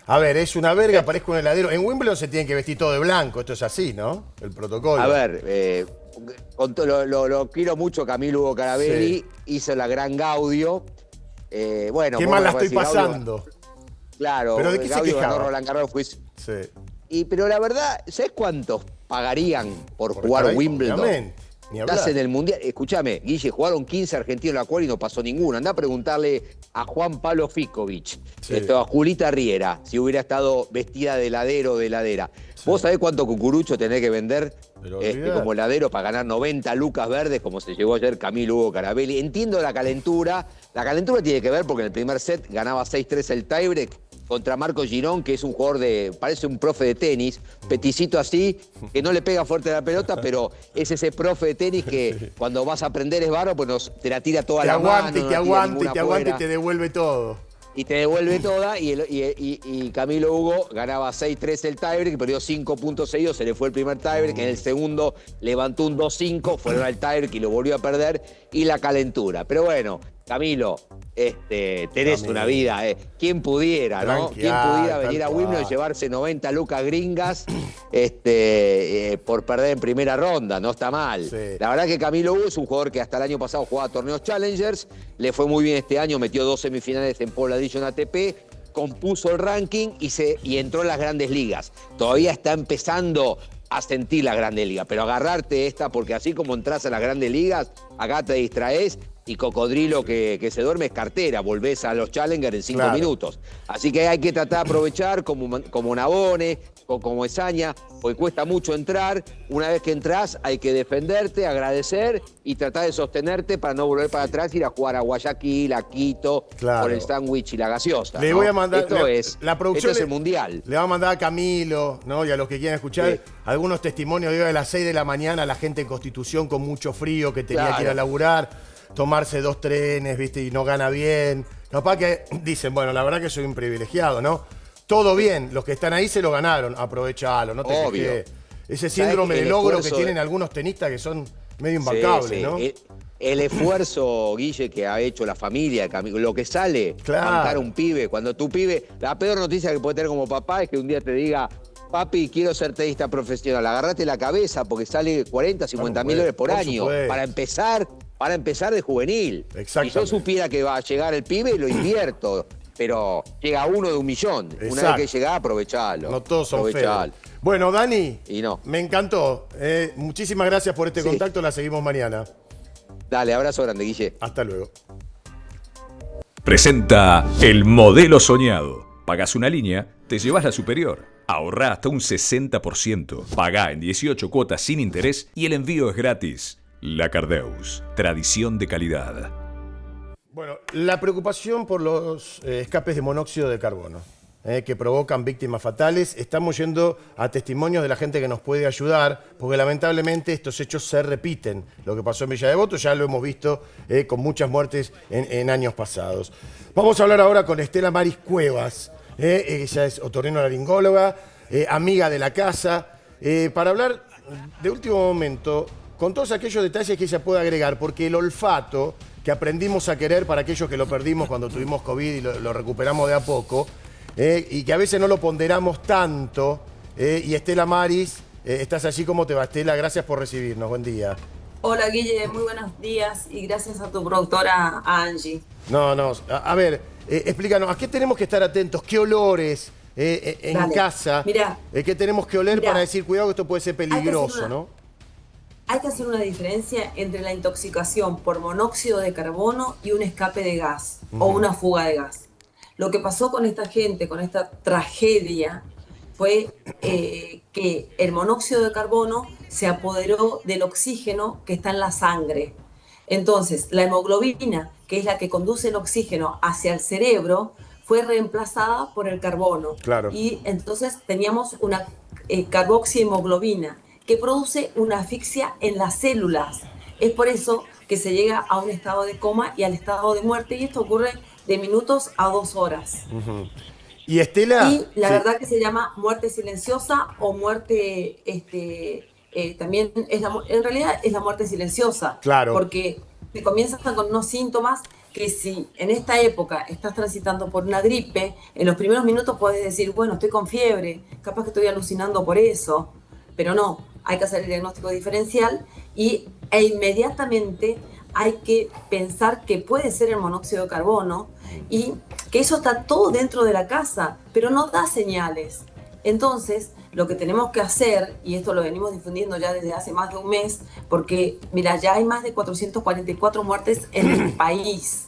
A ver, es una verga, parezco un heladero. En Wimbledon se tienen que vestir todo de blanco, esto es así, ¿no? El protocolo. A ver, lo quiero mucho, Camilo Hugo Carabelli, hizo la gran Gaudio. Bueno, qué mal la estoy pasando. Gaudio, claro, ¿pero de qué Gaudio se quejaba? Ganó Roland Garros, pero la verdad, ¿sabes cuántos pagarían por jugar Wimbledon? Obviamente. Estás en el Mundial. Escúchame, Guille, jugaron 15 argentinos en la cual y no pasó ninguno. Andá a preguntarle a Juan Pablo Ficovich, a Julita Riera, si hubiera estado vestida de heladero o de heladera. ¿Vos sabés cuánto cucurucho tenés que vender como heladero para ganar 90 lucas verdes, como se llevó ayer Camilo Hugo Carabelli? Entiendo la calentura. La calentura tiene que ver porque en el primer set ganaba 6-3 el tiebreak contra Marcos Girón, que es un jugador parece un profe de tenis, peticito así, que no le pega fuerte a la pelota, pero es ese profe de tenis que cuando vas a aprender es barro, pues te la tira toda la mano. Te aguanta y te devuelve todo. y te devuelve toda, y Camilo Hugo ganaba 6-3 el tiebreak, perdió 5 puntos seguidos, se le fue el primer tiebreak, en el segundo levantó un 2-5, fueron al tiebreak y lo volvió a perder, y la calentura. Pero bueno, Camilo, tenés una vida, ¿quién pudiera, no? ¿Quién pudiera venir a Wimbledon y llevarse 90 lucas gringas por perder en primera ronda? No está mal. Sí. La verdad que Camilo Hugo es un jugador que hasta el año pasado jugaba torneos Challengers, le fue muy bien este año, metió 2 semifinales en Pole Edition ATP, compuso el ranking y entró en las grandes ligas. Todavía está empezando a sentir la Grandes Ligas, pero agarrarte esta, porque así como entras a las Grandes Ligas, acá te distraes y cocodrilo que se duerme es cartera, volvés a los Challengers en 5 minutos. Así que hay que tratar de aprovechar como Navone, como Esaña, porque cuesta mucho entrar. Una vez que entras hay que defenderte, agradecer y tratar de sostenerte para no volver para atrás y ir a jugar a Guayaquil, a Quito, por el sándwich y la gaseosa. Le voy a mandar, esto es el Mundial. Le va a mandar a Camilo, ¿no? Y a los que quieran escuchar algunos testimonios de hoy a las 6 de la mañana, la gente en Constitución con mucho frío que tenía que ir a laburar, tomarse 2 trenes, ¿viste? Y no gana bien. Capaz que dicen, bueno, la verdad que soy un privilegiado, ¿no? Todo bien, los que están ahí se lo ganaron, aprovechalo, no te quejes. Ese síndrome de logro que tienen algunos tenistas que son medio imbancables, ¿no? El esfuerzo, Guille, que ha hecho la familia, lo que sale, bancar a un pibe. Cuando tu pibe, la peor noticia que puede tener como papá es que un día te diga, papi, quiero ser tenista profesional. Agarrate la cabeza porque sale 40, 50 mil dólares por año. Para empezar de juvenil. Si yo supiera que va a llegar el pibe, lo invierto. Pero llega uno de 1 millón. Una vez que llega, aprovechalo. No todos son feos. Bueno, Dani, me encantó. Muchísimas gracias por este contacto. La seguimos mañana. Dale, abrazo grande, Guille. Hasta luego. Presenta el modelo soñado. Pagás una línea, te llevas la superior. Ahorrá hasta un 60%. Pagá en 18 cuotas sin interés y el envío es gratis. La Cardeus. Tradición de calidad. Bueno, la preocupación por los escapes de monóxido de carbono que provocan víctimas fatales. Estamos yendo a testimonios de la gente que nos puede ayudar, porque lamentablemente estos hechos se repiten. Lo que pasó en Villa Devoto ya lo hemos visto con muchas muertes en años pasados. Vamos a hablar ahora con Estela Maris Cuevas. Ella es otorrinolaringóloga, amiga de la casa, para hablar de último momento con todos aquellos detalles que ella puede agregar, porque el olfato que aprendimos a querer para aquellos que lo perdimos cuando tuvimos COVID y lo recuperamos de a poco, y que a veces no lo ponderamos tanto. Y Estela Maris, estás allí, ¿cómo te va, Estela? Gracias por recibirnos, buen día. Hola, Guille, muy buenos días y gracias a tu productora, Angie. A ver, explícanos, ¿a qué tenemos que estar atentos? ¿Qué olores en casa? Mirá, ¿qué tenemos que oler para decir, cuidado que esto puede ser peligroso, ¿no? Hay que hacer una diferencia entre la intoxicación por monóxido de carbono y un escape de gas o una fuga de gas. Lo que pasó con esta gente, con esta tragedia, fue que el monóxido de carbono se apoderó del oxígeno que está en la sangre. Entonces, la hemoglobina, que es la que conduce el oxígeno hacia el cerebro, fue reemplazada por el carbono. Claro. Y entonces teníamos una carboxihemoglobina, que produce una asfixia en las células. Es por eso que se llega a un estado de coma y al estado de muerte, y esto ocurre de minutos a 2 horas. Y Estela... Y la verdad que se llama muerte silenciosa o muerte... también es en realidad es la muerte silenciosa. Claro. Porque se comienzan con unos síntomas que si en esta época estás transitando por una gripe, en los primeros minutos puedes decir, bueno, estoy con fiebre, capaz que estoy alucinando por eso, pero no. Hay que hacer el diagnóstico diferencial e inmediatamente hay que pensar que puede ser el monóxido de carbono y que eso está todo dentro de la casa, pero no da señales. Entonces, lo que tenemos que hacer, y esto lo venimos difundiendo ya desde hace más de un mes, porque mira, ya hay más de 444 muertes en el país.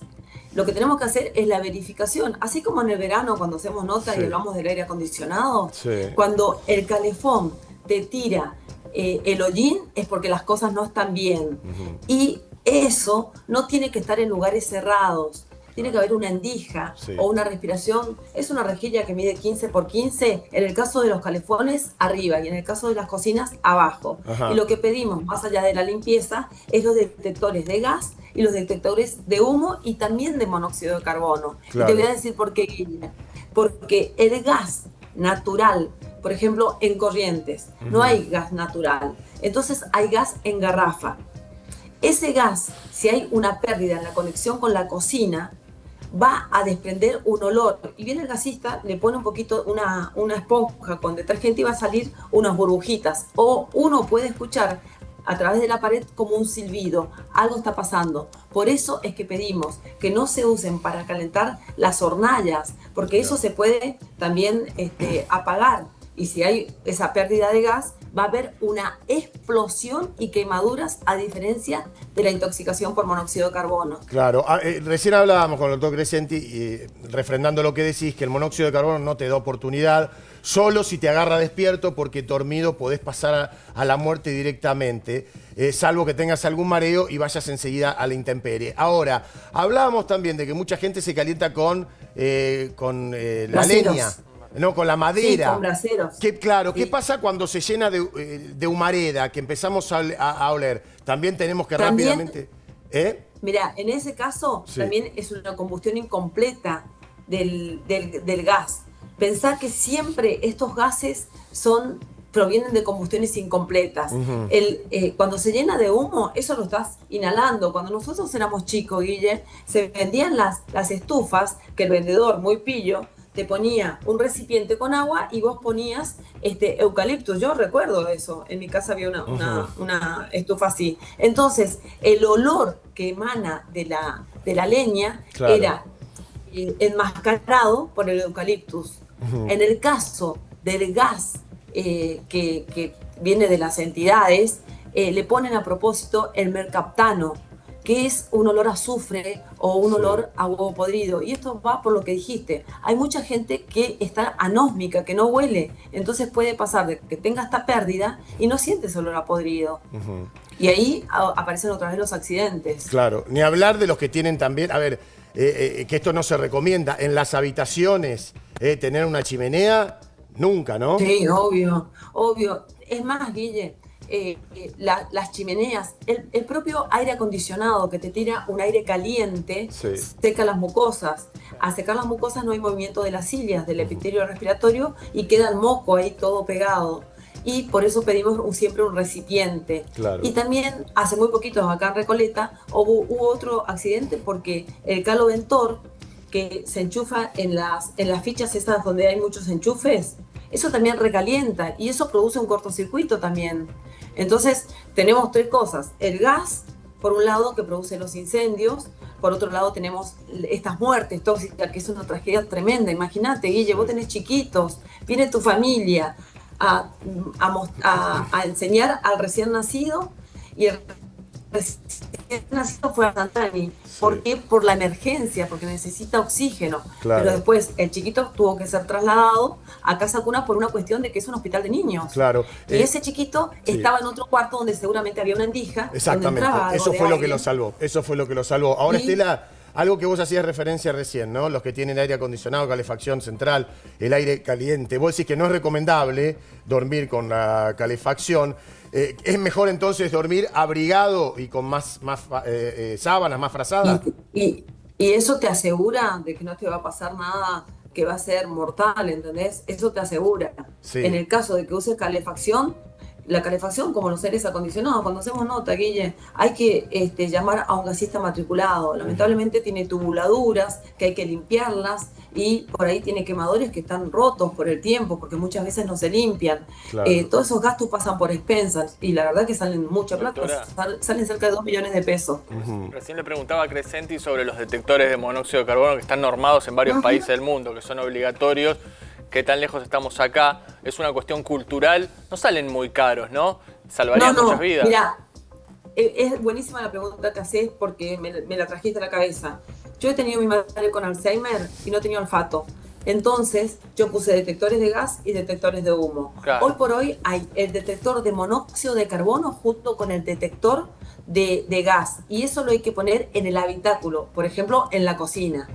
Lo que tenemos que hacer es la verificación, así como en el verano cuando hacemos notas y hablamos del aire acondicionado, cuando el calefón te tira el hollín es porque las cosas no están bien. Y eso no tiene que estar en lugares cerrados. tiene que haber una endija o una respiración. Es una rejilla que mide 15 por 15, en el caso de los calefones arriba y en el caso de las cocinas abajo. Ajá. Y lo que pedimos, más allá de la limpieza, es los detectores de gas y los detectores de humo y también de monóxido de carbono. Claro. Y te voy a decir por qué, Guille. Porque el gas natural, por ejemplo, en Corrientes, no hay gas natural. Entonces hay gas en garrafa. Ese gas, si hay una pérdida en la conexión con la cocina, va a desprender un olor. Y viene el gasista, le pone un poquito, una esponja con detergente y va a salir unas burbujitas. O uno puede escuchar a través de la pared como un silbido. Algo está pasando. Por eso es que pedimos que no se usen para calentar las hornallas, porque eso se puede también apagar. Y si hay esa pérdida de gas, va a haber una explosión y quemaduras, a diferencia de la intoxicación por monóxido de carbono. Claro, recién hablábamos con el doctor Crescenti, refrendando lo que decís, que el monóxido de carbono no te da oportunidad, solo si te agarra despierto, porque dormido podés pasar a la muerte directamente, salvo que tengas algún mareo y vayas enseguida a la intemperie. Ahora, hablábamos también de que mucha gente se calienta con la leña. No, con la madera. Sí, con braseros. Claro, ¿qué pasa cuando se llena de humareda, que empezamos a oler? También tenemos que rápidamente... Mira, en ese caso también es una combustión incompleta del gas. Pensar que siempre estos gases provienen de combustiones incompletas. Cuando se llena de humo, eso lo estás inhalando. Cuando nosotros éramos chicos, Guille, se vendían las estufas que el vendedor, muy pillo, te ponía un recipiente con agua y vos ponías eucaliptus. Yo recuerdo eso. En mi casa había una estufa así. Entonces, el olor que emana de la leña era enmascarado por el eucaliptus. En el caso del gas que viene de las entidades, le ponen a propósito el mercaptano, que es un olor a azufre o un olor a huevo podrido. Y esto va por lo que dijiste. Hay mucha gente que está anósmica, que no huele. Entonces puede pasar de que tenga esta pérdida y no sientes olor a podrido. Y ahí aparecen otra vez los accidentes. Claro, ni hablar de los que tienen también... A ver, que esto no se recomienda. En las habitaciones, tener una chimenea, nunca, ¿no? Sí, obvio, obvio. Es más, Guille... las chimeneas, el propio aire acondicionado que te tira un aire caliente, seca las mucosas. Al secar las mucosas no hay movimiento de las cilias, del epitelio respiratorio, y queda el moco ahí todo pegado. Y por eso pedimos siempre un recipiente. Claro. Y también hace muy poquito acá en Recoleta hubo otro accidente porque el caloventor que se enchufa en las fichas estas donde hay muchos enchufes, eso también recalienta y eso produce un cortocircuito también. Entonces tenemos tres cosas: el gas, por un lado, que produce los incendios; por otro lado tenemos estas muertes tóxicas, que es una tragedia tremenda. Imagínate, Guille, vos tenés chiquitos, viene tu familia a enseñar al recién nacido, y el recién nacido fue a Santani. ¿Por qué? Por la emergencia, porque necesita oxígeno. Claro. Pero después el chiquito tuvo que ser trasladado a Casa Cuna por una cuestión de que es un hospital de niños. Claro. Y ese chiquito estaba en otro cuarto donde seguramente había una endija. Exactamente, eso fue lo que lo salvó. Eso fue lo que lo salvó. Ahora, Estela, algo que vos hacías referencia recién, ¿no? Los que tienen aire acondicionado, calefacción central, el aire caliente. Vos decís que no es recomendable dormir con la calefacción. ¿Es mejor entonces dormir abrigado y con más sábanas, más frazadas? Y eso te asegura de que no te va a pasar nada que va a ser mortal, ¿entendés? Eso te asegura. Sí. En el caso de que uses calefacción, la calefacción, como los aires acondicionados, cuando hacemos nota, Guille, hay que llamar a un gasista matriculado. Lamentablemente tiene tubuladuras que hay que limpiarlas, y por ahí tiene quemadores que están rotos por el tiempo, porque muchas veces no se limpian. Claro. Todos esos gastos pasan por expensas y la verdad que salen mucha plata, salen cerca de 2 millones de pesos. Recién le preguntaba a Crescenti sobre los detectores de monóxido de carbono que están normados en varios países del mundo, que son obligatorios. ¿Qué tan lejos estamos acá? Es una cuestión cultural. No salen muy caros, ¿no? Salvarían muchas vidas. Mira, es buenísima la pregunta que haces porque me la trajiste a la cabeza. Yo he tenido mi madre con Alzheimer y no tenía olfato. Entonces, yo puse detectores de gas y detectores de humo. Claro. Hoy por hoy hay el detector de monóxido de carbono junto con el detector de gas. Y eso lo hay que poner en el habitáculo, por ejemplo, en la cocina.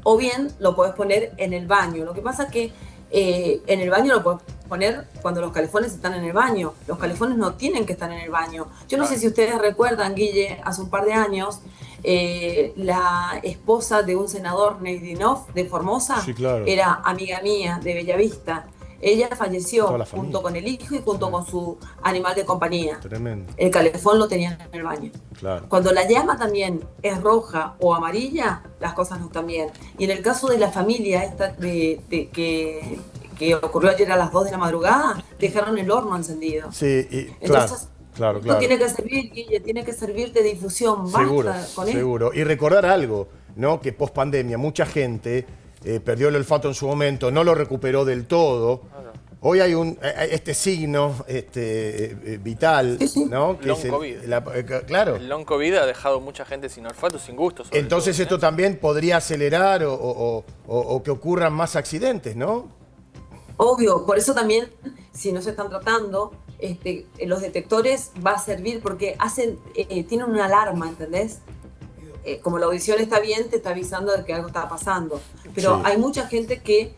O bien lo puedes poner en el baño. Lo que pasa es que en el baño lo puedes poner cuando los calefones están en el baño. Los calefones no tienen que estar en el baño. Yo no sé si ustedes recuerdan, Guille, hace un par de años, la esposa de un senador, Neidinov, de Formosa, Sí, claro. era amiga mía de Bellavista. Ella Toda falleció la familia. junto con el hijo y junto con su animal de compañía. Tremendo. El calefón lo tenían en el baño. Claro. Cuando la llama también es roja o amarilla, las cosas no están bien. Y en el caso de la familia esta que ocurrió ayer a las 2 de la madrugada, dejaron el horno encendido. Sí, y, Entonces, claro. esto tiene que servir, Guille, tiene que servir de difusión. Basta Seguro, con esto. seguro. Y recordar algo, ¿no? Que post pandemia mucha gente perdió el olfato en su momento, no lo recuperó del todo. Hoy hay este signo vital, ¿no? Que Long es el- COVID. claro. El long COVID ha dejado mucha gente sin olfato, sin gusto. sobre Entonces todo, esto también podría acelerar o que ocurran más accidentes, ¿no? Obvio, por eso también, si no se están tratando, los detectores va a servir porque tienen una alarma, ¿entendés? Como la audición está bien, te está avisando de que algo está pasando. Pero Sí. hay mucha gente que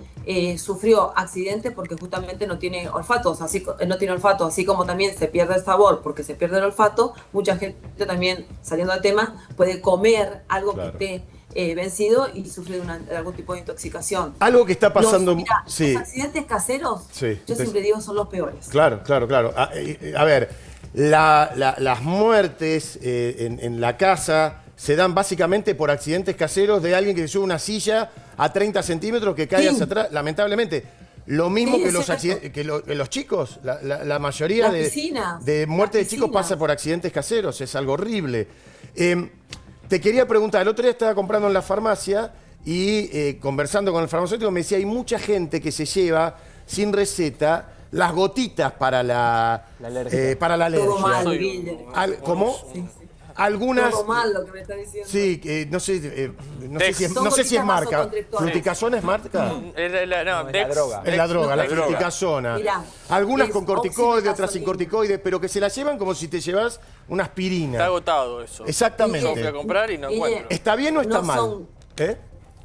sufrió accidentes porque justamente no tiene olfato, así como también se pierde el sabor porque se pierde el olfato. Mucha gente también, saliendo del tema, puede comer algo que esté vencido y sufrir algún tipo de intoxicación. Algo que está pasando... Mirá, sí. los accidentes caseros, Sí. yo siempre digo, son los peores. Claro. A ver, las muertes en la casa se dan básicamente por accidentes caseros de alguien que se sube una silla a 30 centímetros que cae hacia atrás, lamentablemente. Lo mismo Sí, que es los cierto. accidentes, que los chicos, la mayoría Las de piscinas, muerte de las chicos piscinas. pasa por accidentes caseros, es algo horrible. Te quería preguntar, el otro día estaba comprando en la farmacia y conversando con el farmacéutico me decía, hay mucha gente que se lleva sin receta las gotitas para la alergia. Para la alergia. Todo mal, Guille. ¿Cómo? Sí. Algunas... Todo mal lo que me está diciendo. Sí, no sé si es Son gotitas marca. vasoconstrictoras. ¿Fruticasona es marca? No, Dex. Es la droga, la droga. fruticasona. Mirá, Algunas es con corticoides, otras sin oximetazoline. corticoides, pero que se la llevan como si te llevas una aspirina. Está agotado eso. Exactamente. Yo fui a comprar y no Guille, encuentro. ¿Está bien o está No mal? son-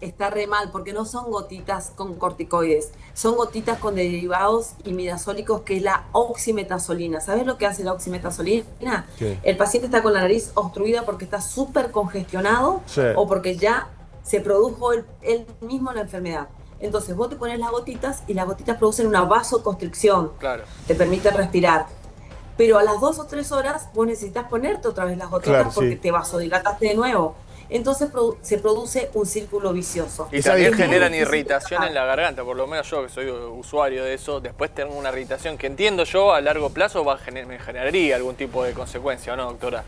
Está re mal, porque no son gotitas con corticoides, son gotitas con derivados imidazólicos, que es la oximetazolina. ¿Sabes lo que hace la oximetazolina? ¿Qué? El paciente está con la nariz obstruida porque está súper congestionado Sí. o porque ya se produjo él mismo la enfermedad. Entonces vos te pones las gotitas y las gotitas producen una vasoconstricción, Claro. te permite respirar. Pero a las 2 o 3 horas vos necesitas ponerte otra vez las gotitas Claro, porque sí. te vasodilataste de nuevo. Entonces se produce un círculo vicioso. Y Esa también bien. generan irritación en la garganta, por lo menos yo que soy usuario de eso, después tengo una irritación que entiendo yo a largo plazo me generaría algún tipo de consecuencia, ¿o no, doctora?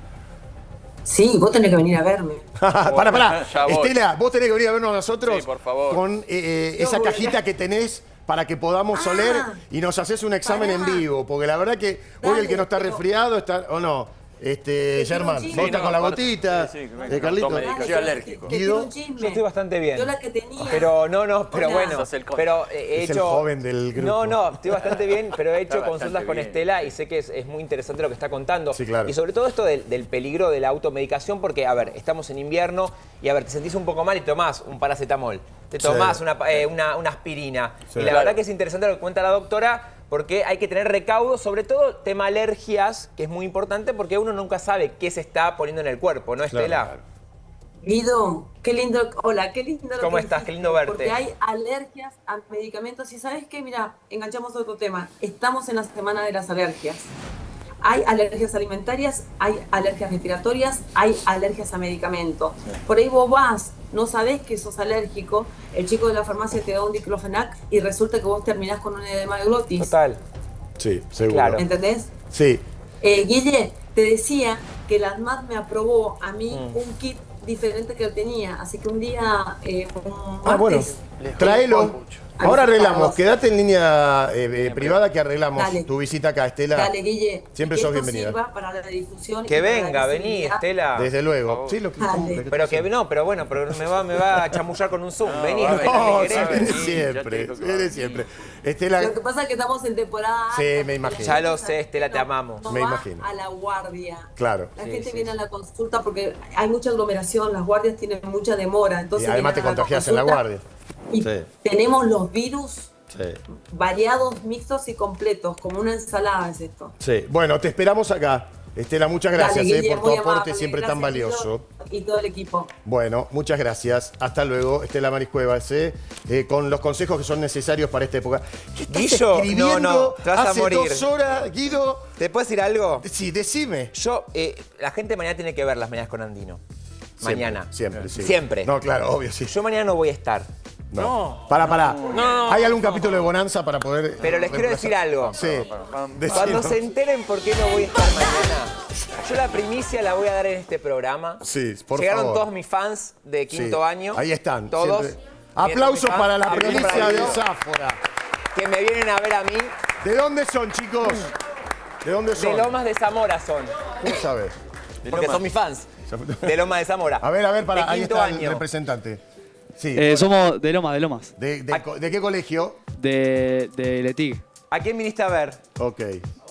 Sí, vos tenés que venir a verme. Pará. Ya voy. Estela, vos tenés que venir a vernos a nosotros Sí, por favor. con esa voy. cajita que tenés para que podamos oler y nos haces un examen en vivo. Porque la verdad que hoy el Dale, que no está pero- resfriado está... ¿O no? Germán, chisme. vos estás con la aparte- gotita. sí, Carlito. tomo medicación. Soy alérgico. Te tiro un chisme. Yo estoy bastante bien. Yo la que tenía. Pero Hola. bueno, Sos el pero he Es el hecho... joven del grupo. No, estoy bastante bien, pero he hecho Está consultas bastante con bien. Estela y sé que es muy interesante lo que está contando. Sí, claro. Y sobre todo esto del peligro de la automedicación, porque, a ver, estamos en invierno y, a ver, te sentís un poco mal y tomás un paracetamol, te tomás Sí. una aspirina. Sí. Y la Claro. verdad que es interesante lo que cuenta la doctora, porque hay que tener recaudo, sobre todo tema alergias, que es muy importante porque uno nunca sabe qué se está poniendo en el cuerpo, ¿no, Estela? Claro. Guido, qué lindo. Hola, qué lindo. lo ¿Cómo que estás? dijiste, Qué lindo verte. Porque hay alergias a medicamentos. Y ¿sabes qué? Mira, enganchamos otro tema. Estamos en la semana de las alergias. Hay alergias alimentarias, hay alergias respiratorias, hay alergias a medicamentos. Por ahí vos vas, no sabés que sos alérgico, el chico de la farmacia te da un diclofenac y resulta que vos terminás con un edema de glotis. Total. Sí, seguro. Claro. ¿Entendés? Sí. Guille, te decía que la ANMAT me aprobó a mí un kit diferente que yo tenía, así que un día, un Ah, bueno. martes, Tráelo. Ahora arreglamos, visitarlos. quédate en línea privada que arreglamos Dale. tu visita acá, Estela. Dale, Guille. Siempre que sos esto bienvenida. sirva para la difusión y Que para la venga, vení, visibilidad. Estela. Desde luego. Sí, lo que Dale. Pero que no, pero bueno, pero me va a chamullar con un Zoom. Vení, No, Estela, ¿qué sí, querés? viene siempre, viene siempre. Estela, Lo que pasa es que estamos en temporada sí, alta, me imagino. Ya lo sé, Estela, te amamos. no Me va imagino. a la guardia. Claro. La gente viene a la consulta porque hay mucha aglomeración, las guardias tienen mucha demora. Entonces Y además te vienen a la contagias en la consulta guardia. Y Sí. tenemos los virus Sí. variados, mixtos y completos, como una ensalada es esto. Sí. Bueno, te esperamos acá. Estela, muchas gracias Dale, Guille, por tu muy aporte amable, siempre tan gracias, valioso. Guillo, y todo el equipo. Bueno, muchas gracias. Hasta luego, Estela Maris Cuevas, con los consejos que son necesarios para esta época. ¿Qué estás Guillo, escribiendo no, te vas a hace morir. 2 horas, Guido? ¿Te puedo decir algo? Sí, decime. Yo, la gente mañana tiene que ver las mañanas con Andino. Mañana. Siempre, sí. Siempre. No, claro, obvio, sí. Yo mañana no voy a estar. No. Pará. No. ¿Hay algún capítulo de Bonanza para poder...? Pero les quiero decir algo. Sí. Cuando Decilo. se enteren por qué no voy a estar mañana, yo la primicia la voy a dar en este programa. Sí, por Llegaron favor. todos mis fans de quinto Sí. año. Ahí están. Todos. siempre. Aplausos para la Aplausos primicia para de ellos, Sáfora. que me vienen a ver a mí. ¿De dónde son, chicos? ¿De dónde son? De Lomas de Zamora son. ¿Cómo sabes? Porque son mis fans. De Lomas de Zamora. A ver, para De ahí quinto está el año. representante. Sí. Somos de Lomas. ¿De qué colegio? De Letig. ¿A quién viniste a ver? Ok.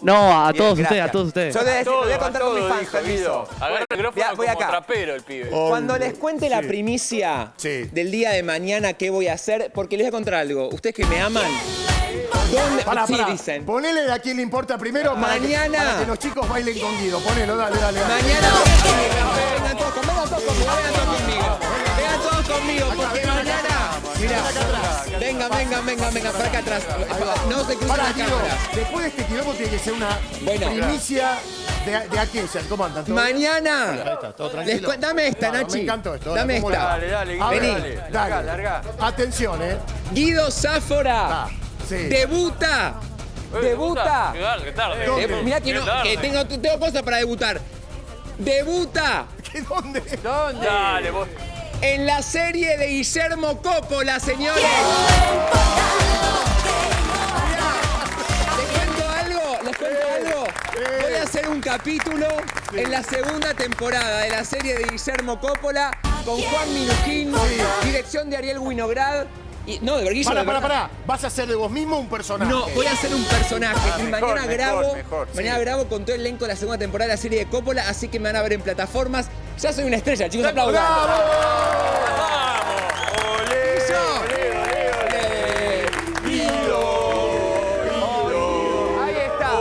No, a Bien, todos gracias. ustedes. Yo te voy a contar con mis todo, fans, dijo permiso. Guido. Agarra el micrófono Voy como acá. trapero el pibe. Cuando les cuente la primicia del día de mañana qué voy a hacer, porque les voy a contar algo. Ustedes que me aman, ¿dónde? Pará, sí, pará. dicen. Ponele de a quién le importa primero Mañana. para que los chicos bailen con Guido. Ponelo, dale. Mañana. Vengan todos conmigo. Vengan todos conmigo, porque mañana. Mirá, venga, para acá atrás. No se crucen Pará, las Guido. cámaras. Después de este quilombo tiene que ser una Bueno. primicia de aquella. ¿Cómo andan? ¿Todo bien? Mañana. Ahí está, todo tranquilo. Dame esta, Bárbaro, Nachi. Me encantó esto. Dame ¿Cómo esta. le va? Dale, A ver, Guido, dale. Larga. Atención, Guido Sáfora. Sí. Debuta. Debuta. Qué tarde. ¿Dónde? Mirá que, tengo cosas para debutar. Debuta ¿Qué dónde? ¿Dónde? Dale, vos. en la serie de Guillermo Coppola, señores. Les cuento algo. Voy a hacer un capítulo en la segunda temporada de la serie de Guillermo Coppola con Juan Minujín, dirección de Ariel Winograd. Y, no, de Guillermo. Pará. ¿Vas a hacer de vos mismo un personaje? No, voy a hacer un personaje. Y mejor, mañana mejor, mañana grabo con todo el elenco de la segunda temporada de la serie de Coppola, así que me van a ver en plataformas. Ya soy una estrella, chicos, aplaudan. Ahí está.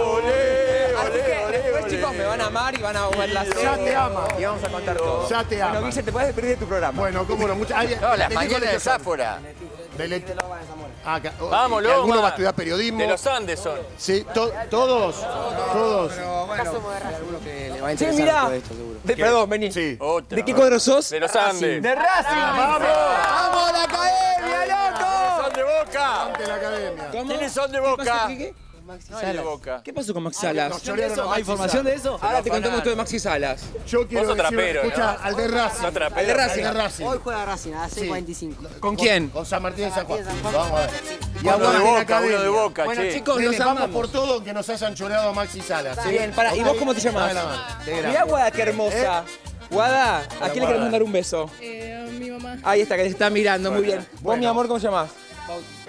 Así que después, chicos, me van a amar y van a ver la serie. Ya te ama. Y vamos a contar todo. Ya te ama. Bueno, Guille, te puedes despedir de tu programa. Bueno, cómo no. No, las mañanas de Sáfora. Vamos, ¿Y alguno Loma. va a estudiar periodismo? De los Andes son. Sí, todos. Sí, mirá. Perdón, vení. Sí. ¿De qué cuadro sos? De los Andes. ¡De Racing! ¡Vamos! ¡Vamos a la academia, loco! Son de Boca. Ante la academia. ¿Cómo? ¿Quiénes son de ¿Qué Boca? pasó, Quique? No hay de Boca. ¿Qué pasó con Maxi Salas? Nos chorearon a ¿Hay Maxi información de eso? Ahora te contamos todo de Maxi Salas. Yo quiero Vos sos decir, trapero, escucha, ¿no? al de Racing. Sos trapero. Al de Racing. Al de Racing. Hoy juega Racing a 6:45. ¿Con quién? Con San Martín de San Juan. Vamos a ver. Y Uno de aguante la Boca, academia. uno de Boca, Bueno, che. chicos, Nene, los vamos amamos. por todo aunque nos hayan choreado a Maxi Salas. ¿sí? Bien, para. ¿Y vos cómo te llamas? Dame la mano. De grande. Mirá, Guada, qué hermosa. Guada, ¿a quién le querés mandar un beso? Mi mamá. Ahí está, que te está mirando, muy bien. ¿Vos, mi amor, cómo te llamás?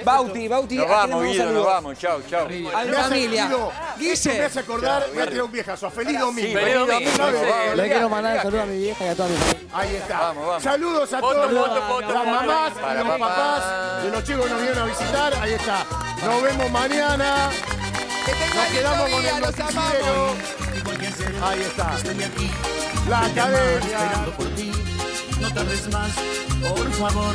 Bauti, Nos ¿a quién le vamos, mandamos Guido, nos saludos? vamos. Chau. A mi Me hace- familia. Guido, esto me Guille. hace acordar, voy a tirar un viejazo. Feliz domingo. Feliz domingo. Le quiero mandar un saludo a mi vieja y a toda mi familia. Ahí está. Vamos. Saludos a Foto, todos foto, las mamás y para los papá. papás de los chicos que nos vienen a visitar. Ahí está. Nos vemos mañana. Nos quedamos con el noticiero. Ahí está. La academia. No tardes más, por favor.